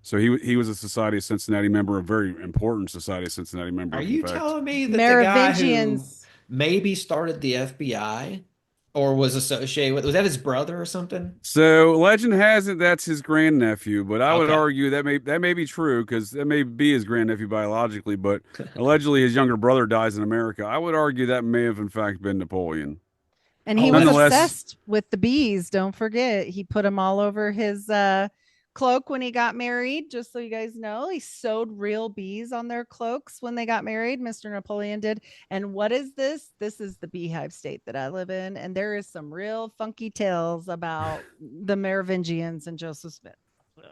So he was a Society of Cincinnati member, a very important Society of Cincinnati member. Are in you fact. telling me that the guy who Merovingians. maybe started the FBI or was associated with, was that his brother or something? So legend has it that's his grandnephew, but I would Okay. argue that may be true because that may be his grandnephew biologically, but allegedly his younger brother dies in America. I would argue that may have in fact been Napoleon. And he was Nonetheless- obsessed with the bees. Don't forget, he put them all over his cloak when he got married. Just so you guys know, he sewed real bees on their cloaks when they got married. Mr. Napoleon did. And what is this? This is the beehive state that I live in, and there is some real funky tales about the Merovingians and Joseph Smith.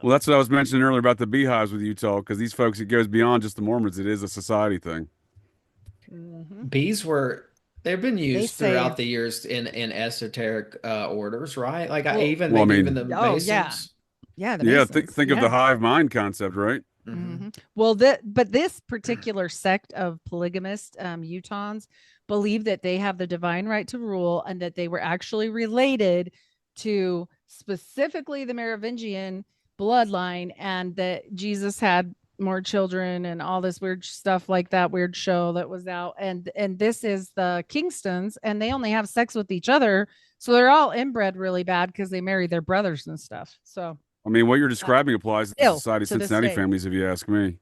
Well, that's what I was mentioning earlier about the beehives with Utah, because these folks, it goes beyond just the Mormons. It is a society thing. Bees they've been used say- throughout the years in esoteric orders, right? Like Well- even Well, I maybe mean- even the Oh, Masons. yeah. Yeah, the Yeah, Masons. think of Yeah. the hive mind concept, right? Mhm. Well, but this particular sect of polygamist Utahns believe that they have the divine right to rule and that they were actually related to specifically the Merovingian bloodline, and that Jesus had more children and all this weird stuff like that weird show that was out. And this is the Kingstons, and they only have sex with each other. So they're all inbred really bad because they marry their brothers and stuff. So I mean, what you're describing applies to the still, Society of to this Cincinnati day. families, if you ask me.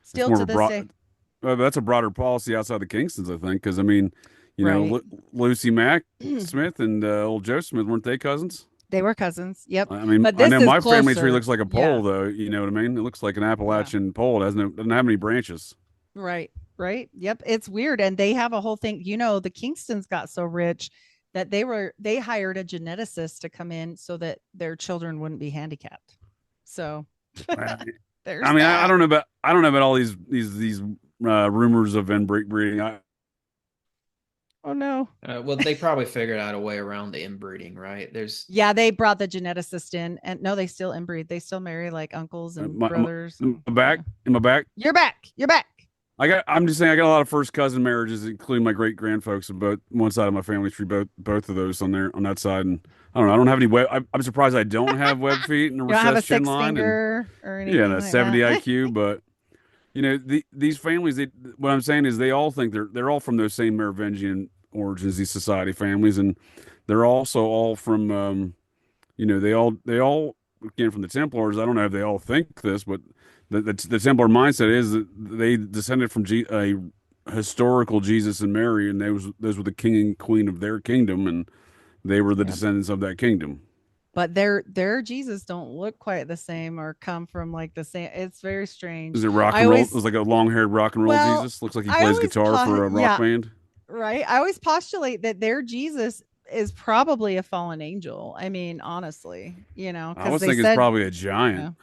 still more to of a this day. That's a broader policy outside the Kingstons, I think, because I mean, Right. Lucy Mack Smith and old Joe Smith, weren't they cousins? They were cousins. Yep. I mean, But I this know is my family tree closer. looks like a pole, though. You know what I mean? It looks like an Appalachian pole. It doesn't have any branches. Right. Yep. It's weird. And they have a whole thing. The Kingstons got so rich that they hired a geneticist to come in so that their children wouldn't be handicapped. So there's I mean, that. I don't know about all these rumors of inbreeding. Oh no. Well, they probably figured out a way around the inbreeding, right? Yeah, they brought the geneticist in, and no, they still inbreed. They still marry like uncles and brothers. In my back. You're back. I'm just saying, I got a lot of first cousin marriages, including my great grandfolks on both one side of my family tree, both of those on that side. And I don't know. I don't have any web. I'm surprised I don't have web feet and a You don't have a recessed chin six line. finger or anything. And a like 70 that. IQ, but these families. What I'm saying is they all think they're all from those same Merovingian origins. These society families, and they're also all from they all again from the Templars. I don't know if they all think this, but the Templar mindset is that they descended from a historical Jesus and Mary, and those were the king and queen of their kingdom, and they were the descendants of that kingdom. But their Jesus don't look quite the same or come from like the same. It's very strange. Is it rock and roll? It was like a long-haired rock and roll Jesus. Looks like he plays guitar for a rock band. Right. I always postulate that their Jesus is probably a fallen angel. I mean, honestly, I was thinking it's probably a giant.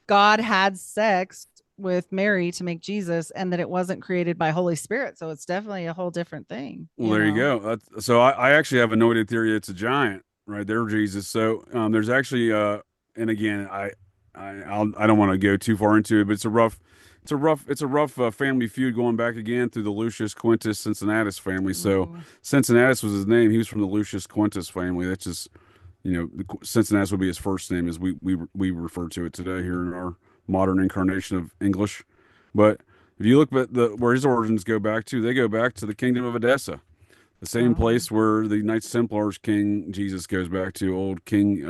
God had sex with Mary to make Jesus, and that it wasn't created by Holy Spirit. So it's definitely a whole different thing. Well, there you go. So I actually have a noted theory it's a giant, right there, Jesus. So there's actually and again I don't want to go too far into it, but it's a rough family feud going back again through the Lucius Quintus Cincinnatus family. So Cincinnatus was his name. He was from the Lucius Quintus family. That's just Cincinnatus would be his first name as we refer to it today here in our modern incarnation of English. But if you look at where his origins go back to, they go back to the kingdom of Edessa, the same place where the Knights Templars King Jesus goes back to, old King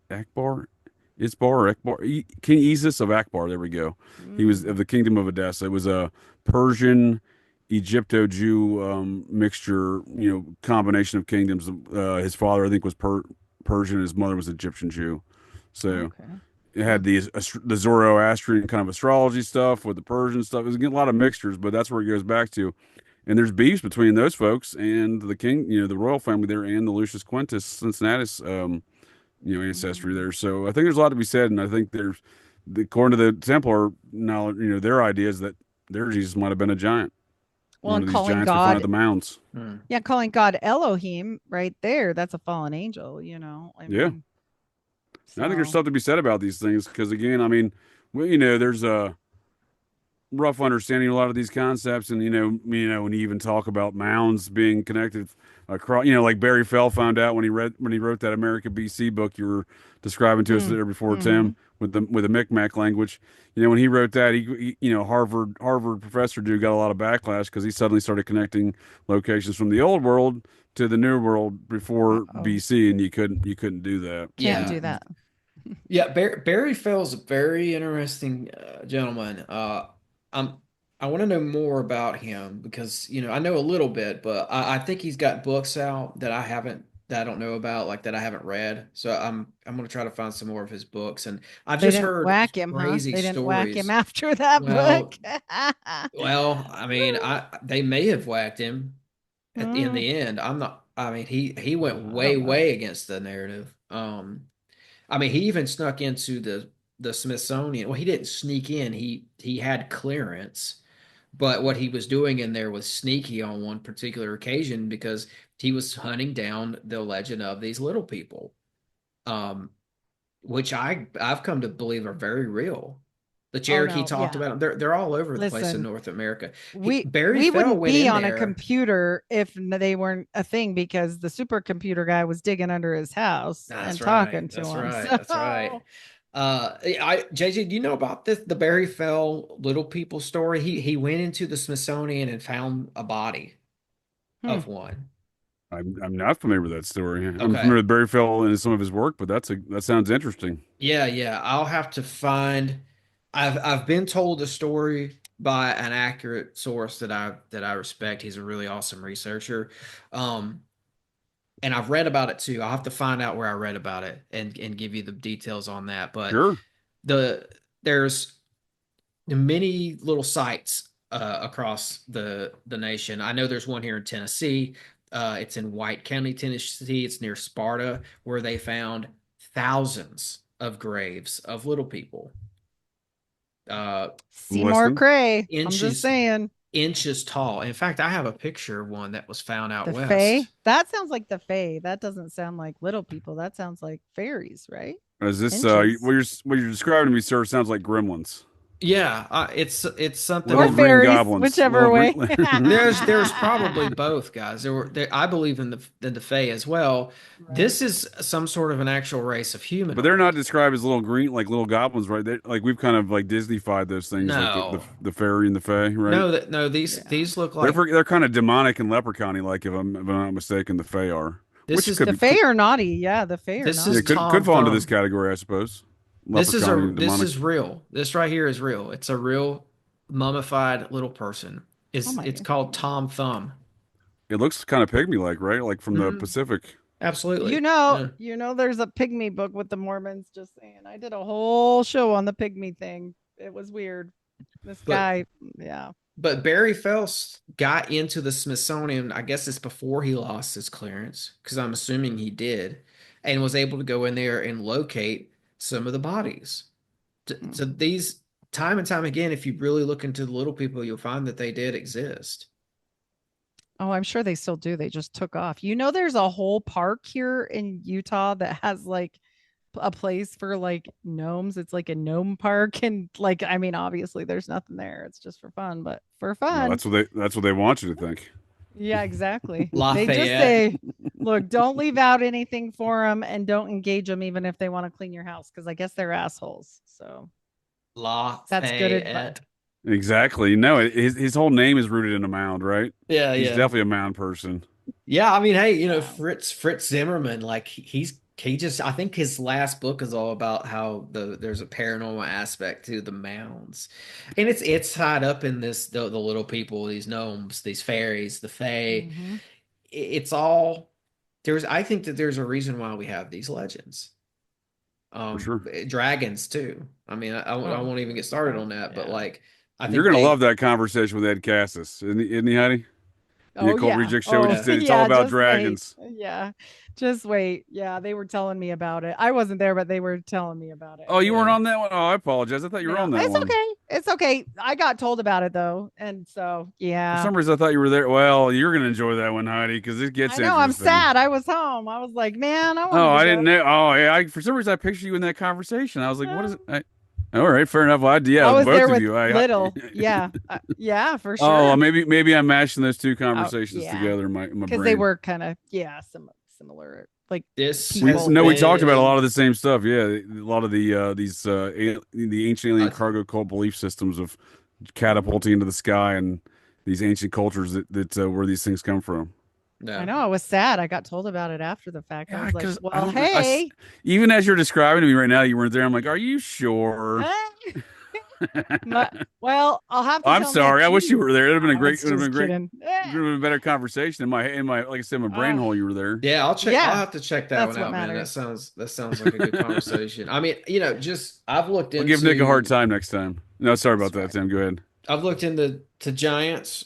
Akbar, King Isis of Akbar. There we go. He was of the kingdom of Edessa. It was a Persian Egypto-Jew mixture, combination of kingdoms. His father, I think, was Persian. His mother was Egyptian Jew. So it had the Zoroastrian kind of astrology stuff with the Persian stuff. It was getting a lot of mixtures, but that's where it goes back to. And there's beefs between those folks and the king, the royal family there, and the Lucius Quintus Cincinnatus, ancestry there. So I think there's a lot to be said, and I think according to the Templar knowledge, their idea is that their Jesus might have been a giant. Well, and calling God the Mounds. Yeah, calling God Elohim right there, that's a fallen angel, I mean, so. I think there's something to be said about these things because, again, I mean, there's a rough understanding of a lot of these concepts, and when you even talk about mounds being connected across, like Barry Fell found out when he wrote that America BC book you were describing to us there before, Tim, with the Micmac language. When he wrote that, he Harvard professor dude got a lot of backlash because he suddenly started connecting locations from the old world to the new world before BC, and you couldn't do that. Can't do that. Yeah, Barry Fell's a very interesting gentleman. I want to know more about him because I know a little bit, but I think he's got books out that I don't know about, like that I haven't read. So I'm going to try to find some more of his books. And I've just heard whack him, crazy They didn't stories. whack him after that book. Well, I mean, they may have whacked him in the end. I'm not. I mean, he went way against the narrative. I mean, he even snuck into the Smithsonian. Well, he didn't sneak in. He had clearance, but what he was doing in there was sneaky on one particular occasion because he was hunting down the legend of these little people, which I've come to believe are very real. The Cherokee talked about them. They're all over the place in North America. We wouldn't be on a computer if they weren't a thing because the supercomputer guy was digging under his house and talking to him. That's right. JJ, do you know about the Barry Fell little people story? He went into the Smithsonian and found a body of one. I'm not familiar with that story. I'm familiar with Barry Fell and some of his work, but that sounds interesting. Yeah. I'll have to find. I've been told the story by an accurate source that I respect. He's a really awesome researcher. And I've read about it too. I'll have to find out where I read about it and give you the details on that. But sure. There's many little sites across the nation. I know there's one here in Tennessee. It's in White County, Tennessee. It's near Sparta, where they found thousands of graves of little people. Seymour Cray. I'm just saying. Inches tall. In fact, I have a picture of one that was found out west. Fae? That sounds like the Fae. That doesn't sound like little people. That sounds like fairies, right? Is this what you're describing to me, sir? Sounds like gremlins. Yeah, it's something. Or Little green fairies, goblins. whichever way. There's probably both, guys. I believe in the Fae as well. Right. This is some sort of an actual race of But they're not humanoid. described as little green, like little goblins, right? They, like we've kind of like Disneyfied those things, like No, the fairy and the fae, right? no. Yeah. These look like They're kind of demonic and leprechaun-y, like if I'm not mistaken, the fae are, this which is The Fae are naughty. Yeah, the Fae are this is yeah, naughty. could Tom fall into this Thumb. category, I suppose. Leprechaun and This demonic. is real. This right here is real. It's a real mummified little person. Oh my It's God. called Tom Thumb. It looks kind of pygmy-like, right? Like from the Mhm. Pacific. Absolutely. Yeah. There's a pygmy book with the Mormons, just saying. I did a whole show on the pygmy thing. It was weird. This But guy, yeah. But Barry Phelps got into the Smithsonian, I guess it's before he lost his clearance, because I'm assuming he did, and was able to go in there and locate some of the bodies. Mm. So these, time and time again, if you really look into the little people, you'll find that they did exist. Oh, I'm sure they still do. They just took off. There's a whole park here in Utah that has like a place for like gnomes. It's like a gnome park. And like, I mean, obviously there's nothing there. It's just for fun, but for Well, fun. that's what they want you to think. Yeah, exactly. They just Lafayette. say, look, don't leave out anything for them and don't engage them even if they want to clean your house, because I guess they're assholes. So that's good advice. Lafayette. Exactly. No, his whole name is rooted in a mound, right? Yeah, He's yeah. definitely a mound person. Yeah, I mean, hey, Wow. Fritz Zimmerman, like he just I think his last book is all about how there's a paranormal aspect to the mounds. And it's tied up in the little people, these gnomes, these fairies, the fae. Mhm. It's all I think that there's a reason why we have these legends. For sure. Dragons too. I mean, I Oh, won't even get started on that, but yeah. like I You're think gonna they love that conversation with Ed Cassis, isn't he, Heidi? The Oh Occult yeah. Reject show we Oh just did. It's all yeah. about Just wait. dragons. Yeah. Just wait. Yeah. They were telling me about it. I wasn't there, but they were telling me about it. Oh, you weren't yeah. on that one? Oh, I apologize. I thought you were No, on that it's one. okay. It's okay. I got told about it though. And so, For yeah. some reason, I thought you were there. Well, you're gonna enjoy that one, Heidi, because it gets I know. I'm interesting. sad. I was home. I was like, man, I Oh, wanted I to didn't go. know. Oh, yeah. For some reason, I pictured you in that conversation. I was like, what is it? All right, fair enough. Well, yeah, I was both there of with you. little. Yeah. Yeah, for Oh, sure. maybe I'm mashing those two Oh, conversations yeah. together in my Because they brain. were kind of, This similar. Like has people. We talked about a been lot of the same stuff. Yeah, a lot of the ancient alien uh, cargo cult belief systems of catapulting into the sky and these ancient cultures that where these things come from. no. I know. I was sad. I got told about it after the fact. I Yeah, was like, because well, hey. even as you're describing to me right now, you weren't there. I'm like, are you sure? Well, I'll have to I'm tell sorry. Nick I wish you were there. It'd have been a I great. was It would have been just great. kidding. It would have been a better conversation in my like I said, my brain hole. You were there. Yeah, I'll check. Yeah, I'll have to check that that's one what out, man. matters. That sounds like a good conversation. I mean, just I've looked I'll into give Nick a hard time next time. No, sorry about That's that, right. Tim. Go ahead. I've looked into giants.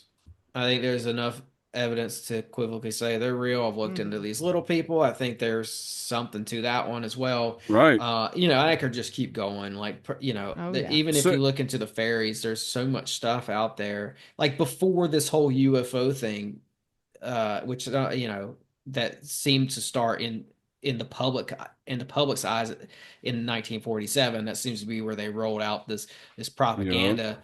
I think there's enough evidence to equivocally say they're real. I've looked into Mhm. these little people. I think there's something to that one as well. Right. I could just keep going. Like, Oh, yeah. even if So- you look into the fairies, there's so much stuff out there. Like before this whole UFO thing, which that seemed to start in the public's eyes in 1947. That seems to be where they rolled out this propaganda.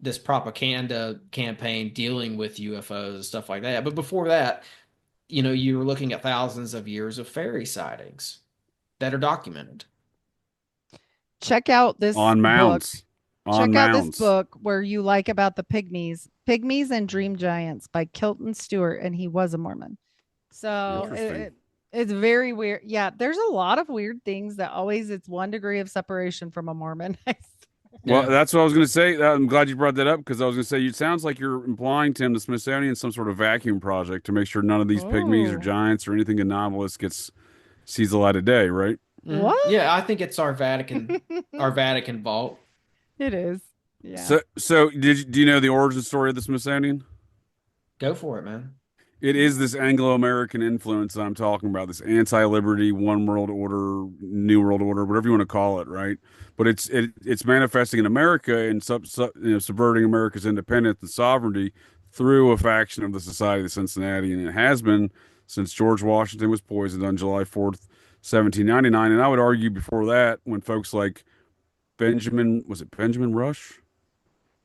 This propaganda campaign dealing with UFOs and stuff like that. But before that, you were looking at thousands of years of fairy sightings that are documented. Check out this On book. mounds. On Check out this mounds. book where you like about the Pygmies and Dream Giants by Kilton Stewart, and he was a Mormon. So Interesting. it's very weird. Yeah, there's a lot of weird things that always it's 1 degree of separation from a Mormon. Well, Yeah. that's what I was going to say. I'm glad you brought that up because I was going to say it sounds like you're implying, Tim, the Smithsonian some sort of vacuum project to make sure none of these pygmies or Oh. giants or anything anomalous sees the light of day, right? Mhm. What? Yeah, I think it's our Vatican vault. It is. Yeah. So do you know the origin story of the Smithsonian? Go for it, man. It is this Anglo-American influence that I'm talking about, this anti-liberty, one world order, new world order, whatever you want to call it, right? But it's manifesting in America and subverting America's independence and sovereignty through a faction of the Society of Cincinnati, and it has been since George Washington was poisoned on July 4th, 1799. And I would argue before that, when folks like Benjamin Rush?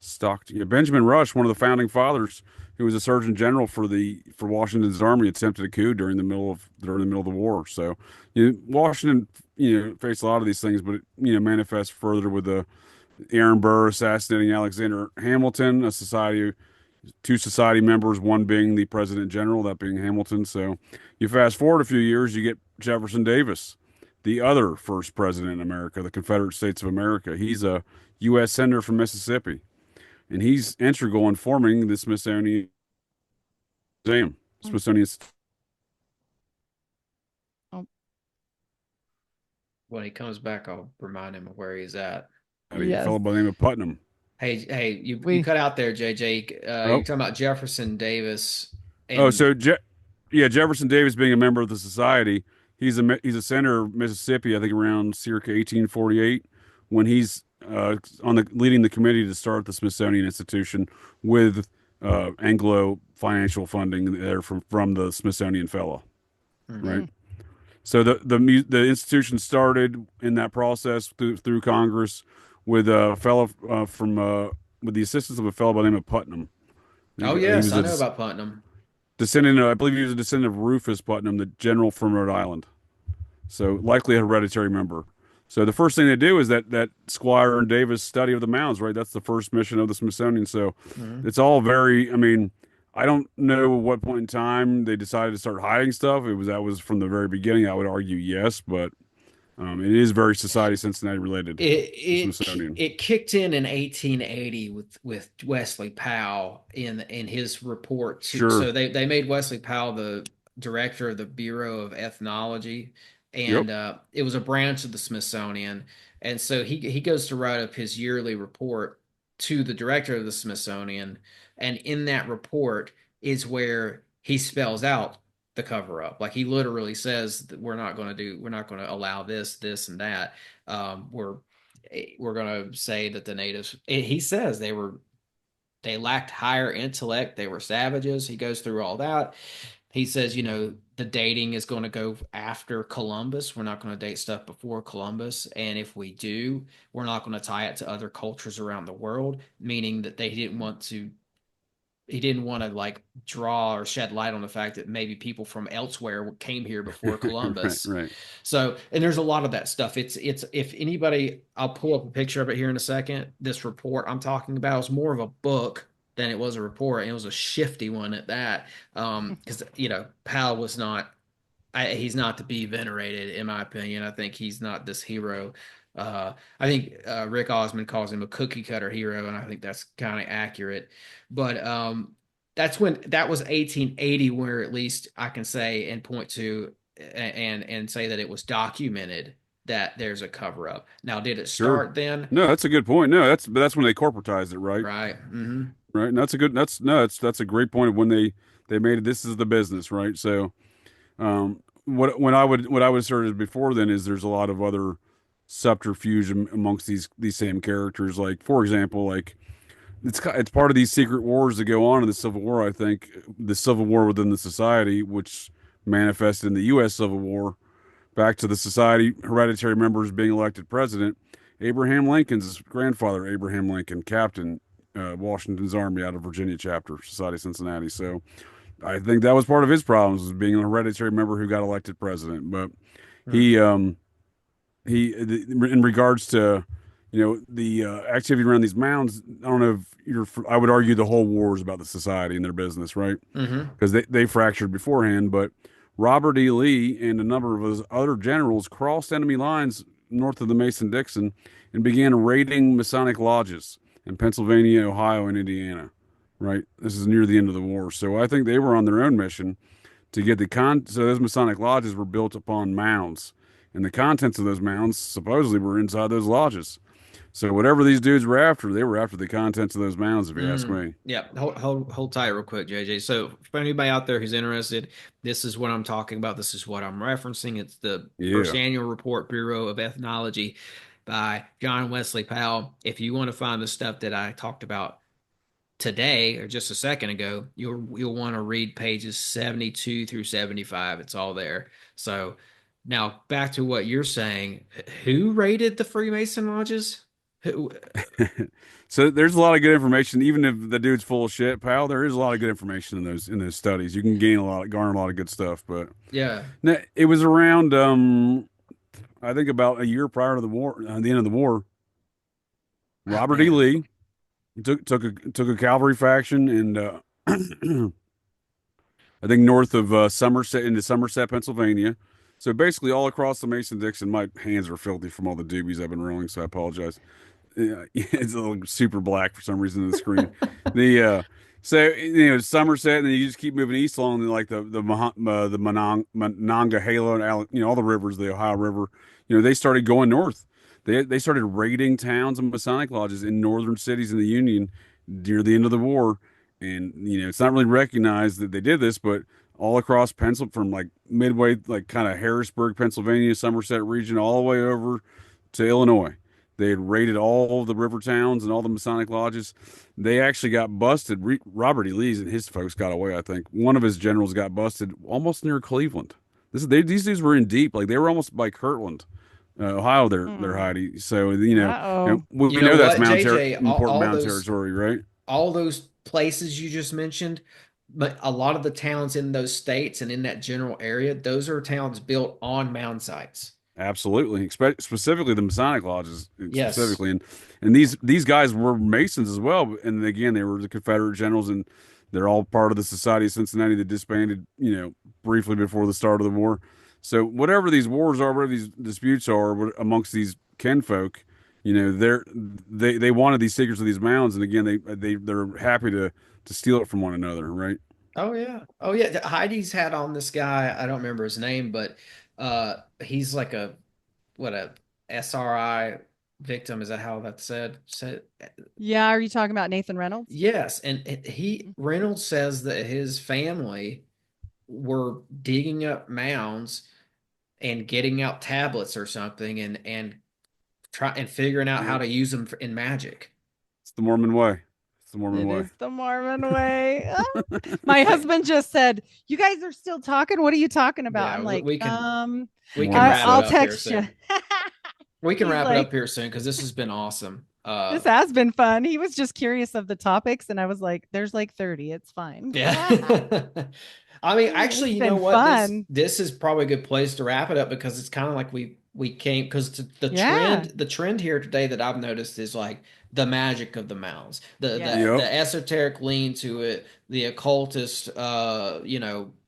Stockton. Yeah, Benjamin Rush, one of the founding fathers, who was a Surgeon General for Washington's army, attempted a coup during the middle of the war. So, Washington, faced a lot of these things, but it manifests further with the Aaron Burr assassinating Alexander Hamilton, two society members, one being the President General, that being Hamilton. So, you fast forward a few years, you get Jefferson Davis, the other first president in America, the Confederate States of America. He's a U.S. Senator from Mississippi, and he's integral in forming the Smithsonian Museum. Smithsonian. When he comes back, I'll remind him of where he's at. A Yes. fellow by the name of Putnam. Hey, you cut out there, JJ. You're talking about Jefferson Davis. And Jefferson Davis being a member of the society, he's a senator of Mississippi, I think around circa 1848, when he's leading the committee to start the Smithsonian Institution with Anglo financial funding there from the Smithsonian Fellow, right? So the institution started in that process through Congress with a fellow with the assistance of a fellow by the name of Putnam. Oh yes, I know about Putnam. I believe he was a descendant of Rufus Putnam, the general from Rhode Island. So likely a hereditary member. So the first thing they do is that Squire and Davis study of the mounds, right? That's the first mission of the Smithsonian. So it's all very, I don't know at what point in time they decided to start hiding stuff. That was from the very beginning. I would argue yes, but it is very Society Cincinnati related. It kicked in 1880 with Wesley Powell in his report. Sure. So they made Wesley Powell the director of the Bureau of Ethnology, and it was a branch of the Smithsonian. And so he goes to write up his yearly report to the director of the Smithsonian, and in that report is where he spells out the cover up. Like he literally says that we're not going to allow this, and that. We're going to say that the natives, he says they lacked higher intellect. They were savages. He goes through all that. He says, the dating is going to go after Columbus. We're not going to date stuff before Columbus. And if we do, we're not going to tie it to other cultures around the world, meaning that he didn't want to like draw or shed light on the fact that maybe people from elsewhere came here before Columbus. Right. So, and there's a lot of that stuff. It's if anybody, I'll pull up a picture of it here in a second. This report I'm talking about is more of a book than it was a report. And it was a shifty one at that. Because Powell was not, he's not to be venerated in my opinion. I think he's not this hero. I think Rick Osmond calls him a cookie cutter hero, and I think that's kind of accurate. But that was 1880, where at least I can say and point to and say that it was documented that there's a cover up. Now, did it start then? No, that's a good point. No, that's when they corporatized it, right? Right. Mm-hmm. Right. And that's a great point of when they made it. This is the business, right? So, what I would assert is before then is there's a lot of other subterfuge amongst these same characters. Like, for example, like it's part of these secret wars that go on in the Civil War. I think the Civil War within the society, which manifested in the U.S. Civil War, back to the society hereditary members being elected president. Abraham Lincoln's grandfather, Abraham Lincoln, captain Washington's Army out of Virginia chapter, Society Cincinnati. So I think that was part of his problems, was being a hereditary member who got elected president. But in regards to the activity around these mounds, I don't know if I would argue the whole war is about the society and their business, right? Because they fractured beforehand. But Robert E. Lee and a number of his other generals crossed enemy lines north of the Mason-Dixon and began raiding Masonic lodges in Pennsylvania, Ohio, and Indiana. Right, this is near the end of the war, so I think they were on their own mission to get so those Masonic lodges were built upon mounds, and the contents of those mounds supposedly were inside those lodges. So whatever these dudes were after, they were after the contents of those mounds, if you ask me. Yeah, hold tight real quick, JJ. So for anybody out there who's interested, this is what I'm talking about. This is what I'm referencing. It's the first annual report, Bureau of Ethnology, by John Wesley Powell. If you want to find the stuff that I talked about today or just a second ago, you'll want to read pages 72 through 75. It's all there. So now back to what you're saying. Who raided the Freemason lodges? Who- So there's a lot of good information, even if the dude's full of shit, pal. There is a lot of good information in those studies. You can garner a lot of good stuff. But Yeah. no, it was around, I think about a year prior to the war, the end of the war. Oh, Robert E. man. Lee took a cavalry faction and I think north of Somerset into Somerset, Pennsylvania. So basically, all across the Mason-Dixon, my hands are filthy from all the doobies I've been rolling, so I apologize. Yeah, it's a little super black for some reason on the screen. The so Somerset, and then you just keep moving east along like the Monongahela and all the rivers, the Ohio River. They started going north. They started raiding towns and Masonic lodges in northern cities in the Union near the end of the war, and it's not really recognized that they did this, but all across Pennsylvania, from like midway, like kind of Harrisburg, Pennsylvania, Somerset region, all the way over to Illinois. They had raided all the river towns and all the Masonic lodges. They actually got busted. Robert E. Lee's and his folks got away, I think. One of his generals got busted almost near Cleveland. These dudes were in deep, like they were almost by Kirtland, Ohio. They're hiding. So Uh-oh. we You know know that's what, Mound JJ? important Mound territory, right? All those places you just mentioned, but a lot of the towns in those states and in that general area, those are towns built on mound sites. Absolutely, specifically the Masonic lodges, Yes. specifically, and these guys were Masons as well. And again, they were the Confederate generals, and they're all part of the Society of Cincinnati that disbanded, briefly before the start of the war. So whatever these wars are, whatever these disputes are amongst these kinfolk, they wanted these secrets of these mounds, and again, they're happy to steal it from one another, right? Oh yeah. Oh yeah. Heidi's had on this guy. I don't remember his name, but he's like a SRI victim. Is that how that's said? Yeah, are you talking about Nathan Reynolds? Yes, and Reynolds says that his family were digging up mounds and getting out tablets or something, and figuring out how to use them in magic. It's the Mormon way. It's the Mormon way. It is the Mormon way. My husband just said, "You guys are still talking. What are you talking about?" Yeah, I'm like, we can Mormon wrap it I'll up here text you. soon. We can He's wrap it like- up here soon because this has been awesome. This has been fun. He was just curious of the topics, and I was like, "There's like 30. It's fine." Yeah. I mean, actually, It's you know been what? fun. This is probably a good place to wrap it up because it's kind of like we came because Yeah. the trend here today that I've noticed is like the magic of the mounds, Yeah. Yep. the esoteric lean to it, the occultist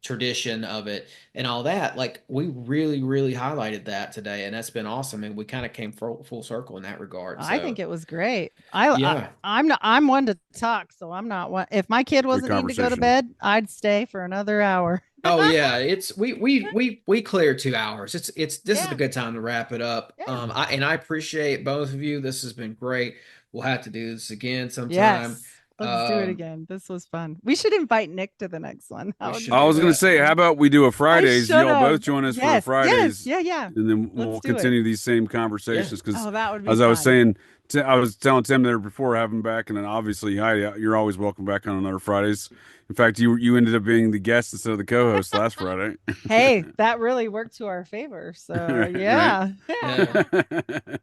tradition of it and all that. Like we really highlighted that today, and that's been awesome. And we kind of came full circle in that regard. I So, think it was great. Yeah. I'm one to talk, so I'm not one. If my kid wasn't needing to go to conversation. bed, I'd stay for another hour. Oh yeah, it's we cleared 2 hours. This is Yeah. a good time to wrap it up. Yeah. I appreciate both of you. This has been great. We'll have to do this again sometime. Yes. Let's do it again. This was fun. We should invite Nick to the next one. That We would should be I was do gonna that. say, how about we do a Fridays? Y'all should've. both join us for Yes, Fridays, yes, yeah. and then we'll Let's do it. continue these same conversations. Because Oh, that would be as I was fun. saying, I was telling Tim there before, have him back, and then obviously, Heidi, you're always welcome back on another Fridays. In fact, you ended up being the guest instead of the co-host last Friday. Hey, that really worked to our favor. So Right, yeah. Yeah.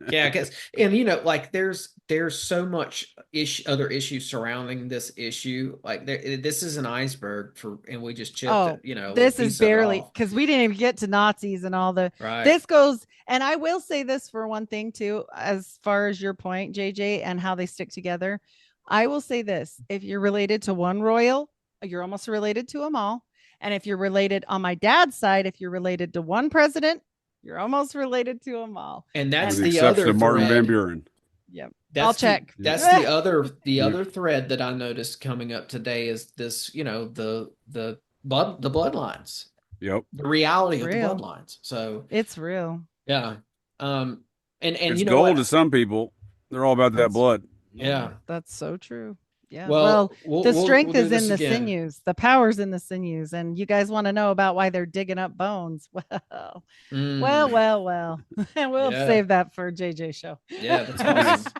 Yeah, because like there's so much other issues surrounding this issue. Like this is an iceberg and we just chipped Oh, it, a this little is piece of it barely off. because we didn't even get to Nazis and all the Right. this goes, and I will say this for one thing too, as far as your point, JJ, and how they stick together. I will say this: if you're related to one royal, you're almost related to them all. And if you're related on my dad's side, if you're related to one president, you're almost related to them all. And that's With the the exception other of Martin thread. Van Buren. Yep. That's I'll the- check. That's the other thread that I noticed coming up today is this, the bloodlines, Yep. the reality of the Real. bloodlines. So It's real. yeah, and It's you know gold what? to some people. They're all about that That's- blood. Yeah. That's so true. Yeah. Well, The strength we'll do is in this the again. sinews. The power's in the sinews. And you guys want to know about why they're digging up bones? Well, Mm. well. We'll Yeah. save that for JJ show. Yeah, that's awesome.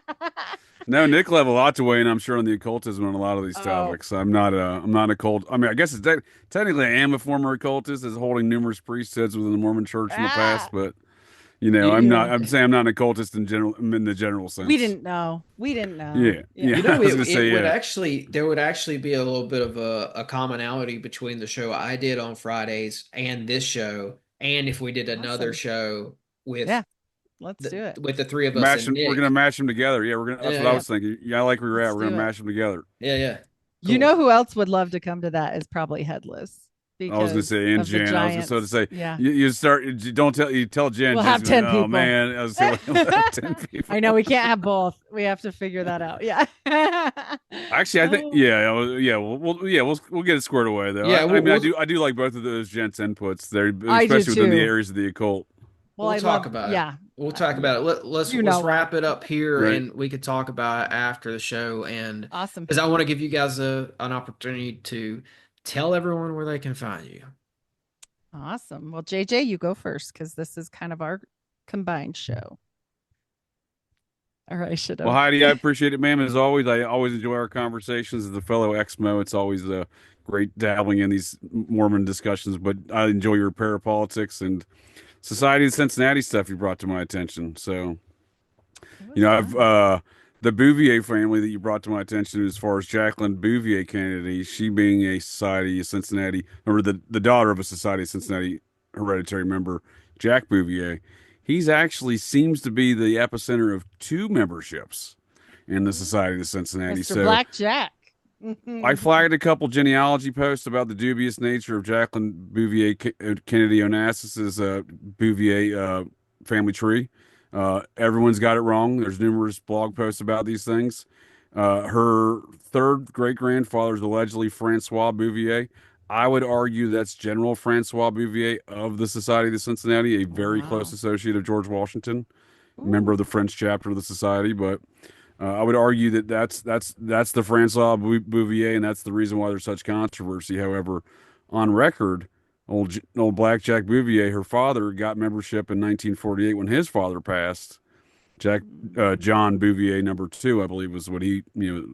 No, Nick will have a lot to weigh in, I'm sure, on the occultism on a lot of these Oh. topics. I'm not a cult. I mean, I guess technically I am a former occultist, as holding numerous priesthoods within the Mormon Church in the past, but You know, I'm Yeah. not. I'm saying I'm not an occultist in general. In the general sense. We didn't know. Yeah. You I know, was gonna say, it would yeah. actually there would actually be a little bit of a commonality between the show I did on Fridays and this show, and if we did another Awesome. show with Yeah. Let's do it. with the three of us and We're Nick. gonna mash them together. Yeah, we're gonna. That's Yeah, what I yeah, was thinking. Yeah, I like where we're Let's at. We're do gonna it. mash them together. yeah. You Cool. know who else would love to come to that is probably Headless I was gonna because say, and of the Jen. I was gonna giants. say, Yeah. you start. You don't tell. You tell Jen. We'll Jen's have gonna 10 be like, oh people. man, I was saying, we'll have 10 people. I know we can't have both. We have to figure that out. Yeah. Actually, I think we'll get it squared away though. Yeah, I mean, I do like both of those gents' inputs there, I do especially within the too. areas of the occult. Well, We'll talk about it. Yeah. We'll talk about it. Let's You know wrap it up here, Right. and we could talk about it after the show. And Awesome. because I want to give you guys an opportunity to tell everyone where they can find you. Awesome. Well, JJ, you go first because this is kind of our combined show. All right, I should have. Well, Heidi, I appreciate it, ma'am. As always, I always enjoy our conversations as a fellow Exmo. It's always great dabbling in these Mormon discussions, but I enjoy your parapolitics and Society of Cincinnati stuff you brought to my attention. So, you know, I've the Bouvier family that you brought to my attention as far as Jacqueline Bouvier Kennedy, she being a Society of Cincinnati, or the daughter of a Society of Cincinnati hereditary member, Jack Bouvier. He's actually seems to be the epicenter of 2 memberships in the Society of Cincinnati. Mr. So Blackjack. I flagged a couple genealogy posts about the dubious nature of Jacqueline Bouvier Kennedy Onassis's Bouvier family tree. Everyone's got it wrong. There's numerous blog posts about these things. Her third great grandfather is allegedly Francois Bouvier. I would argue that's General Francois Bouvier of the Society of Cincinnati, a very close associate of George Washington, member of the French chapter of the Society. But I would argue that that's the Francois Bouvier, and that's the reason why there's such controversy. However, on record, old Blackjack Bouvier, her father, got membership in 1948 when his father passed. John Bouvier #2, I believe, was what he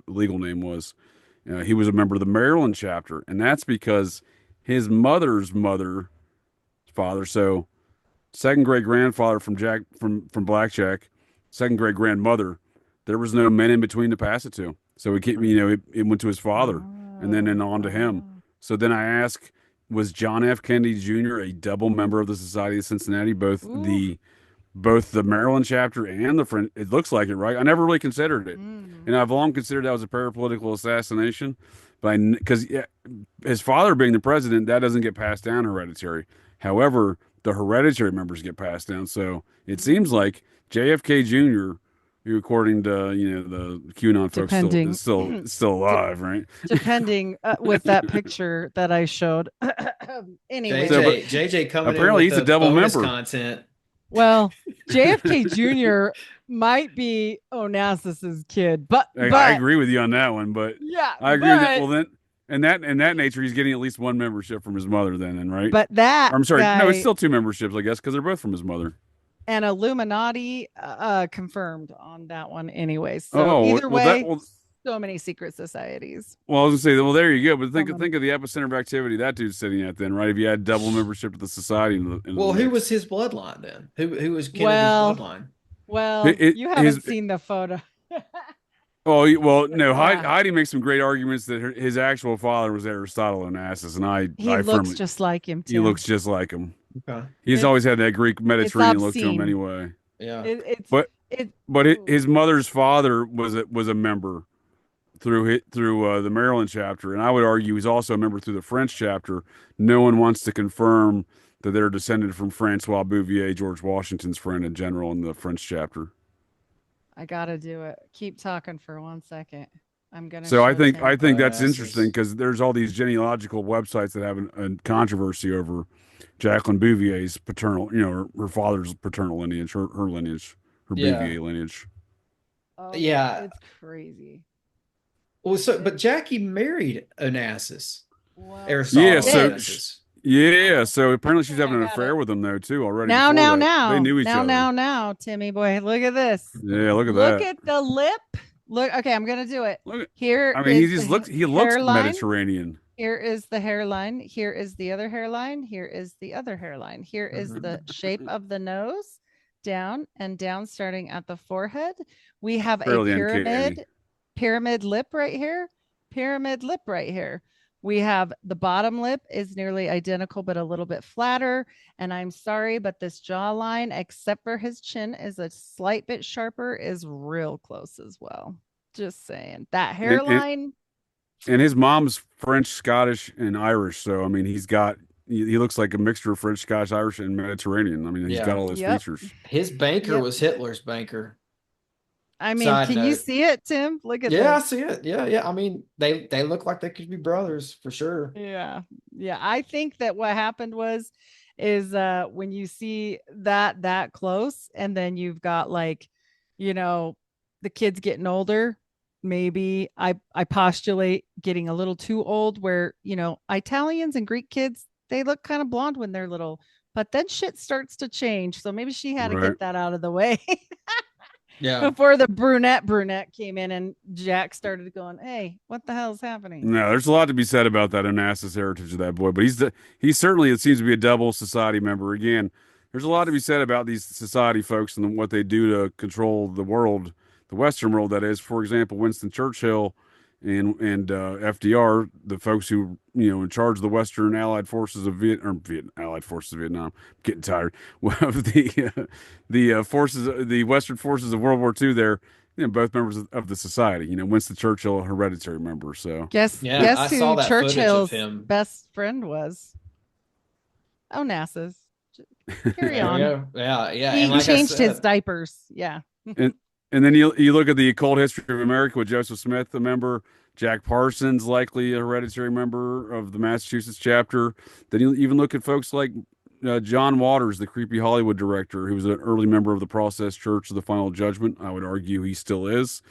legal name was. He was a member of the Maryland chapter, and that's because his mother's father, so second great grandfather from Blackjack, second great grandmother. There was no men in between to pass it to, so it went to his father, and then on to him. So then I ask, was John F. Kennedy Jr. a double member of the Society of Cincinnati, both the Maryland chapter and the French? It looks like it, right? I never really considered it, and I've long considered that was a parapolitical assassination, but because his father being the president, that doesn't get passed down hereditary. However, the hereditary members get passed down. So it seems like JFK Jr., who, according to the QAnon folks, is still alive, right? Depending with that picture that I showed. Anyway, JJ coming apparently in with he's a double bonus member content. Well, JFK Jr. might be Onassis's kid, but I agree with you on that one, but yeah, I agree with that. Well, then, in that nature, he's getting at least one membership from his mother, then, right? But that I'm sorry, guy, no, it's still 2 memberships, I guess, because they're both from his mother. And Illuminati confirmed on that one, anyway. So either way, so many secret societies. Well, I was gonna say, well, there you go. But think of the epicenter of activity that dude's sitting at, then, right? If you had double membership to the society, Who was his bloodline then? Who was Kennedy's bloodline? Well, you haven't seen the photo. Oh, well, no. Heidi makes some great arguments that his actual father was Aristotle Onassis, and he looks just like him. He looks just like him. Okay. He's always had that Greek Mediterranean look to him, anyway. Yeah. But his mother's father was a member through the Maryland chapter, and I would argue he's also a member through the French chapter. No one wants to confirm that they're descended from Francois Bouvier, George Washington's friend and general in the French chapter. I gotta do it. Keep talking for 1 second. I'm gonna. So I think that's interesting because there's all these genealogical websites that have a controversy over Jacqueline Bouvier's paternal, her father's paternal lineage, her lineage, her Bouvier lineage. Oh, yeah, it's crazy. Well, but Jackie married Onassis. Wow. Aristotle. So apparently she's having an affair with him though too already. Now, they knew each other. Now, Timmy boy, look at this. Yeah, look at that. Look at the lip. Look, okay, I'm gonna do it. Look, here. I mean, he looks Mediterranean. Here is the hairline. Here is the other hairline. Here is the other hairline. Here is the shape of the nose. down and down, starting at the forehead. We have Fairly a uncanny. pyramid lip right here, pyramid lip right here. We have the bottom lip is nearly identical, but a little bit flatter. And I'm sorry, but this jawline, except for his chin, is a slight bit sharper, is real close as well. Just saying. That hairline. And his mom's French, Scottish, and Irish. So, I mean, he looks like a mixture of French, Scottish, Irish, and Mediterranean. I mean, he's got all those features. His banker was Hitler's banker. I mean, can you see it, Tim? Look at I this. see it. Yeah. I mean, they look like they could be brothers for sure. Yeah. I think that what happened is when you see that close, and then you've got like, the kids getting older, maybe I postulate getting a little too old, where Italians and Greek kids, they look kind of blonde when they're little, but then shit starts to change. So maybe she had to get that out of the way. Yeah. Before the brunette came in and Jack started going, hey, what the hell is happening? No, there's a lot to be said about that Onassis heritage of that boy, but he's certainly, it seems to be a double society member. Again, there's a lot to be said about these society folks and what they do to control the world, the Western world, that is. For example, Winston Churchill and FDR, the folks who in charge of the Western Allied forces of Vietnam, I'm getting tired of the forces, the Western forces of World War II. They're both members of the society. Winston Churchill, a hereditary member. So guess I who saw that Churchill's footage of him. best friend was? Onassis. Carry There on. you go. Yeah. He And like changed his diapers. Yeah. And then you look at the occult history of America with Joseph Smith, a member, Jack Parsons, likely a hereditary member of the Massachusetts chapter. Then you even look at folks like John Waters, the creepy Hollywood director, who was an early member of the Process Church of the Final Judgment. I would argue he still is.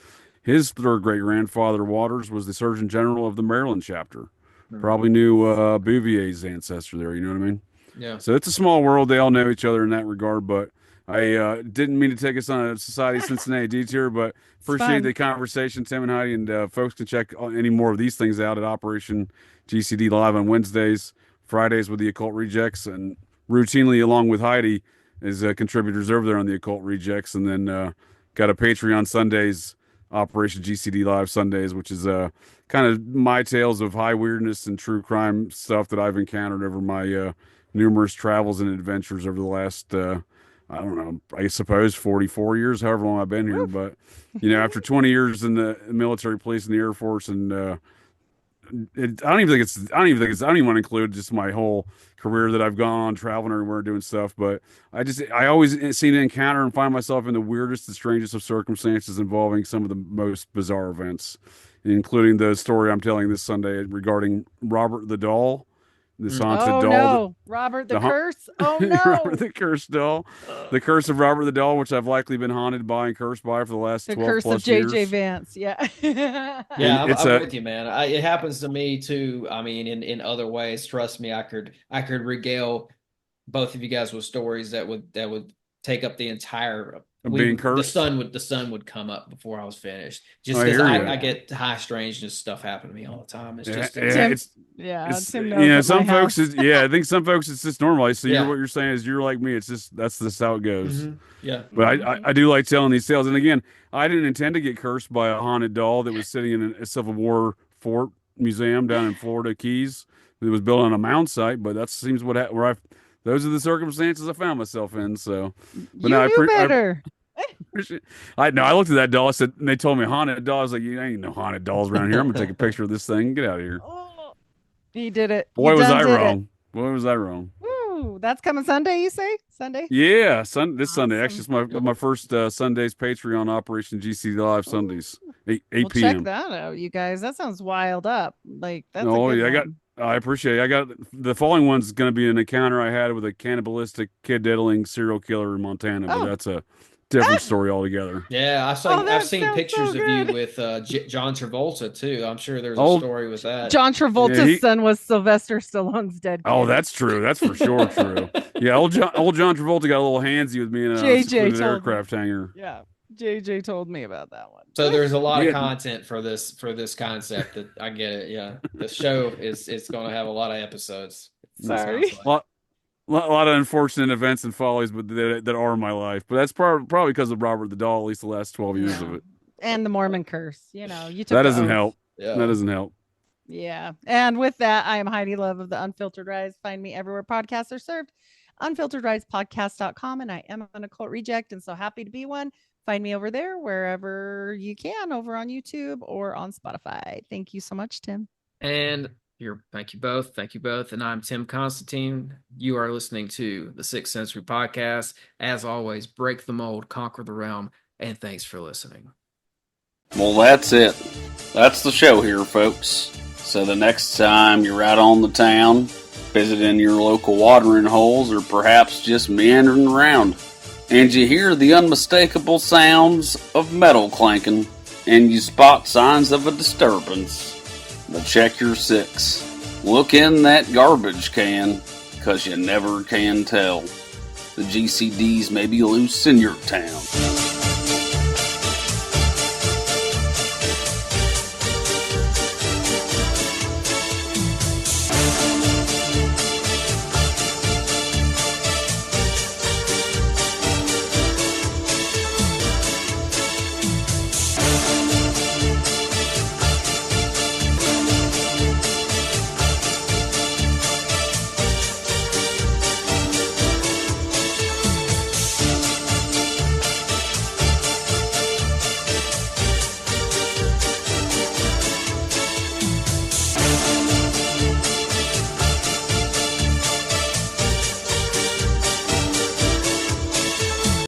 His third great grandfather, Waters, was the Surgeon General of the Maryland chapter. Probably knew Bouvier's ancestor there. You know what I mean? Yeah. So it's a small world. They all know each other in that regard, but I didn't mean to take us on a Society of Cincinnati detour, but appreciate the conversation, Tim and Heidi, and folks can check any more of these things out at Operation GCD Live on Wednesdays, Fridays with the Occult Rejects, and routinely along with Heidi as contributors over there on the Occult Rejects, and then got a Patreon Sundays, Operation GCD Live Sundays, which is kind of my tales of high weirdness and true crime stuff that I've encountered over my numerous travels and adventures over the last I don't know, I suppose 44 years, however long I've been here. But, after 20 years in the military, police, and the Air Force, and I don't even want to include just my whole career that I've gone on, traveling everywhere, doing stuff. But I always seem to encounter and find myself in the weirdest and strangest of circumstances involving some of the most bizarre events, including the story I'm telling this Sunday regarding Robert the Doll. This haunted doll. No, Robert the Curse. Oh no, Robert the Cursed Doll. The Curse of Robert the Doll, which I've likely been haunted by and cursed by for the last 12 curse plus of JJ years. Vance. Yeah. Yeah, I'm with you, man. It happens to me too. I mean, in other ways. Trust me, I could regale both of you guys with stories that would take up the entire. Being cursed. The sun would come up before I was finished. Just because I get high strangeness stuff happen to me all the time. It's just Tim knows some folks I think some folks it's just normal. So what you're saying is you're like me. It's just that's how it goes. Mm-hmm. Yeah. But I do like telling these tales. And again, I didn't intend to get cursed by a haunted doll that was sitting in a Civil War fort museum down in Florida Keys. It was built on a mound site, but that seems those are the circumstances I found myself in. So, but you knew better. I looked at that doll. I said, and they told me haunted doll. I was like, you ain't no haunted dolls around here. I'm gonna take a picture of this thing. Get out of here. Oh, he did it. Boy, was I wrong. Boy, was I wrong. Woo, that's coming Sunday. You say Sunday? Yeah, this Sunday. Actually, it's my first Sunday's Patreon Operation GC Live Sundays, 8 p.m. Check that out, you guys. That sounds wild up. Like that's. I appreciate it. I got the following one's going to be an encounter I had with a cannibalistic, kid diddling serial killer in Montana, but that's a different story altogether. Yeah, I've seen pictures of you with John Travolta too. I'm sure there's a story with that. John Travolta's son was Sylvester Stallone's dead kid. Oh, that's true. That's for sure true. Yeah, old John Travolta got a little handsy with me in a aircraft hangar. Yeah. JJ told me about that one. So there's a lot of content for this concept. That I get it. Yeah, the show is going to have a lot of episodes. Sorry. a lot of unfortunate events and follies, but that are my life. But that's probably because of Robert the Doll, at least the last 12 years of it. And the Mormon curse. You know, you took That the doesn't oath. help. Yeah. That doesn't help. Yeah. And with that, I am Heidi Love of the Unfiltered Rise. Find me everywhere podcasts are served. unfilteredrisepodcast.com. And I am an occult reject and so happy to be one. Find me over there wherever you can, over on YouTube or on Spotify. Thank you so much, Tim. And thank you both. Thank you both. And I'm Tim Constantine. You are listening to the Sixth Sensory Podcast. As always, break the mold, conquer the realm, and thanks for listening. Well, that's it. That's the show here, folks. So the next time you're out on the town, visiting your local watering holes, or perhaps just meandering around, and you hear the unmistakable sounds of metal clanking, and you spot signs of a disturbance, well, check your six. Look in that garbage can, 'cause you never can tell. The GCDs may be loose in your town.